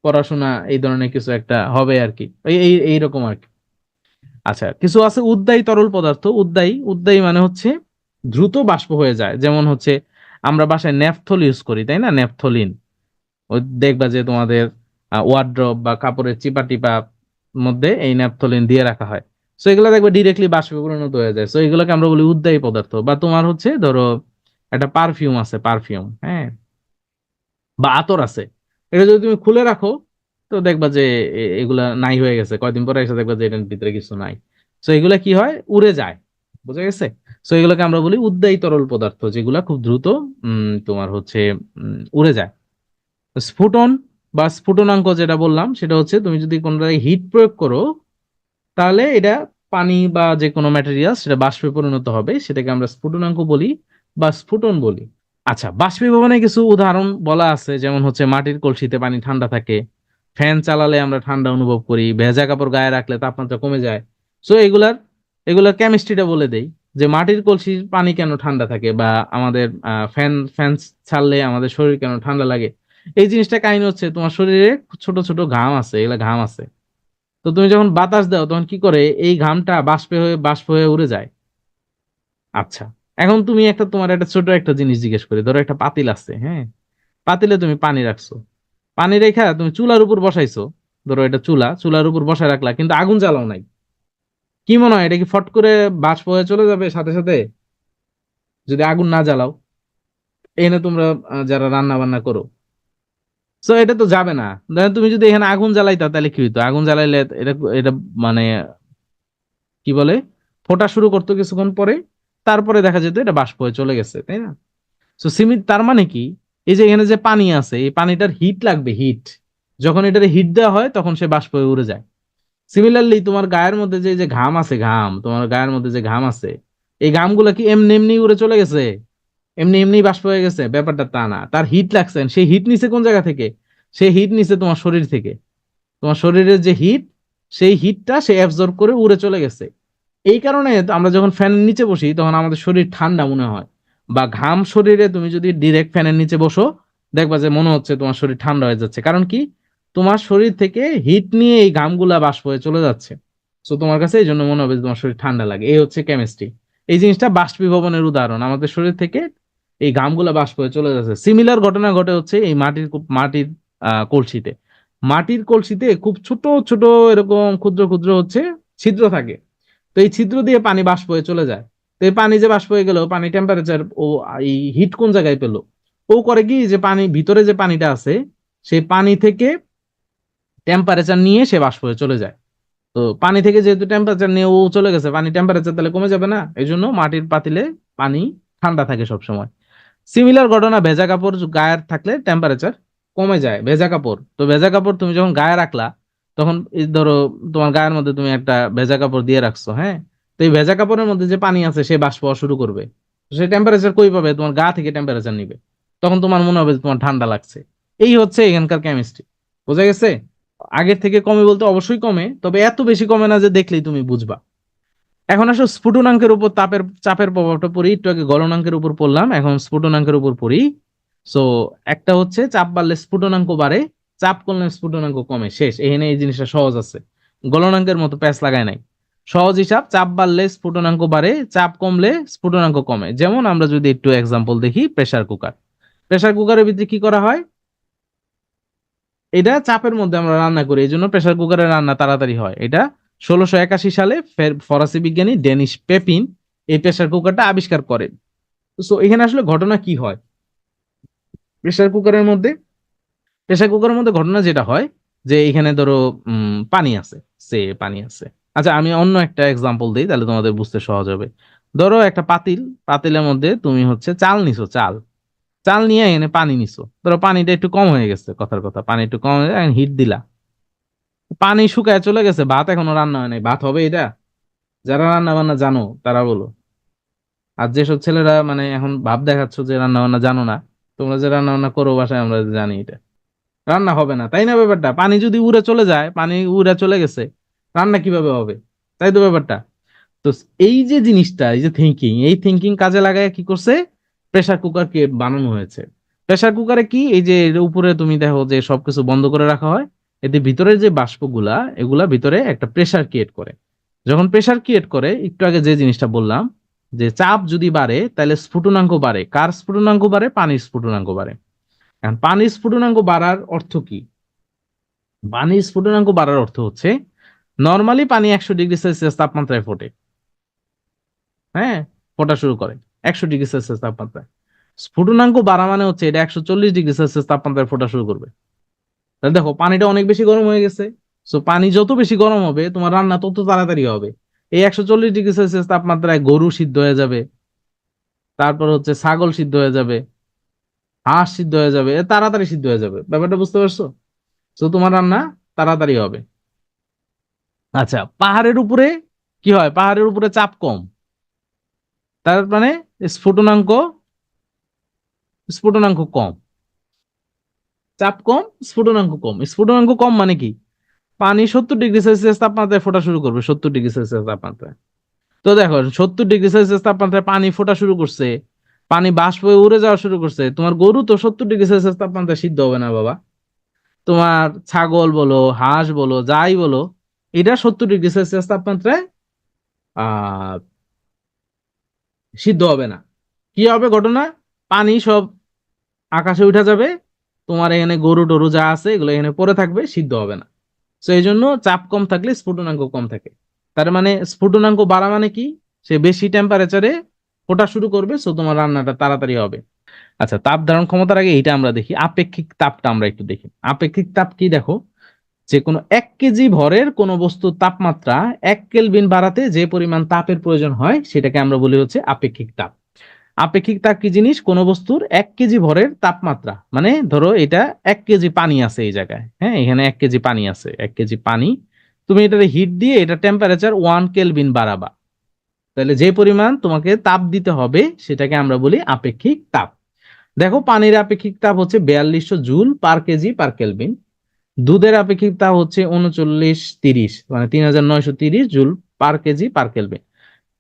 পড়াশোনা এই ধরনের কিছু একটা হবে আর কি, এই এই এইরকম আর কি। আচ্ছা, কিছু আছে উদ্বায়ী তরল পদার্থ। উদ্বায়ী উদ্বায়ী মানে হচ্ছে দ্রুত বাষ্প হয়ে যায়। যেমন হচ্ছে আমরা বাসায় ন্যাপথল ইউজ করি, তাই না? ন্যাপথলিন। ওই দেখবা যে তোমাদের ওয়ার্ড্রপ বা কাপড়ের চিপা টিপা মধ্যে এই ন্যাপথলিন দিয়ে রাখা হয়। সো এগুলো দেখবে ডিরেক্টলি বাষ্পে পরিণত হয়ে যায়। সো এগুলোকে আমরা বলি উদ্বায়ী পদার্থ। বা তোমার হচ্ছে ধরো একটা পারফিউম আছে, পারফিউম, হ্যাঁ, বা আতর আছে, এটা যদি তুমি খুলে রাখো, তো দেখবা যে এগুলা নাই হয়ে গেছে। কয়দিন পরে এসে দেখবা যে এটার ভিতরে কিছু নাই। তো এগুলা কি হয়? উড়ে যায়। বুঝা গেছে? তো এগুলোকে আমরা বলি উদ্বায়ী তরল পদার্থ, যেগুলা খুব দ্রুত তোমার হচ্ছে উড়ে যায়। স্ফুটন বা স্ফুটনাঙ্ক যেটা বললাম, সেটা হচ্ছে তুমি যদি কোনো হিট প্রয়োগ করো, তাহলে এটা পানি বা যে কোনো ম্যাটেরিয়াল সেটা বাষ্পে পরিণত হবে, সেটাকে আমরা স্ফুটনাঙ্ক বলি বা স্ফুটন বলি। আচ্ছা, বাষ্পীভবনে কিছু উদাহরণ বলা আছে, যেমন হচ্ছে মাটির কলসিতে পানি ঠান্ডা থাকে, ফ্যান চালালে আমরা ঠান্ডা অনুভব করি, ভেজা কাপড় গায়ে রাখলে তাপমাত্রা কমে যায়। সো এগুলার কেমিস্ট্রিটা বলে দেই, যে মাটির কলসির পানি কেন ঠান্ডা থাকে, বা আমাদের ফ্যান ফ্যান ছাড়লে আমাদের শরীর কেন ঠান্ডা লাগে। এই জিনিসটা কাহিনী হচ্ছে, তোমার শরীরে ছোট ছোট ঘাম আছে, এগুলা ঘাম আছে। তো তুমি যখন বাতাস দাও, তখন কি করে? এই ঘামটা বাষ্প হয়ে উড়ে যায়। আচ্ছা, এখন তুমি তোমার একটা ছোট একটা জিনিস জিজ্ঞেস করি। ধরো একটা পাতিল আছে, হ্যাঁ, পাতিলে তুমি পানি রাখছো, পানি রেখা তুমি চুলার উপর বসাইছো, ধরো এটা চুলা, চুলার উপর বসায় রাখলা কিন্তু আগুন জ্বালাও নাই, কি মনে হয় এটা কি ফট করে বাষ্প হয়ে চলে যাবে সাথে সাথে যদি আগুন না জ্বালাও? এখানে তোমরা যারা রান্না বান্না করো, সো এটা তো যাবে না। দেখেন তুমি যদি এখানে আগুন জ্বালাইতা তাহলে কি হইতো, আগুন জ্বালাইলে এটা এটা মানে কি বলে ফোটা শুরু করতো কিছুক্ষণ পরে, তারপরে দেখা যেত এটা বাষ্প হয়ে চলে গেছে, তাই না? সো সিমিত তার মানে কি, এই যে এখানে যে পানি আছে এই পানিটার হিট লাগবে, হিট, যখন এটারে হিট দেওয়া হয় তখন সে বাষ্প হয়ে উড়ে যায়। সিমিলারলি তোমার গায়ের মধ্যে যে যে ঘাম আছে, ঘাম তোমার গায়ের মধ্যে যে ঘাম আছে, এই ঘামগুলো কি এমনি এমনি উড়ে চলে গেছে, এমনি এমনি বাষ্প হয়ে গেছে? ব্যাপারটা তা না, তার হিট লাগছে। সেই হিট নিছে কোন জায়গা থেকে? সেই হিট নিছে তোমার শরীর থেকে। তোমার শরীরের যে হিট, সেই হিটটা সে অ্যাবজর্ব করে উড়ে চলে গেছে। এই কারণে আমরা যখন ফ্যানের নিচে বসি তখন আমাদের শরীর ঠান্ডা মনে হয়, বা ঘাম শরীরে তুমি যদি ডিরেক্ট ফ্যানের নিচে বসো দেখবা যে মনে হচ্ছে তোমার শরীর ঠান্ডা হয়ে যাচ্ছে, কারণ কি তোমার শরীর থেকে হিট নিয়ে এই ঘামগুলা বাষ্প হয়ে চলে যাচ্ছে। তো তোমার কাছে এই জন্য মনে হবে যে তোমার শরীর ঠান্ডা লাগে। এই হচ্ছে কেমিস্ট্রি। এই জিনিসটা বাষ্পীভবনের উদাহরণ, আমাদের শরীর থেকে এই ঘামগুলা বাষ্প হয়ে চলে যাচ্ছে। সিমিলার ঘটনা ঘটে হচ্ছে এই মাটির কলসিতে। মাটির কলসিতে খুব ছোট ছোট এরকম ক্ষুদ্র ক্ষুদ্র হচ্ছে ছিদ্র থাকে। তো এই ছিদ্র দিয়ে পানি বাষ্প হয়ে চলে যায়। তো এই পানি যে বাষ্প হয়ে গেল, পানি টেম্পারেচার ও এই হিট কোন জায়গায় পেলো? ও করে কি যে পানি ভিতরে যে পানিটা আছে সেই পানি থেকে টেম্পারেচার নিয়ে সে বাষ্প হয়ে চলে যায়। তো পানি থেকে যেহেতু টেম্পারেচার নিয়ে ও চলে গেছে, পানি টেম্পারেচার তাহলে কমে যাবে না, এই জন্য মাটির পাতিলে পানি ঠান্ডা থাকে সব সময়। সিমিলার ঘটনা ভেজা কাপড় গায়ে থাকলে টেম্পারেচার কমে যায়। ভেজা কাপড়, তো ভেজা কাপড় তুমি যখন গায়ে রাখলা তখন এই ধরো তোমার গায়ের মধ্যে তুমি একটা ভেজা কাপড় দিয়ে রাখছো, হ্যাঁ, তো এই ভেজা কাপড়ের মধ্যে যে পানি আছে সে বাষ্প হওয়া শুরু করবে। সে টেম্পারেচার কই পাবে? তোমার গা থেকে টেম্পারেচার নিবে, তখন তোমার মনে হবে যে তোমার ঠান্ডা লাগছে। এই হচ্ছে এখানকার কেমিস্ট্রি। বোঝা গেছে? আগের থেকে কমে বলতে অবশ্যই কমে, তবে এত বেশি কমে না যে দেখলেই তুমি বুঝবা। এখন আসো স্ফুটনাঙ্কের উপর চাপের প্রভাবটা পড়ি। একটু আগে গলনাঙ্কের উপর পড়লাম, এখন স্ফুটনাঙ্কের উপর পড়ি। সো একটা হচ্ছে চাপ বাড়লে স্ফুটনাঙ্ক বাড়ে, চাপ কমলে স্ফুটনাঙ্ক কমে, শেষ। এখানে এই জিনিসটা সহজ আছে, গলনাঙ্কের মতো প্যাঁচ লাগায় নাই। সহজ হিসাব, চাপ বাড়লে স্ফুটনাঙ্ক বাড়ে, চাপ কমলে স্ফুটনাঙ্ক কমে। যেমন আমরা যদি একটু এক্সাম্পল দেখি, প্রেসার কুকার। প্রেসার কুকারের ভিতরে কি করা হয়? এটা চাপের মধ্যে আমরা রান্না করি, এই জন্য প্রেসার কুকারে রান্না তাড়াতাড়ি হয়। এটা 1681 সালে ফরাসি বিজ্ঞানী ডেনিস পেপিন এই প্রেসার কুকারটা আবিষ্কার করেন। তো এখানে আসলে ঘটনা কি হয় প্রেসার কুকারের মধ্যে? প্রেসার কুকারের মধ্যে ঘটনা যেটা হয় যে এখানে ধরো পানি আছে, সে পানি আছে। আচ্ছা আমি অন্য একটা এক্সাম্পল দিই তাহলে তোমাদের বুঝতে সহজ হবে। ধরো একটা পাতিল, পাতিলের মধ্যে তুমি হচ্ছে চাল নিছো, চাল চাল নিয়ে এখানে পানি নিছো। ধরো পানিটা একটু কম হয়ে গেছে, কথার কথা পানি একটু কম হয়ে যায়, হিট দিলা, পানি শুকায় চলে গেছে, ভাত এখনো রান্না হয় নাই। ভাত হবে এটা? যারা রান্না বান্না জানো তারা বলো। আর যেসব ছেলেরা মানে এখন ভাব দেখাচ্ছ যে রান্না বান্না জানো না, তোমরা যে রান্না বান্না করো বাসায় আমরা জানি এটা রান্না হবে না, তাই না? ব্যাপারটা পানি যদি উড়ে চলে যায়, পানি উড়ে চলে গেছে, রান্না কিভাবে হবে? তাই তো ব্যাপারটা। তো এই যে জিনিসটা, এই যে থিঙ্কিং, এই থিঙ্কিং কাজে লাগায় কি করছে প্রেসার কুকার কে বানানো হয়েছে। প্রেসার কুকারে কি এই যে এর উপরে তুমি দেখো যে সবকিছু বন্ধ করে রাখা হয়, এতে ভিতরের যে বাষ্পগুলা এগুলা ভিতরে একটা প্রেসার ক্রিয়েট করে। যখন প্রেসার ক্রিয়েট করে, একটু আগে যে জিনিসটা বললাম যে চাপ যদি বাড়ে তাহলে স্ফুটনাঙ্ক বাড়ে। কার স্ফুটনাঙ্ক বাড়ে? পানির স্ফুটনাঙ্ক বাড়ে। এখন পানির স্ফুটনাঙ্ক বাড়ার অর্থ কি? পানির স্ফুটনাঙ্ক বাড়ার অর্থ হচ্ছে নর্মালি পানি 100 ডিগ্রি সেলসিয়াস তাপমাত্রায় ফোটে, হ্যাঁ, ফোটা শুরু করে 100 ডিগ্রি সেলসিয়াস তাপমাত্রায়। স্ফুটনাঙ্ক বাড়া মানে হচ্ছে এটা 140 ডিগ্রি সেলসিয়াস তাপমাত্রায় ফোটা শুরু করবে। তাহলে দেখো পানিটা অনেক বেশি গরম হয়ে গেছে। সো পানি যত বেশি গরম হবে তোমার রান্না তত তাড়াতাড়ি হবে। এই 140 ডিগ্রি সেলসিয়াস তাপমাত্রায় গরু সিদ্ধ হয়ে যাবে, তারপর হচ্ছে ছাগল সিদ্ধ হয়ে যাবে, হাঁস সিদ্ধ হয়ে যাবে, এ তাড়াতাড়ি সিদ্ধ হয়ে যাবে। ব্যাপারটা বুঝতে পারছো? তো তোমার রান্না তাড়াতাড়ি হবে। আচ্ছা পাহাড়ের উপরে কি হয়? পাহাড়ের উপরে চাপ কম, তার মানে স্ফুটনাঙ্ক স্ফুটনাঙ্ক কম। চাপ কম, স্ফুটনাঙ্ক কম। স্ফুটনাঙ্ক কম মানে কি? পানি 70 ডিগ্রি সেলসিয়াস তাপমাত্রায় ফোটা শুরু করবে, 70 ডিগ্রি সেলসিয়াস তাপমাত্রায়। তো দেখো 70 ডিগ্রি সেলসিয়াস তাপমাত্রায় পানি ফোটা শুরু করছে, পানি বাষ্প হয়ে উড়ে যাওয়া শুরু করছে। তোমার গরু তো 70 ডিগ্রি সেলসিয়াস তাপমাত্রায় সিদ্ধ হবে না বাবা। তোমার ছাগল বলো, হাঁস বলো, যাই বলো, এটা 70 ডিগ্রি সেলসিয়াস তাপমাত্রায় আহ সিদ্ধ হবে না। কি হবে ঘটনা? পানি সব আকাশে উঠে যাবে, তোমার এখানে গরু টরু যা আছে এগুলো এখানে পড়ে থাকবে, সিদ্ধ হবে না। তো এই জন্য চাপ কম থাকলে স্ফুটনাঙ্ক কম থাকে। তার মানে স্ফুটনাঙ্ক বাড়া মানে কি, সে বেশি টেম্পারেচারে ফোটা শুরু করবে, সো তোমার রান্নাটা তাড়াতাড়ি হবে। আচ্ছা, তাপ ধারণ ক্ষমতার আগে এইটা আমরা দেখি, আপেক্ষিক তাপটা আমরা একটু দেখি। আপেক্ষিক তাপ কি, দেখো, যে কোনো 1 কেজি ভরের কোনো বস্তুর তাপমাত্রা 1 কেলভিন বাড়াতে যে পরিমাণ তাপের প্রয়োজন হয় সেটাকে আমরা বলি হচ্ছে আপেক্ষিক তাপ। আপেক্ষিক তাপ কি জিনিস, কোন বস্তুর 1 কেজি ভরের তাপমাত্রা, মানে ধরো এটা 1 কেজি পানি আছে এই জায়গায়, হ্যাঁ এখানে 1 কেজি পানি আছে, 1 কেজি পানি, তুমি এটাতে হিট দিয়ে এটা টেম্পারেচার 1 কেলভিন বাড়াবা, তাহলে যে পরিমাণ তোমাকে তাপ দিতে হবে সেটাকে আমরা বলি আপেক্ষিক তাপ। দেখো, পানির আপেক্ষিক তাপ হচ্ছে 4200 joule per kg per kelvin. দুধের আপেক্ষিক তাপ হচ্ছে 3930, মানে 3930 joule per kg per kelvin.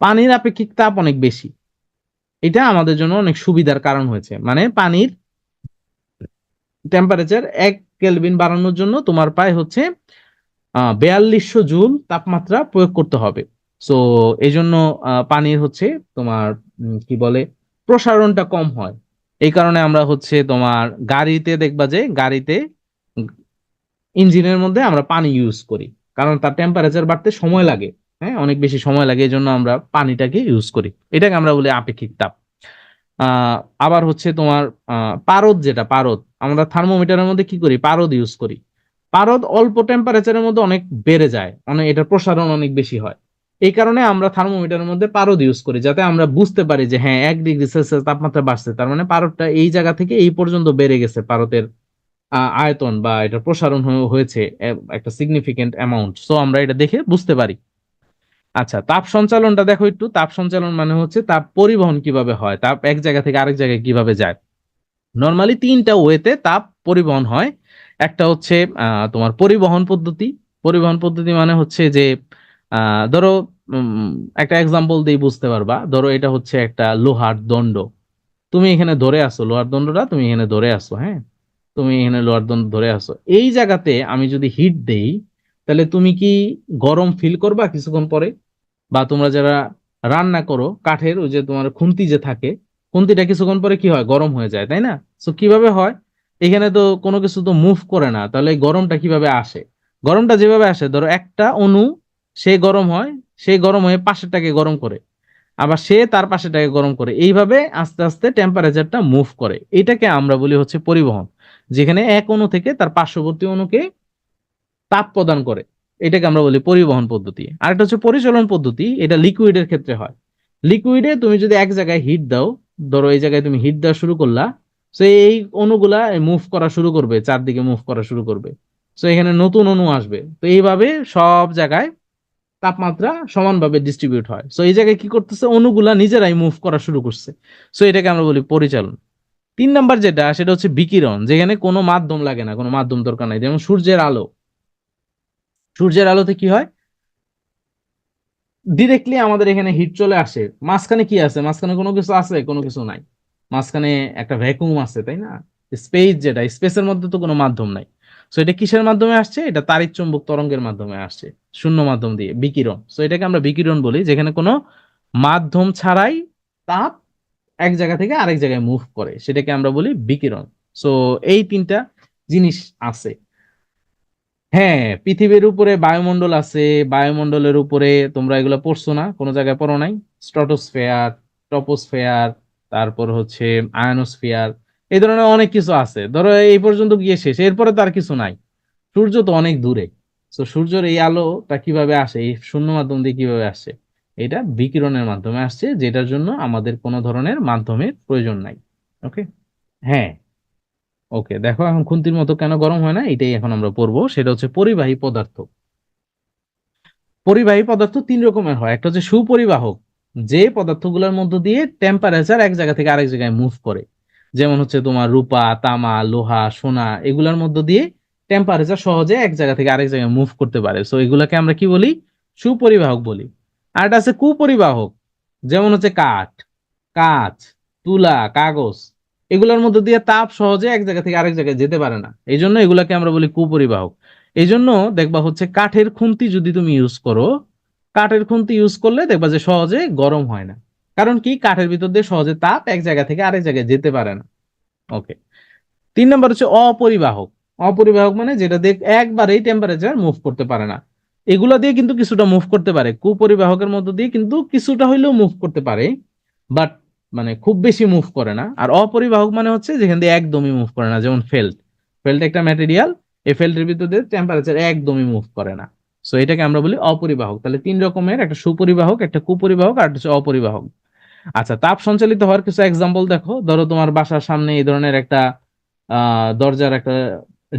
পানির আপেক্ষিক তাপ অনেক বেশি, এটা আমাদের জন্য অনেক সুবিধার কারণ হয়েছে, মানে পানির টেম্পারেচার 1 কেলভিন বাড়ানোর জন্য তোমার প্রায় হচ্ছে 4200 জুল তাপমাত্রা প্রয়োগ করতে হবে। সো এই জন্য পানির হচ্ছে তোমার কি বলে, প্রসারণটা কম হয়। এই কারণে আমরা হচ্ছে তোমার গাড়িতে দেখবা যে গাড়িতে ইঞ্জিনের মধ্যে আমরা পানি ইউজ করি, কারণ তার টেম্পারেচার বাড়তে সময় লাগে, হ্যাঁ অনেক বেশি সময় লাগে, এই জন্য আমরা পানিটাকে ইউজ করি, এটাকে আমরা বলি আপেক্ষিক তাপ। আহ আবার হচ্ছে তোমার পারদ, যেটা পারদ, আমরা থার্মোমিটারের মধ্যে কি করি, পারদ ইউজ করি। পারদ অল্প টেম্পারেচারের মধ্যে অনেক বেড়ে যায়, অনেক, এটার প্রসারণ অনেক বেশি হয়। এই কারণে আমরা থার্মোমিটারের মধ্যে পারদ ইউজ করি, যাতে আমরা বুঝতে পারি যে হ্যাঁ 1 ডিগ্রি সেলসিয়াস তাপমাত্রা বাড়ছে, তার মানে পারদটা এই জায়গা থেকে এই পর্যন্ত বেড়ে গেছে, পারদের আয়তন বা এটা প্রসারণ হয়েছে একটা সিগনিফিকেন্ট অ্যামাউন্ট, সো আমরা এটা দেখে বুঝতে পারি। আচ্ছা, তাপ সঞ্চালনটা দেখো একটু, তাপ সঞ্চালন মানে হচ্ছে তাপ পরিবহন কিভাবে হয়, তাপ এক জায়গা থেকে আরেক জায়গায় কিভাবে যায়। নর্মালি 3টা ওয়েতে তাপ পরিবহন হয়। একটা হচ্ছে তোমার পরিবহন পদ্ধতি। পরিবহন পদ্ধতি মানে হচ্ছে যে ধরো, উম, একটা এক্সাম্পল দিয়ে বুঝতে পারবা, ধরো এটা হচ্ছে একটা লোহার দণ্ড, তুমি এখানে ধরে আসো লোহার দণ্ডটা, তুমি এখানে ধরে আসো, হ্যাঁ তুমি এখানে লোহার দণ্ড ধরে আসো, এই জায়গাতে আমি যদি হিট দেই, তাহলে তুমি কি গরম ফিল করবা কিছুক্ষণ পরে? বা তোমরা যারা রান্না করো কাঠের, ওই যে তোমার খুন্তি যে থাকে, খুন্তিটা কিছুক্ষণ পরে কি হয়, গরম হয়ে যায়, তাই না? তো কিভাবে হয়, এখানে তো কোনো কিছু তো মুভ করে না, তাহলে এই গরমটা কিভাবে আসে? গরমটা যেভাবে আসে, ধরো একটা অণু, সে গরম হয়, সেই গরম হয়ে পাশেরটাকে গরম করে, আবার সে তার পাশেরটাকে গরম করে, এইভাবে আস্তে আস্তে টেম্পারেচারটা মুভ করে, এটাকে আমরা বলি হচ্ছে পরিবহন, যেখানে এক অণু থেকে তার পার্শ্ববর্তী অণুকে তাপ প্রদান করে, এটাকে আমরা বলি পরিবহন পদ্ধতি। আর একটা হচ্ছে পরিচালন পদ্ধতি, এটা লিকুইডের ক্ষেত্রে হয়। লিকুইডে তুমি যদি এক জায়গায় হিট দাও, ধরো এই জায়গায় তুমি হিট দেওয়া শুরু করলা, তো এই অণুগুলা মুভ করা শুরু করবে, চারদিকে মুভ করা শুরু করবে, তো এখানে নতুন অণু আসবে, তো এইভাবে সব জায়গায় তাপমাত্রা সমানভাবে ডিস্ট্রিবিউট হয়। তো এই জায়গায় কি করতেছে, অণুগুলা নিজেরাই মুভ করা শুরু করছে, তো এটাকে আমরা বলি পরিচালন। 3 নাম্বার যেটা, সেটা হচ্ছে বিকিরণ, যেখানে কোনো মাধ্যম লাগে না, কোনো মাধ্যম দরকার নাই, যেমন সূর্যের আলো। সূর্যের আলোতে কি হয়, ডিরেক্টলি আমাদের এখানে হিট চলে আসে, মাঝখানে কি আছে, মাঝখানে কোনো কিছু আছে, কোনো কিছু নাই, মাঝখানে একটা ভ্যাকুয়াম আছে, তাই না? স্পেস, যেটা স্পেসের মধ্যে তো কোনো মাধ্যম নাই। সো এটা কিসের মাধ্যমে আসছে, এটা তাড়িৎ চুম্বক তরঙ্গের মাধ্যমে আসছে, শূন্য মাধ্যম দিয়ে, বিকিরণ। সো এটাকে আমরা বিকিরণ বলি, যেখানে কোনো মাধ্যম ছাড়াই তাপ এক জায়গা থেকে আরেক জায়গায় মুভ করে, সেটাকে আমরা বলি বিকিরণ। সো এই 3টা জিনিস আছে। হ্যাঁ, পৃথিবীর উপরে বায়ুমণ্ডল আছে, বায়ুমণ্ডলের উপরে তোমরা এগুলো পড়ছো না, কোনো জায়গায় পড়ো নাই? স্ট্রাটোস্ফেয়ার, টপোস্ফেয়ার, তারপর হচ্ছে আয়নোস্ফিয়ার, এই ধরনের অনেক কিছু আছে, ধরো এই পর্যন্ত গিয়ে শেষ, এরপরে তো আর কিছু নাই। সূর্য তো অনেক দূরে, তো সূর্যের এই আলোটা কিভাবে আসে, এই শূন্য মাধ্যম দিয়ে কিভাবে আসছে, এটা বিকিরণের মাধ্যমে আসছে, যেটার জন্য আমাদের কোনো ধরনের মাধ্যমের প্রয়োজন নাই। ওকে। হ্যাঁ। ওকে, দেখো এখন খুন্তির মতো কেন গরম হয় না, এটাই এখন আমরা পড়বো, সেটা হচ্ছে পরিবাহী পদার্থ। পরিবাহী পদার্থ 3 রকমের হয়, একটা হচ্ছে সুপরিবাহক, যে পদার্থগুলোর মধ্য দিয়ে টেম্পারেচার এক জায়গা থেকে আরেক জায়গায় মুভ করে, যেমন হচ্ছে তোমার রূপা, তামা, লোহা, সোনা, এগুলোর মধ্য দিয়ে টেম্পারেচার সহজে এক জায়গা থেকে আরেক জায়গায় মুভ করতে পারে, সো এগুলাকে আমরা কি বলি, সুপরিবাহক বলি। আর একটা আছে কুপরিবাহক, যেমন হচ্ছে কাঠ, কাঁচ, তুলা, কাগজ, এগুলোর মধ্য দিয়ে তাপ সহজে এক জায়গা থেকে আরেক জায়গায় যেতে পারে না, এই জন্য এগুলাকে আমরা বলি কুপরিবাহক। এই জন্য দেখবা হচ্ছে কাঠের খুন্তি যদি তুমি ইউজ করো, কাঠের খুন্তি ইউজ করলে দেখবা যে সহজে গরম হয় না, কারণ কি, কাঠের ভিতর দিয়ে সহজে তাপ এক জায়গা থেকে আরেক জায়গায় যেতে পারে না। ওকে। 3 নাম্বার হচ্ছে অপরিবাহক। অপরিবাহক মানে যেটা দিয়ে একবারেই টেম্পারেচার মুভ করতে পারে না। এগুলা দিয়ে কিন্তু কিছুটা মুভ করতে পারে, কুপরিবাহকের মধ্য দিয়ে কিন্তু কিছুটা হইলেও মুভ করতে পারে, বাট মানে খুব বেশি মুভ করে না। আর অপরিবাহক মানে হচ্ছে যেখান দিয়ে একদমই মুভ করে না, যেমন ফেল্ট। ফেল্ট একটা ম্যাটেরিয়াল, এই ফেল্টের ভিতর দিয়ে টেম্পারেচার একদমই মুভ করে না। সো এটাকে আমরা বলি অপরিবাহক। তাহলে 3 রকমের, একটা সুপরিবাহক, একটা কুপরিবাহক, আর একটা হচ্ছে অপরিবাহক। আচ্ছা, তাপ সঞ্চালিত হওয়ার কিছু এক্সাম্পল দেখো। ধরো তোমার বাসার সামনে এই ধরনের একটা দরজার একটা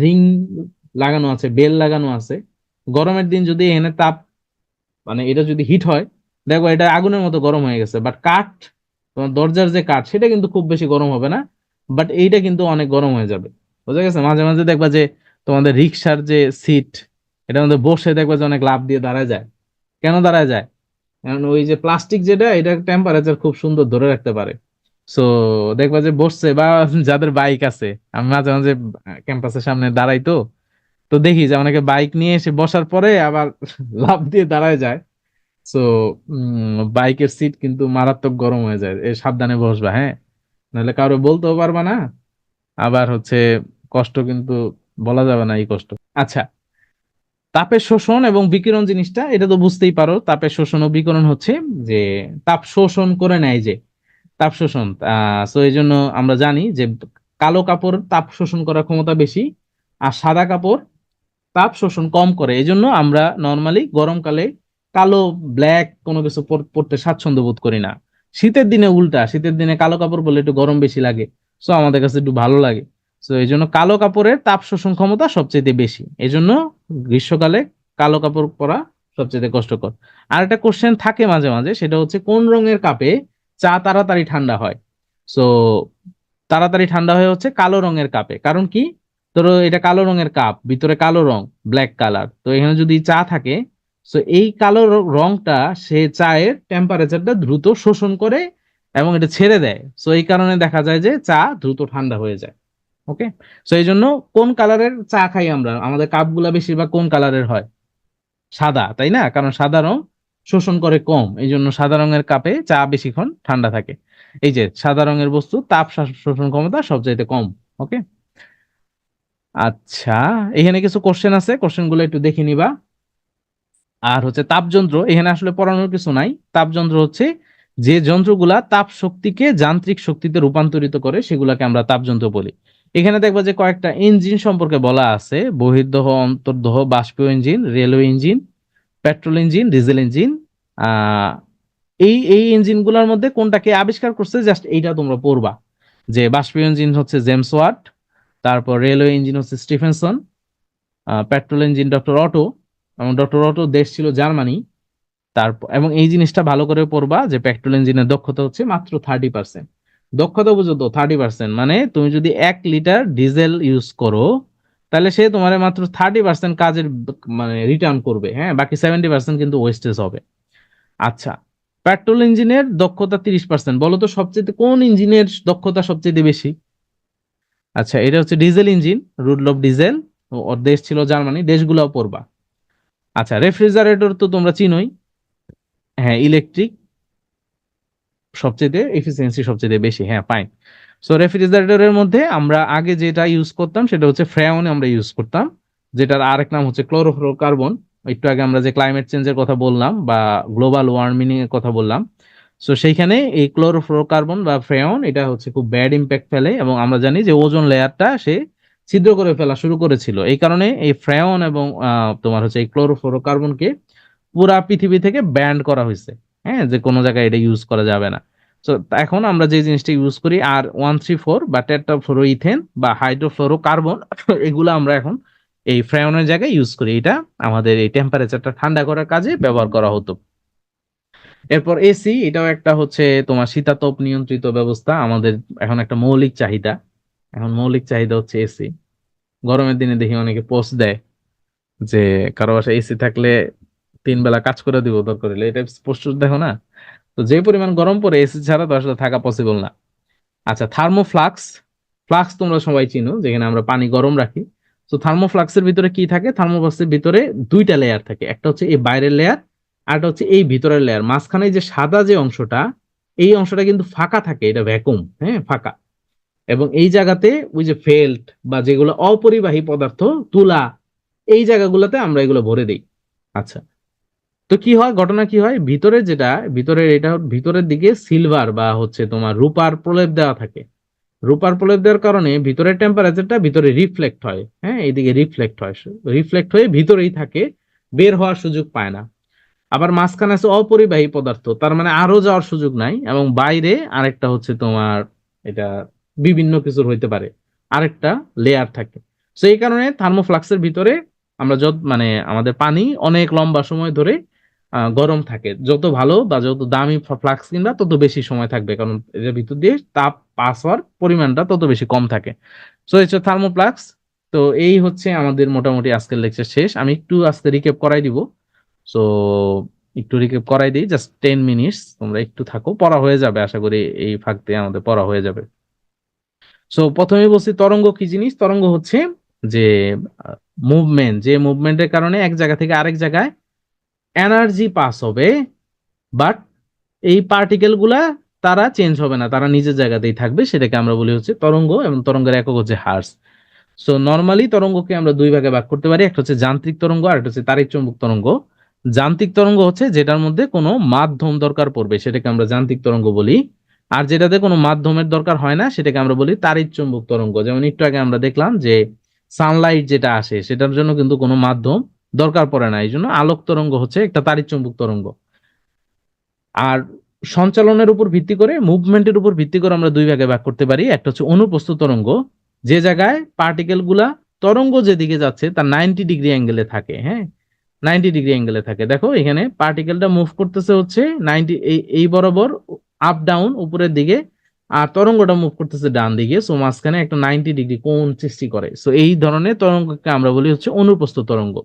রিং লাগানো আছে, বেল লাগানো আছে। গরমের দিন যদি এখানে তাপ, মানে এটা যদি হিট হয়, দেখো এটা আগুনের মতো গরম হয়ে গেছে। বাট কাঠ, তোমার দরজার যে কাঠ, সেটা কিন্তু খুব বেশি গরম হবে না, বাট এইটা কিন্তু অনেক গরম হয়ে যাবে। বুঝা গেছে? মাঝে মাঝে দেখবা যে তোমাদের রিক্সার যে সিট, এটার মধ্যে বসে দেখবা যে অনেক লাফ দিয়ে দাঁড়ায় যায়। কেন দাঁড়ায় যায়? কারণ ওই যে প্লাস্টিক যেটা, এটা টেম্পারেচার খুব সুন্দর ধরে রাখতে পারে। সো দেখবা যে বসছে, বা যাদের বাইক আছে, আমি মাঝে মাঝে ক্যাম্পাসের সামনে দাঁড়াই, তো তো দেখি যে অনেকে বাইক নিয়ে এসে বসার পরে আবার লাফ দিয়ে দাঁড়ায় যায়। সো বাইকের সিট কিন্তু মারাত্মক গরম হয়ে যায়, এ সাবধানে বসবা, হ্যাঁ, নাহলে কারো বলতেও পারবা না। আবার হচ্ছে কষ্ট কিন্তু বলা যাবে না এই কষ্ট। আচ্ছা, তাপের শোষণ এবং বিকিরণ জিনিসটা এটা তো বুঝতেই পারো। তাপের শোষণ ও বিকিরণ হচ্ছে যে তাপ শোষণ করে নেয়, যে তাপ শোষণ। সো এই জন্য আমরা জানি যে কালো কাপড় তাপ শোষণ করার ক্ষমতা বেশি, আর সাদা কাপড় তাপ শোষণ কম করে। এই জন্য আমরা নর্মালি গরমকালে কালো, ব্ল্যাক কোনো কিছু পরতে স্বাচ্ছন্দ্য বোধ করি না। শীতের দিনে উল্টা, শীতের দিনে কালো কাপড় পরলে একটু গরম বেশি লাগে, সো আমাদের কাছে একটু ভালো লাগে। তো এই জন্য কালো কাপড়ের তাপ শোষণ ক্ষমতা সবচেয়ে বেশি। এই জন্য গ্রীষ্মকালে কালো কাপড় পরা সবচেয়ে কষ্টকর। আর একটা কোশ্চেন থাকে মাঝে মাঝে, সেটা হচ্ছে কোন রঙের কাপে চা তাড়াতাড়ি ঠান্ডা হয়? সো তাড়াতাড়ি ঠান্ডা হয়ে হচ্ছে কালো রঙের কাপে। কারণ কি? ধরো এটা কালো রঙের কাপ, ভিতরে কালো রং, ব্ল্যাক কালার, তো এখানে যদি চা থাকে, সো এই কালো রংটা সে চায়ের টেম্পারেচারটা দ্রুত শোষণ করে এবং এটা ছেড়ে দেয়। সো এই কারণে দেখা যায় যে চা দ্রুত ঠান্ডা হয়ে যায়। ওকে। সো এই জন্য কোন কালারের চা খাই আমরা, আমাদের কাপগুলা বেশিরভাগ কোন কালারের হয়? সাদা, তাই না? কারণ সাদা রং শোষণ করে কম, এই জন্য সাদা রঙের কাপে চা বেশিক্ষণ ঠান্ডা থাকে। এই যে সাদা রঙের বস্তু তাপ শোষণ ক্ষমতা সবচাইতে কম। ওকে। আচ্ছা, এখানে কিছু কোশ্চেন আছে, কোশ্চেন গুলো একটু দেখে নিবা। আর হচ্ছে তাপযন্ত্র, এখানে আসলে পড়ানোর কিছু নাই। তাপযন্ত্র হচ্ছে যে যন্ত্রগুলা তাপ শক্তিকে যান্ত্রিক শক্তিতে রূপান্তরিত করে, সেগুলাকে আমরা তাপযন্ত্র বলি। এখানে দেখবা যে কয়েকটা ইঞ্জিন সম্পর্কে বলা আছে: বহির্দহ, অন্তর্দহ, বাষ্পীয় engine, railway engine, petrol engine, diesel engine. আহ এই এই ইঞ্জিন গুলার মধ্যে কোনটাকে আবিষ্কার করছে, জাস্ট এইটা তোমরা পড়বা। যে বাষ্পীয় ইঞ্জিন হচ্ছে জেমস ওয়াট, তারপর রেলওয়ে ইঞ্জিন হচ্ছে Stephenson, petrol engine doctor auto, এবং ডক্টর অটো দেশ ছিল জার্মানি। তারপর এবং এই জিনিসটা ভালো করে পড়বা যে পেট্রোল ইঞ্জিনের দক্ষতা হচ্ছে মাত্র 30%। দক্ষতা বুঝো তো, 30%, মানে তুমি যদি 1 লিটার ডিজেল ইউজ করো, তাহলে সে তোমার মাত্র 30% কাজের মানে রিটার্ন করবে, হ্যাঁ, বাকি 70% কিন্তু ওয়েস্টেজ হবে। আচ্ছা, পেট্রোল ইঞ্জিনের দক্ষতা 30%, বলো তো সবচেয়ে কোন ইঞ্জিনের দক্ষতা সবচেয়ে বেশি? আচ্ছা, এটা হচ্ছে ডিজেল ইঞ্জিন, রুডলফ ডিজেল। ওর দেশ ছিল জার্মানি, দেশগুলাও পড়বা। আচ্ছা, রেফ্রিজারেটর তো তোমরা চিনোই, হ্যাঁ, ইলেকট্রিক, সবচেয়ে এফিসিয়েন্সি সবচেয়ে বেশি, হ্যাঁ, ফাইন। সো রেফ্রিজারেটরের মধ্যে আমরা আগে যেটা ইউজ করতাম সেটা হচ্ছে ফ্রেয়ন আমরা ইউজ করতাম, যেটার আরেক নাম হচ্ছে ক্লোরোফ্লোরোকার্বন। একটু আগে আমরা যে ক্লাইমেট চেঞ্জের কথা বললাম বা গ্লোবাল ওয়ার্মিং এর কথা বললাম, সো সেইখানে এই ক্লোরোফ্লোরোকার্বন বা ফ্রেয়ন এটা হচ্ছে খুব ব্যাড ইম্প্যাক্ট ফেলে, এবং আমরা জানি যে ওজোন লেয়ারটা সে ছিদ্র করে ফেলা শুরু করেছিল। এই কারণে এই ফ্রেয়ন এবং তোমার হচ্ছে এই ক্লোরোফ্লোরোকার্বনকে পুরা পৃথিবী থেকে ব্যান্ড করা হয়েছে। হ্যাঁ, যে কোনো জায়গায় এটা ইউজ করা যাবে না। তো এখন আমরা যে জিনিসটা ইউজ করি R134 বা টেট্রাফ্লোরোইথেন বা হাইড্রোফ্লোরোকার্বন, এগুলো আমরা এখন এই ফ্রেয়নের জায়গায় ইউজ করি। এটা আমাদের এই টেম্পারেচারটা ঠান্ডা করার কাজে ব্যবহার করা হতো। এরপর এসি, এটাও একটা হচ্ছে তোমার শীতাতপ নিয়ন্ত্রিত ব্যবস্থা, আমাদের এখন একটা মৌলিক চাহিদা। এখন মৌলিক চাহিদা হচ্ছে এসি। গরমের দিনে দেখি অনেকে পোস্ট দেয় যে কারো বাসায় এসি থাকলে 3 বেলা কাজ করে দিব দরকার হলে, এটা পোস্ট দেখো না? তো যে পরিমাণ গরম পড়ে, এসি ছাড়া তো আসলে থাকা পসিবল না। আচ্ছা, থার্মোফ্লাক্স। ফ্লাক্স তোমরা সবাই চিনো, যেখানে আমরা পানি গরম রাখি। তো থার্মোফ্লাক্সের ভিতরে কি থাকে? থার্মোফ্লাক্সের ভিতরে 2টা লেয়ার থাকে, একটা হচ্ছে এই বাইরের লেয়ার, আর একটা হচ্ছে এই ভিতরের লেয়ার। মাঝখানে যে সাদা যে অংশটা, এই অংশটা কিন্তু ফাঁকা থাকে, এটা ভ্যাকুম, হ্যাঁ, ফাঁকা। এবং এই জায়গাতে ওই যে ফেল্ট বা যেগুলো অপরিবাহী পদার্থ, তুলা, এই জায়গাগুলোতে আমরা এগুলো ভরে দিই। আচ্ছা, তো কি হয়, ঘটনা কি হয়, ভিতরে যেটা, ভিতরের এটা ভিতরের দিকে সিলভার বা হচ্ছে তোমার রূপার প্রলেপ দেওয়া থাকে। রূপার প্রলেপ দেওয়ার কারণে ভিতরের টেম্পারেচারটা ভিতরে রিফ্লেক্ট হয়, হ্যাঁ, এইদিকে রিফ্লেক্ট হয়, রিফ্লেক্ট হয়ে ভিতরেই থাকে, বের হওয়ার সুযোগ পায় না। আবার মাঝখানে আছে অপরিবাহী পদার্থ, তার মানে আরো যাওয়ার সুযোগ নাই, এবং বাইরে আরেকটা হচ্ছে তোমার, এটা বিভিন্ন কিছুর হইতে পারে, আরেকটা লেয়ার থাকে। তো এই কারণে থার্মোফ্লাক্সের ভিতরে আমরা যত মানে আমাদের পানি অনেক লম্বা সময় ধরে গরম থাকে। যত ভালো বা যত দামি ফ্লাক্স কিনবা তত বেশি সময় থাকবে, কারণ এর ভিতর দিয়ে তাপ পাস হওয়ার পরিমাণটা তত বেশি কম থাকে। সো হচ্ছে থার্মোফ্লাক্স। তো এই হচ্ছে আমাদের মোটামুটি আজকের লেকচার শেষ। আমি একটু আজকে রিক্যাপ করাই দিব। সো একটু রিক্যাপ করাই দিই, জাস্ট 10 মিনিটস, তোমরা একটু থাকো, পড়া হয়ে যাবে আশা করি, এই ফাঁক দিয়ে আমাদের পড়া হয়ে যাবে। সো প্রথমে বলছি তরঙ্গ কি জিনিস। তরঙ্গ হচ্ছে যে মুভমেন্ট, যে মুভমেন্টের কারণে এক জায়গা থেকে আরেক জায়গায় এনার্জি পাস হবে, বাট এই পার্টিকেল গুলা তারা চেঞ্জ হবে না, তারা নিজের জায়গাতেই থাকবে, সেটাকে আমরা বলি হচ্ছে তরঙ্গ, এবং তরঙ্গের একক হচ্ছে হার্স। সো নর্মালি তরঙ্গকে আমরা দুই ভাগে ভাগ করতে পারি, একটা হচ্ছে যান্ত্রিক তরঙ্গ আর একটা হচ্ছে তাড়িৎ চৌম্বক তরঙ্গ। যান্ত্রিক তরঙ্গ হচ্ছে যেটার মধ্যে কোনো মাধ্যম দরকার পড়বে, সেটাকে আমরা যান্ত্রিক তরঙ্গ বলি। আর যেটাতে কোনো মাধ্যমের দরকার হয় না, সেটাকে আমরা বলি তাড়িৎ চৌম্বক তরঙ্গ। যেমন একটু আগে আমরা দেখলাম যে সানলাইট যেটা আসে, সেটার জন্য কিন্তু কোনো মাধ্যম দরকার পড়ে না, এই জন্য আলোক তরঙ্গ হচ্ছে একটা তাড়িৎ চৌম্বক তরঙ্গ। আর সঞ্চালনের উপর ভিত্তি করে, মুভমেন্টের উপর ভিত্তি করে আমরা দুই ভাগে ভাগ করতে পারি। একটা হচ্ছে অনুপ্রস্থ তরঙ্গ, যে জায়গায় পার্টিকেল গুলা তরঙ্গ যেদিকে যাচ্ছে তার 90 ডিগ্রি অ্যাঙ্গেলে থাকে, হ্যাঁ, 90 ডিগ্রি অ্যাঙ্গেলে থাকে। দেখো এখানে পার্টিকেলটা মুভ করতেছে হচ্ছে 90, এই বরাবর আপ ডাউন উপরের দিকে, আর তরঙ্গটা মুভ করতেছে ডান দিকে। সো মাঝখানে একটা 90 ডিগ্রি কোণ সৃষ্টি করে। সো এই ধরনের তরঙ্গকে আমরা বলি হচ্ছে অনুপ্রস্থ তরঙ্গ।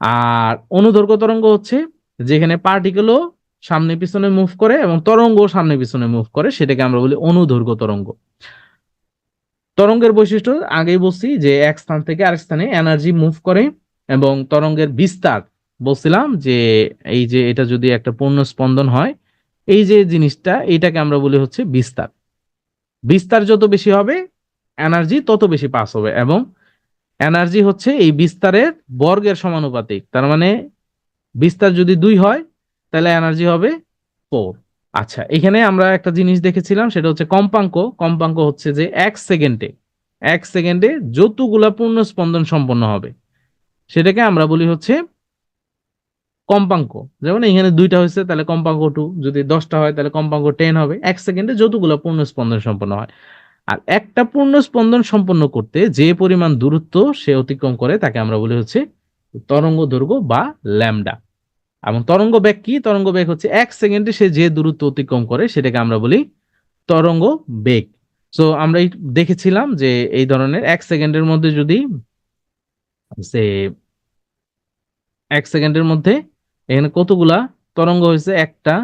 আর অনুদৈর্ঘ্য তরঙ্গ হচ্ছে যেখানে পার্টিকেলও সামনে পিছনে মুভ করে এবং তরঙ্গ সামনে পিছনে মুভ করে, সেটাকে আমরা বলি অনুদৈর্ঘ্য তরঙ্গ। তরঙ্গের বৈশিষ্ট্য আগেই বলছি যে এক স্থান থেকে আরেক স্থানে এনার্জি মুভ করে, এবং তরঙ্গের বিস্তার বলছিলাম যে এই যে এটা যদি একটা পূর্ণ স্পন্দন হয়, এই যে জিনিসটা, এটাকে আমরা বলি হচ্ছে বিস্তার। বিস্তার যত বেশি হবে এনার্জি তত বেশি পাস হবে, এবং এনার্জি হচ্ছে এই বিস্তারের বর্গের সমানুপাতিক। তার মানে বিস্তার যদি 2 হয় তাহলে এনার্জি হবে 4। আচ্ছা, এখানে আমরা একটা জিনিস দেখেছিলাম, সেটা হচ্ছে কম্পাঙ্ক। কম্পাঙ্ক হচ্ছে যে এক সেকেন্ডে যতগুলা পূর্ণ স্পন্দন সম্পন্ন হবে, সেটাকে আমরা বলি হচ্ছে কম্পাঙ্ক। যেমন এখানে 2টা হয়েছে তাহলে কম্পাঙ্ক 2, যদি 10টা হয় তাহলে কম্পাঙ্ক 10 হবে। এক সেকেন্ডে যতগুলা পূর্ণ স্পন্দন সম্পন্ন হয়। আর একটা পূর্ণ স্পন্দন সম্পন্ন করতে যে পরিমাণ দূরত্ব সে অতিক্রম করে, তাকে আমরা বলি হচ্ছে তরঙ্গ দৈর্ঘ্য বা ল্যামডা। এবং তরঙ্গ বেগ কি? তরঙ্গ বেগ হচ্ছে এক সেকেন্ডে সে যে দূরত্ব অতিক্রম করে, সেটাকে আমরা বলি তরঙ্গ বেগ। সো আমরা দেখেছিলাম যে এই ধরনের এক সেকেন্ডের মধ্যে যদি সে এক সেকেন্ডের মধ্যে এখানে কতগুলা তরঙ্গ হয়েছে, একটা,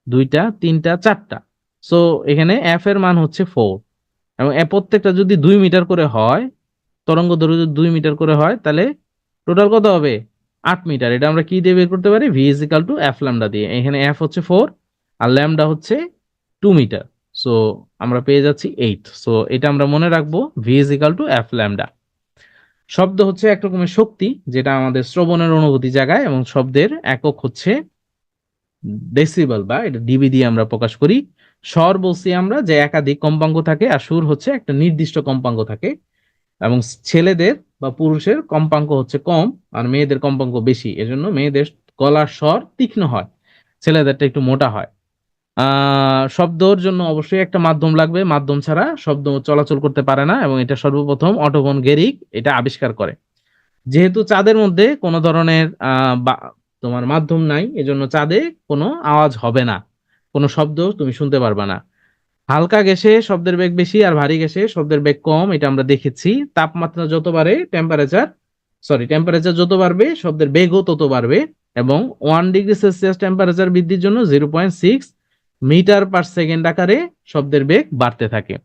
দুইটা, তিনটা, চারটা। সো এখানে এফ এর মান হচ্ছে 4, এবং প্রত্যেকটা যদি 2 মিটার করে হয়, তরঙ্গ দৈর্ঘ্য যদি 2 মিটার করে হয়, তাহলে টোটাল কত হবে? 8 মিটার। এটা আমরা কি দিয়ে বের করতে পারি? V is equal to F lambda দিয়ে। এখানে এফ হচ্ছে 4 আর ল্যামডা হচ্ছে 2 মিটার। সো আমরা পেয়ে যাচ্ছি 8। সো এটা আমরা মনে রাখবো, V is equal to F lambda. শব্দ হচ্ছে এক রকমের শক্তি, যেটা আমাদের শ্রবণের অনুভূতি জাগায়, এবং শব্দের একক হচ্ছে ডেসিবেল, বা এটা ডিবি দিয়ে আমরা প্রকাশ করি। স্বর বলছি আমরা যে একাধিক কম্পাঙ্ক থাকে, আর সুর হচ্ছে একটা নির্দিষ্ট কম্পাঙ্ক থাকে। এবং ছেলেদের বা পুরুষের কম্পাঙ্ক হচ্ছে কম, আর মেয়েদের কম্পাঙ্ক বেশি। এজন্য মেয়েদের গলার স্বর তীক্ষ্ণ হয়, ছেলেদেরটা একটু মোটা হয়। শব্দর জন্য অবশ্যই একটা মাধ্যম লাগবে, মাধ্যম ছাড়া শব্দ চলাচল করতে পারে না, এবং এটা সর্বপ্রথম অটো ভন গেরিক এটা আবিষ্কার করে। যেহেতু চাঁদের মধ্যে কোনো ধরনের তোমার মাধ্যম নাই, এজন্য চাঁদে কোনো আওয়াজ হবে না, কোনো শব্দ তুমি শুনতে পারবে না। হালকা গ্যাসে শব্দের বেগ বেশি, আর ভারী গ্যাসে শব্দের বেগ কম, এটা আমরা দেখেছি। তাপমাত্রা যত বাড়ে টেম্পারেচার যত বাড়বে শব্দের বেগও তত বাড়বে, এবং 1 ডিগ্রি সেলসিয়াস টেম্পারেচার বৃদ্ধির জন্য 0.6 মিটার পার সেকেন্ড আকারে শব্দের বেগ বাড়তে থাকে।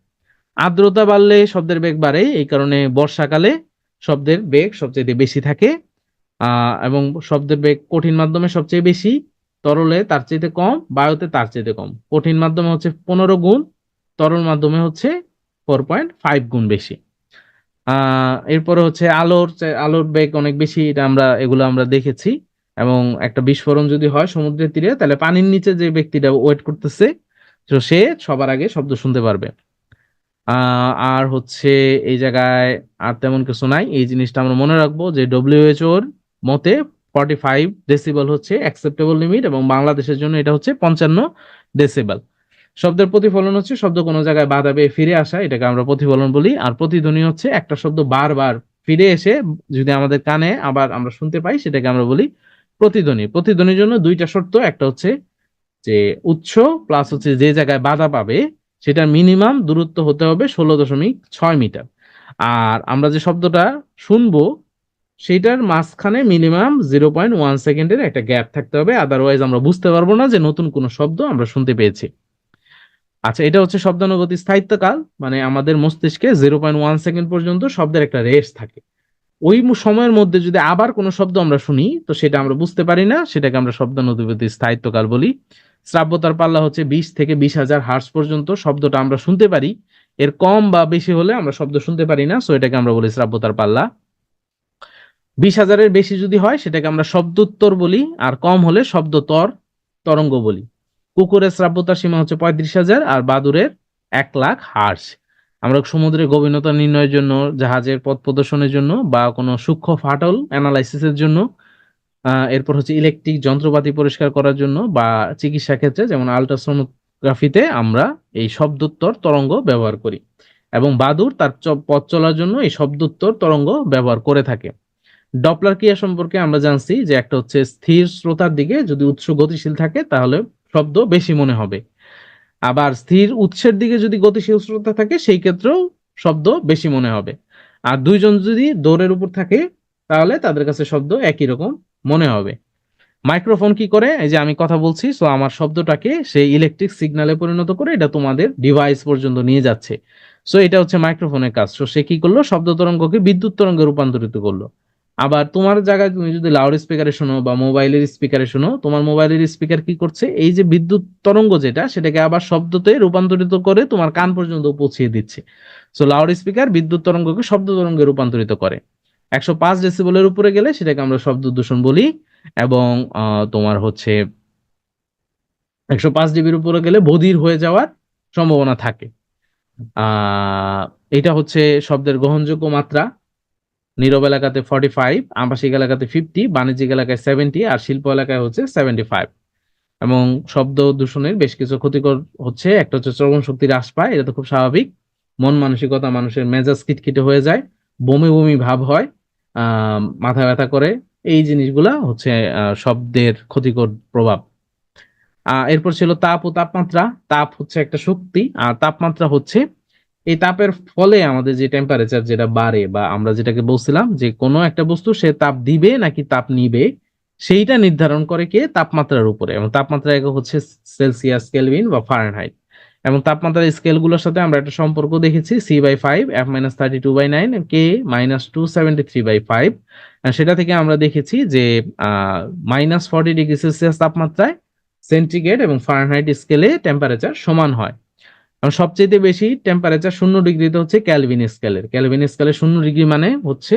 আর্দ্রতা বাড়লে শব্দের বেগ বাড়ে, এই কারণে বর্ষাকালে শব্দের বেগ সবচেয়ে বেশি থাকে। এবং শব্দের বেগ কঠিন মাধ্যমে সবচেয়ে বেশি, তরলে তার চাইতে কম, বায়ুতে তার চাইতে কম। কঠিন মাধ্যমে হচ্ছে 15 গুণ, তরল মাধ্যমে হচ্ছে 4.5 গুণ বেশি। এরপরে হচ্ছে আলোর বেগ অনেক বেশি, এটা এগুলো আমরা দেখেছি। এবং একটা বিস্ফোরণ যদি হয় সমুদ্রের তীরে, তাহলে পানির নিচে যে ব্যক্তিটা ওয়েট করতেছে, তো সে সবার আগে শব্দ শুনতে পারবে। আর হচ্ছে এই জায়গায় আর তেমন কিছু নাই। এই জিনিসটা আমরা মনে রাখবো যে ডব্লিউএইচওর মতে 45 ডেসিবেল হচ্ছে অ্যাকসেপ্টেবল লিমিট, এবং বাংলাদেশের জন্য এটা হচ্ছে 55 ডেসিবেল। শব্দের প্রতিফলন হচ্ছে শব্দ কোনো জায়গায় বাধা পেয়ে ফিরে আসা, এটাকে আমরা প্রতিফলন বলি। আর প্রতিধ্বনি হচ্ছে একটা শব্দ বারবার ফিরে এসে যদি আমাদের কানে আবার আমরা শুনতে পাই, সেটাকে আমরা বলি প্রতিধ্বনি। প্রতিধ্বনির জন্য দুইটা শর্ত, একটা হচ্ছে যে উৎস প্লাস হচ্ছে যে জায়গায় বাধা পাবে সেটার মিনিমাম দূরত্ব হতে হবে 16.6 মিটার। আর আমরা যে শব্দটা শুনবো সেটার মাঝখানে মিনিমাম 0.1 সেকেন্ডের একটা গ্যাপ থাকতে হবে, আদারওয়াইজ আমরা বুঝতে পারবো না যে নতুন কোনো শব্দ আমরা শুনতে পেয়েছি। আচ্ছা, এটা হচ্ছে শব্দানুগতিক স্থায়িত্বকাল, মানে আমাদের মস্তিষ্কে 0.1 সেকেন্ড পর্যন্ত শব্দের একটা রেস্ট থাকে। ওই সময়ের মধ্যে যদি আবার কোনো শব্দ আমরা শুনি, তো সেটা আমরা বুঝতে পারি না, সেটাকে আমরা শব্দানুগতিক স্থায়িত্বকাল বলি। শ্রাব্যতার পাল্লা হচ্ছে 20 থেকে 20,000 হার্টজ পর্যন্ত শব্দটা আমরা শুনতে পারি। এর কম বা বেশি হলে আমরা শব্দ শুনতে পারি না, সো এটাকে আমরা বলি শ্রাব্যতার পাল্লা। 20,000-এর বেশি যদি হয় সেটাকে আমরা শব্দোত্তর বলি, আর কম হলে শব্দতর তরঙ্গ বলি। কুকুরের শ্রাব্যতার সীমা হচ্ছে 35,000, আর বাদুরের 1,00,000 হার্টজ। আমরা সমুদ্রের গভীরতা নির্ণয়ের জন্য, জাহাজের পথ প্রদর্শনের জন্য, বা কোনো সূক্ষ্ম ফাটল অ্যানালাইসিসের জন্য, এরপর হচ্ছে ইলেকট্রিক যন্ত্রপাতি পরিষ্কার করার জন্য, বা চিকিৎসা ক্ষেত্রে যেমন আল্ট্রাসোনোগ্রাফিতে আমরা এই শব্দোত্তর তরঙ্গ ব্যবহার করি। এবং বাদুর তার পথ চলার জন্য এই শব্দোত্তর তরঙ্গ ব্যবহার করে থাকে। ডপলার ক্রিয়া সম্পর্কে আমরা জানছি যে একটা হচ্ছে স্থির শ্রোতার দিকে যদি উৎস গতিশীল থাকে তাহলে শব্দ বেশি মনে হবে, আবার স্থির উৎসের দিকে যদি গতিশীল শ্রোতা থাকে সেই ক্ষেত্রেও শব্দ বেশি মনে হবে। আর দুইজন যদি দৌড়ের উপর থাকে তাহলে তাদের কাছে শব্দ একই রকম মনে হবে। মাইক্রোফোন কি করে, এই যে আমি কথা বলছি, সো আমার শব্দটাকে সেই ইলেকট্রিক সিগন্যালে পরিণত করে এটা তোমাদের ডিভাইস পর্যন্ত নিয়ে যাচ্ছে। সো এটা হচ্ছে মাইক্রোফোনের কাজ। সো সে কি করলো, শব্দ তরঙ্গকে বিদ্যুৎ তরঙ্গে রূপান্তরিত করলো। আবার তোমার জায়গায় তুমি যদি লাউড স্পিকারে শোনো বা মোবাইলের স্পিকারে শোনো, তোমার মোবাইলের স্পিকার কি করছে, এই যে বিদ্যুৎ তরঙ্গ যেটা সেটাকে আবার শব্দতে রূপান্তরিত করে তোমার কান পর্যন্ত পৌঁছিয়ে দিচ্ছে। সো লাউড স্পিকার বিদ্যুৎ তরঙ্গকে শব্দ তরঙ্গে রূপান্তরিত করে। 105 ডেসিবেলের উপরে গেলে সেটাকে আমরা শব্দ দূষণ বলি। এবং তোমার হচ্ছে 105 ডিবির উপরে গেলে বধির হয়ে যাওয়ার সম্ভাবনা থাকে। এটা হচ্ছে শব্দের গ্রহণযোগ্য মাত্রা। নীরব এলাকাতে 45, আবাসিক এলাকাতে 50, বাণিজ্যিক এলাকায় 70, আর শিল্প এলাকায় হচ্ছে 75। এবং শব্দ দূষণের বেশ কিছু ক্ষতিকর হচ্ছে, একটা হচ্ছে শ্রবণ শক্তি হ্রাস পায়, এটা তো খুব স্বাভাবিক। মন মানসিকতা, মানুষের মেজাজ খিটখিটে হয়ে যায়, বমি বমি ভাব হয়, মাথা ব্যথা করে, এই জিনিসগুলা হচ্ছে শব্দের ক্ষতিকর প্রভাব। এরপর ছিল তাপ ও তাপমাত্রা। তাপ হচ্ছে একটা শক্তি, আর তাপমাত্রা হচ্ছে এই তাপের ফলে আমাদের যে টেম্পারেচার যেটা বাড়ে, বা আমরা যেটাকে বলছিলাম যে কোনো একটা বস্তু সে তাপ দিবে নাকি তাপ নিবে, সেইটা নির্ধারণ করে কে, তাপমাত্রার উপরে। এবং তাপমাত্রা একক হচ্ছে সেলসিয়াস, কেলভিন বা ফারেনহাইট। এবং তাপমাত্রার স্কেলগুলোর সাথে আমরা একটা সম্পর্ক দেখেছি, C/5, F-32/9, K-273/5। সেটা থেকে আমরা দেখেছি যে -40 ডিগ্রি সেলসিয়াস তাপমাত্রায় সেন্টিগ্রেড এবং ফারেনহাইট স্কেলে টেম্পারেচার সমান হয়। এবং সবচেয়ে বেশি টেম্পারেচার 0 ডিগ্রিতে হচ্ছে ক্যালভিন স্কেলের। ক্যালভিন স্কেলে 0 ডিগ্রি মানে হচ্ছে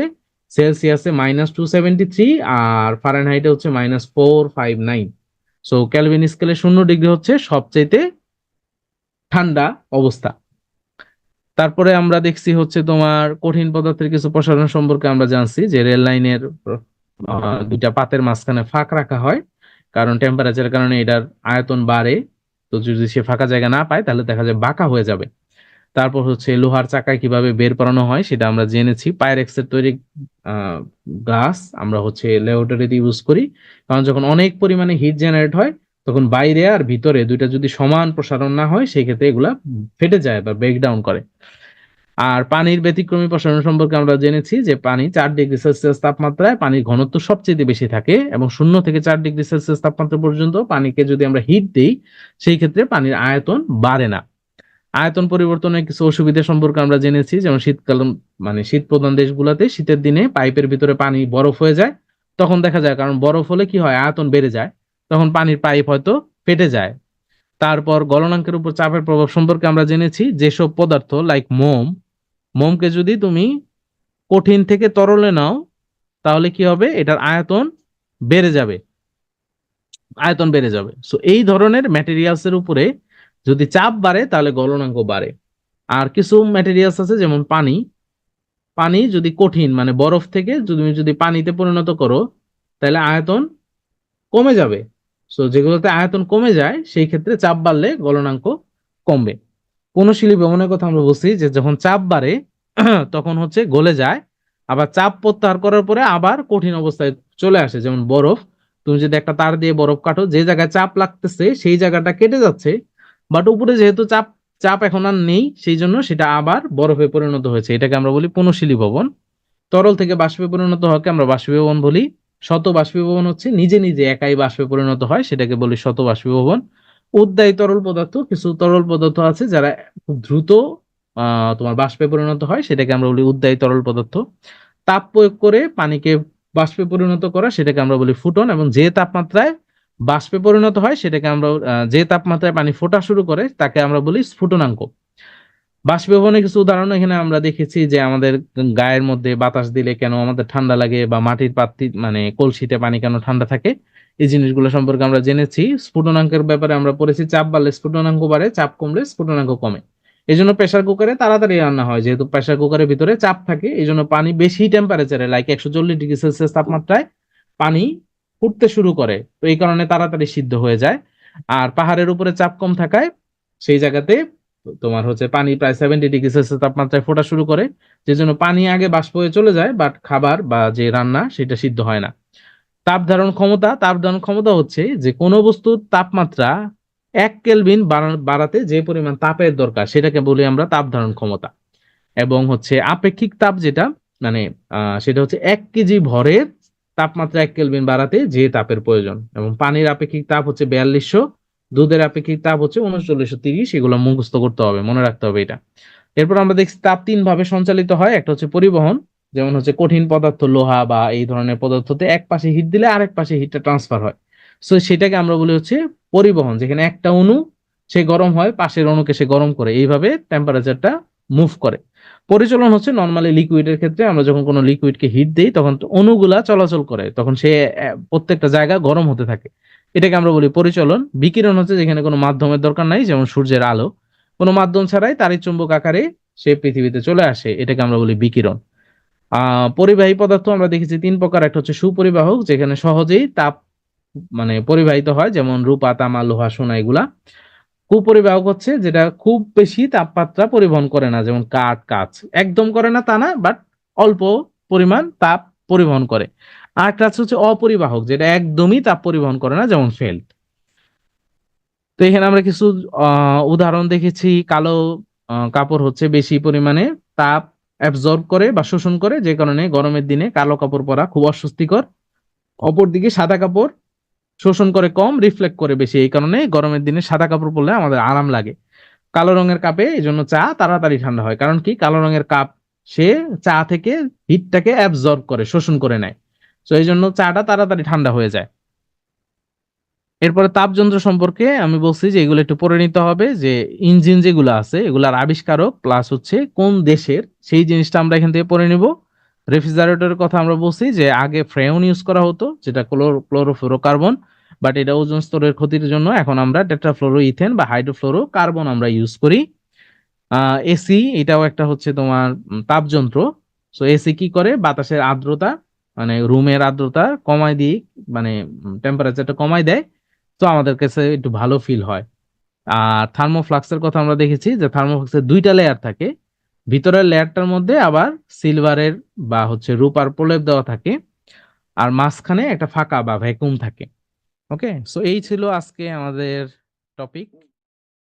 সেলসিয়াসে -273, আর ফারেনহাইটে হচ্ছে -459। সো ক্যালভিন স্কেলে 0 ডিগ্রি হচ্ছে সবচেয়ে ঠান্ডা অবস্থা। তারপরে আমরা দেখছি হচ্ছে তোমার কঠিন পদার্থের কিছু প্রসারণ সম্পর্কে আমরা জানছি যে রেল লাইনের দুইটা পাতের মাঝখানে ফাঁক রাখা হয়, কারণ টেম্পারেচারের কারণে এটার আয়তন বাড়ে। তো যদি সে ফাঁকা জায়গা না পায় তাহলে দেখা যায় বাঁকা হয়ে যাবে। তারপর হচ্ছে লোহার চাকায় কিভাবে বের করানো হয় সেটা আমরা জেনেছি। পাইরেক্সের তৈরি গ্লাস আমরা হচ্ছে ল্যাবরেটরিতে ইউজ করি, কারণ যখন অনেক পরিমাণে হিট জেনারেট হয় তখন বাইরে আর ভিতরে দুইটা যদি সমান প্রসারণ না হয় সেই ক্ষেত্রে এগুলা ফেটে যায় বা ব্রেকডাউন করে। আর পানির ব্যতিক্রমী প্রসারণ সম্পর্কে আমরা জেনেছি যে পানি 4 ডিগ্রি সেলসিয়াস তাপমাত্রায় পানির ঘনত্ব সবচেয়ে বেশি থাকে, এবং 0 থেকে 4 ডিগ্রি সেলসিয়াস তাপমাত্রা পর্যন্ত পানিকে যদি আমরা হিট দিই সেই ক্ষেত্রে পানির আয়তন বাড়ে না। আয়তন পরিবর্তনের কিছু অসুবিধা সম্পর্কে আমরা জেনেছি, যেমন শীতকাল, মানে শীত প্রধান দেশগুলোতে শীতের দিনে পাইপের ভিতরে পানি বরফ হয়ে যায়। তখন দেখা যায়, কারণ বরফ হলে কি হয়, আয়তন বেড়ে যায়, তখন পানির পাইপ হয়তো ফেটে যায়। তারপর গলনাঙ্কের উপর চাপের প্রভাব সম্পর্কে আমরা জেনেছি, যেসব পদার্থ লাইক মোমকে যদি তুমি কঠিন থেকে তরলে নাও তাহলে কি হবে, এটার আয়তন বেড়ে যাবে। সো এই ধরনের ম্যাটেরিয়ালস এর উপরে যদি চাপ বাড়ে তাহলে গলনাঙ্ক বাড়ে। আর কিছু ম্যাটেরিয়ালস আছে যেমন পানি, পানি যদি কঠিন মানে বরফ থেকে তুমি যদি পানিতে পরিণত করো তাহলে আয়তন কমে যাবে। সো যেগুলোতে আয়তন কমে যায় সেই ক্ষেত্রে চাপ বাড়লে গলনাঙ্ক কমবে। কোনশিলি ভবনের কথা আমরা বলছি যে যখন চাপ বাড়ে তখন হচ্ছে গলে যায়, আবার চাপ প্রত্যাহার করার পরে আবার কঠিন অবস্থায় চলে আসে। যেমন বরফ, তুমি যদি একটা তার দিয়ে বরফ কাটো, যে জায়গায় চাপ লাগতেছে সেই জায়গাটা কেটে যাচ্ছে, বাট উপরে যেহেতু চাপ চাপ এখন আর নেই সেই জন্য সেটা আবার বরফে পরিণত হয়েছে। এটাকে আমরা বলি পুনঃশীলী ভবন। তরল থেকে বাষ্পে পরিণত হওয়াকে আমরা বাষ্পীভবন বলি। শত বাষ্পীভবন হচ্ছে নিজে নিজে একাই বাষ্পে পরিণত হয়, সেটাকে বলি শত বাষ্পীভবন। উদ্বায়ী তরল পদার্থ, কিছু তরল পদার্থ আছে যারা খুব দ্রুত তোমার বাষ্পে পরিণত হয়, সেটাকে আমরা বলি উদ্বায়ী তরল পদার্থ। তাপ প্রয়োগ করে পানিকে বাষ্পে পরিণত করা, সেটাকে আমরা বলি ফুটন। এবং যে তাপমাত্রায় বাষ্পে পরিণত হয় সেটাকে আমরা যে তাপমাত্রায় পানি ফোটা শুরু করে তাকে আমরা বলি স্ফুটনাঙ্ক। বাষ্পীভবনের কিছু উদাহরণ এখানে আমরা দেখেছি যে আমাদের গায়ের মধ্যে বাতাস দিলে কেন আমাদের ঠান্ডা লাগে, বা মাটির পাত্রে মানে কলসিতে পানি কেন ঠান্ডা থাকে, এই জিনিসগুলো সম্পর্কে আমরা জেনেছি। স্ফুটনাঙ্কের ব্যাপারে আমরা পড়েছি, চাপ বাড়লে স্ফুটনাঙ্ক বাড়ে, চাপ কমলে স্ফুটনাঙ্ক কমে। এই জন্য প্রেসার কুকারে তাড়াতাড়ি রান্না হয়, যেহেতু প্রেসার কুকারের ভিতরে চাপ থাকে, এই জন্য পানি বেশি টেম্পারেচারে লাইক 140 ডিগ্রি সেলসিয়াস তাপমাত্রায় পানি ফুটতে শুরু করে, তো এই কারণে তাড়াতাড়ি সিদ্ধ হয়ে যায়। আর পাহাড়ের উপরে চাপ কম থাকায় সেই জায়গাতে তোমার হচ্ছে পানি প্রায় 70 ডিগ্রি সেলসিয়াস তাপমাত্রায় ফোটা শুরু করে, যে জন্য পানি আগে বাষ্প হয়ে চলে যায়, বাট খাবার বা যে রান্না সেটা সিদ্ধ হয় না। তাপ ধারণ ক্ষমতা হচ্ছে যে কোনো বস্তুর তাপমাত্রা 1 কেলভিন বাড়াতে যে পরিমাণ তাপের দরকার সেটাকে বলি আমরা তাপ ধারণ ক্ষমতা। এবং হচ্ছে আপেক্ষিক তাপ যেটা, মানে সেটা হচ্ছে 1 কেজি ভরের তাপমাত্রা 1 কেলভিন বাড়াতে যে তাপের প্রয়োজন। এবং পানির আপেক্ষিক তাপ হচ্ছে 4200, দুধের আপেক্ষিক তাপ হচ্ছে 3930। এগুলো মুখস্থ করতে হবে, মনে রাখতে হবে এটা। এরপর আমরা দেখছি তাপ তিন ভাবে সঞ্চালিত হয়। একটা হচ্ছে পরিবহন, যেমন হচ্ছে কঠিন পদার্থ লোহা বা এই ধরনের পদার্থতে এক পাশে হিট দিলে আরেক পাশে হিটটা ট্রান্সফার হয়। সো সেটাকে আমরা বলি হচ্ছে পরিবহন, যেখানে একটা অণু সে গরম হয়, পাশের অণুকে সে গরম করে, এইভাবে টেম্পারেচারটা মুভ করে। পরিচলন হচ্ছে নর্মালি লিকুইডের ক্ষেত্রে আমরা যখন কোনো লিকুইডকে হিট দেই তখন তো অণুগুলা চলাচল করে, তখন সে প্রত্যেকটা জায়গা গরম হতে থাকে, এটাকে আমরা বলি পরিচলন। বিকিরণ হচ্ছে যেখানে কোনো মাধ্যমের দরকার নাই, যেমন সূর্যের আলো, কোনো মাধ্যম ছাড়াই তাড়িৎচুম্বক আকারে সে পৃথিবীতে চলে আসে, এটাকে আমরা বলি বিকিরণ। পরিবাহী পদার্থ আমরা দেখেছি তিন প্রকার। একটা হচ্ছে সুপরিবাহক, যেখানে সহজেই তাপ মানে পরিবাহিত হয়, যেমন রূপা, তামা, লোহা, সোনা এগুলা। কুপরিবাহক হচ্ছে যেটা খুব বেশি তাপমাত্রা পরিবহন করে না, যেমন কাঁচ একদম করে না তা না, বাট অল্প পরিমাণ তাপ পরিবহন করে। আর একটা হচ্ছে অপরিবাহক, যেটা একদমই তাপ পরিবহন করে না, যেমন ফেল্ট। তো এখানে আমরা কিছু উদাহরণ দেখেছি। কালো কাপড় হচ্ছে বেশি পরিমাণে তাপ অ্যাবজর্ব করে বা শোষণ করে, যে কারণে গরমের দিনে কালো কাপড় পরা খুব অস্বস্তিকর। অপরদিকে সাদা কাপড় শোষণ করে কম, রিফ্লেক্ট করে বেশি, এই কারণে গরমের দিনে সাদা কাপড় পরলে আমাদের আরাম লাগে। কালো রঙের কাপে এই জন্য চা তাড়াতাড়ি ঠান্ডা হয়, কারণ কি কালো রঙের কাপ সে চা থেকে হিটটাকে অ্যাবজর্ব করে, শোষণ করে নেয়, তো এই জন্য চাটা তাড়াতাড়ি ঠান্ডা হয়ে যায়। এরপরে তাপযন্ত্র সম্পর্কে আমি বলছি যে এগুলো একটু পড়ে নিতে হবে, যে ইঞ্জিন যেগুলো আছে এগুলার আবিষ্কারক প্লাস হচ্ছে কোন দেশের, সেই জিনিসটা আমরা এখান থেকে পড়ে নিব। রেফ্রিজারেটরের কথা আমরা বলছি যে আগে ফ্রেয়ন ইউজ করা হতো, যেটা ক্লোরোফ্লোরোকার্বন, বাট এটা ওজোন স্তরের ক্ষতির জন্য এখন আমরা টেট্রাফ্লোরো ইথেন বা হাইড্রোফ্লোরো কার্বন আমরা ইউজ করি। এসি এটাও একটা হচ্ছে তোমার তাপযন্ত্র। সো এসি কি করে, বাতাসের আর্দ্রতা মানে রুমের আর্দ্রতা কমায় দিয়ে, মানে টেম্পারেচারটা কমায় দেয়, তো আমাদের কাছে একটু ভালো ফিল হয়। আর থার্মোফ্লাক্সের কথা আমরা দেখেছি যে থার্মোফ্লাক্সের দুইটা লেয়ার থাকে, ভিতরের লেয়ারটার মধ্যে আবার সিলভারের বা হচ্ছে রূপার প্রলেপ দেওয়া থাকে, আর মাঝখানে একটা ফাঁকা বা ভ্যাকুয়াম থাকে। ওকে, সো এই ছিল আজকে আমাদের টপিক।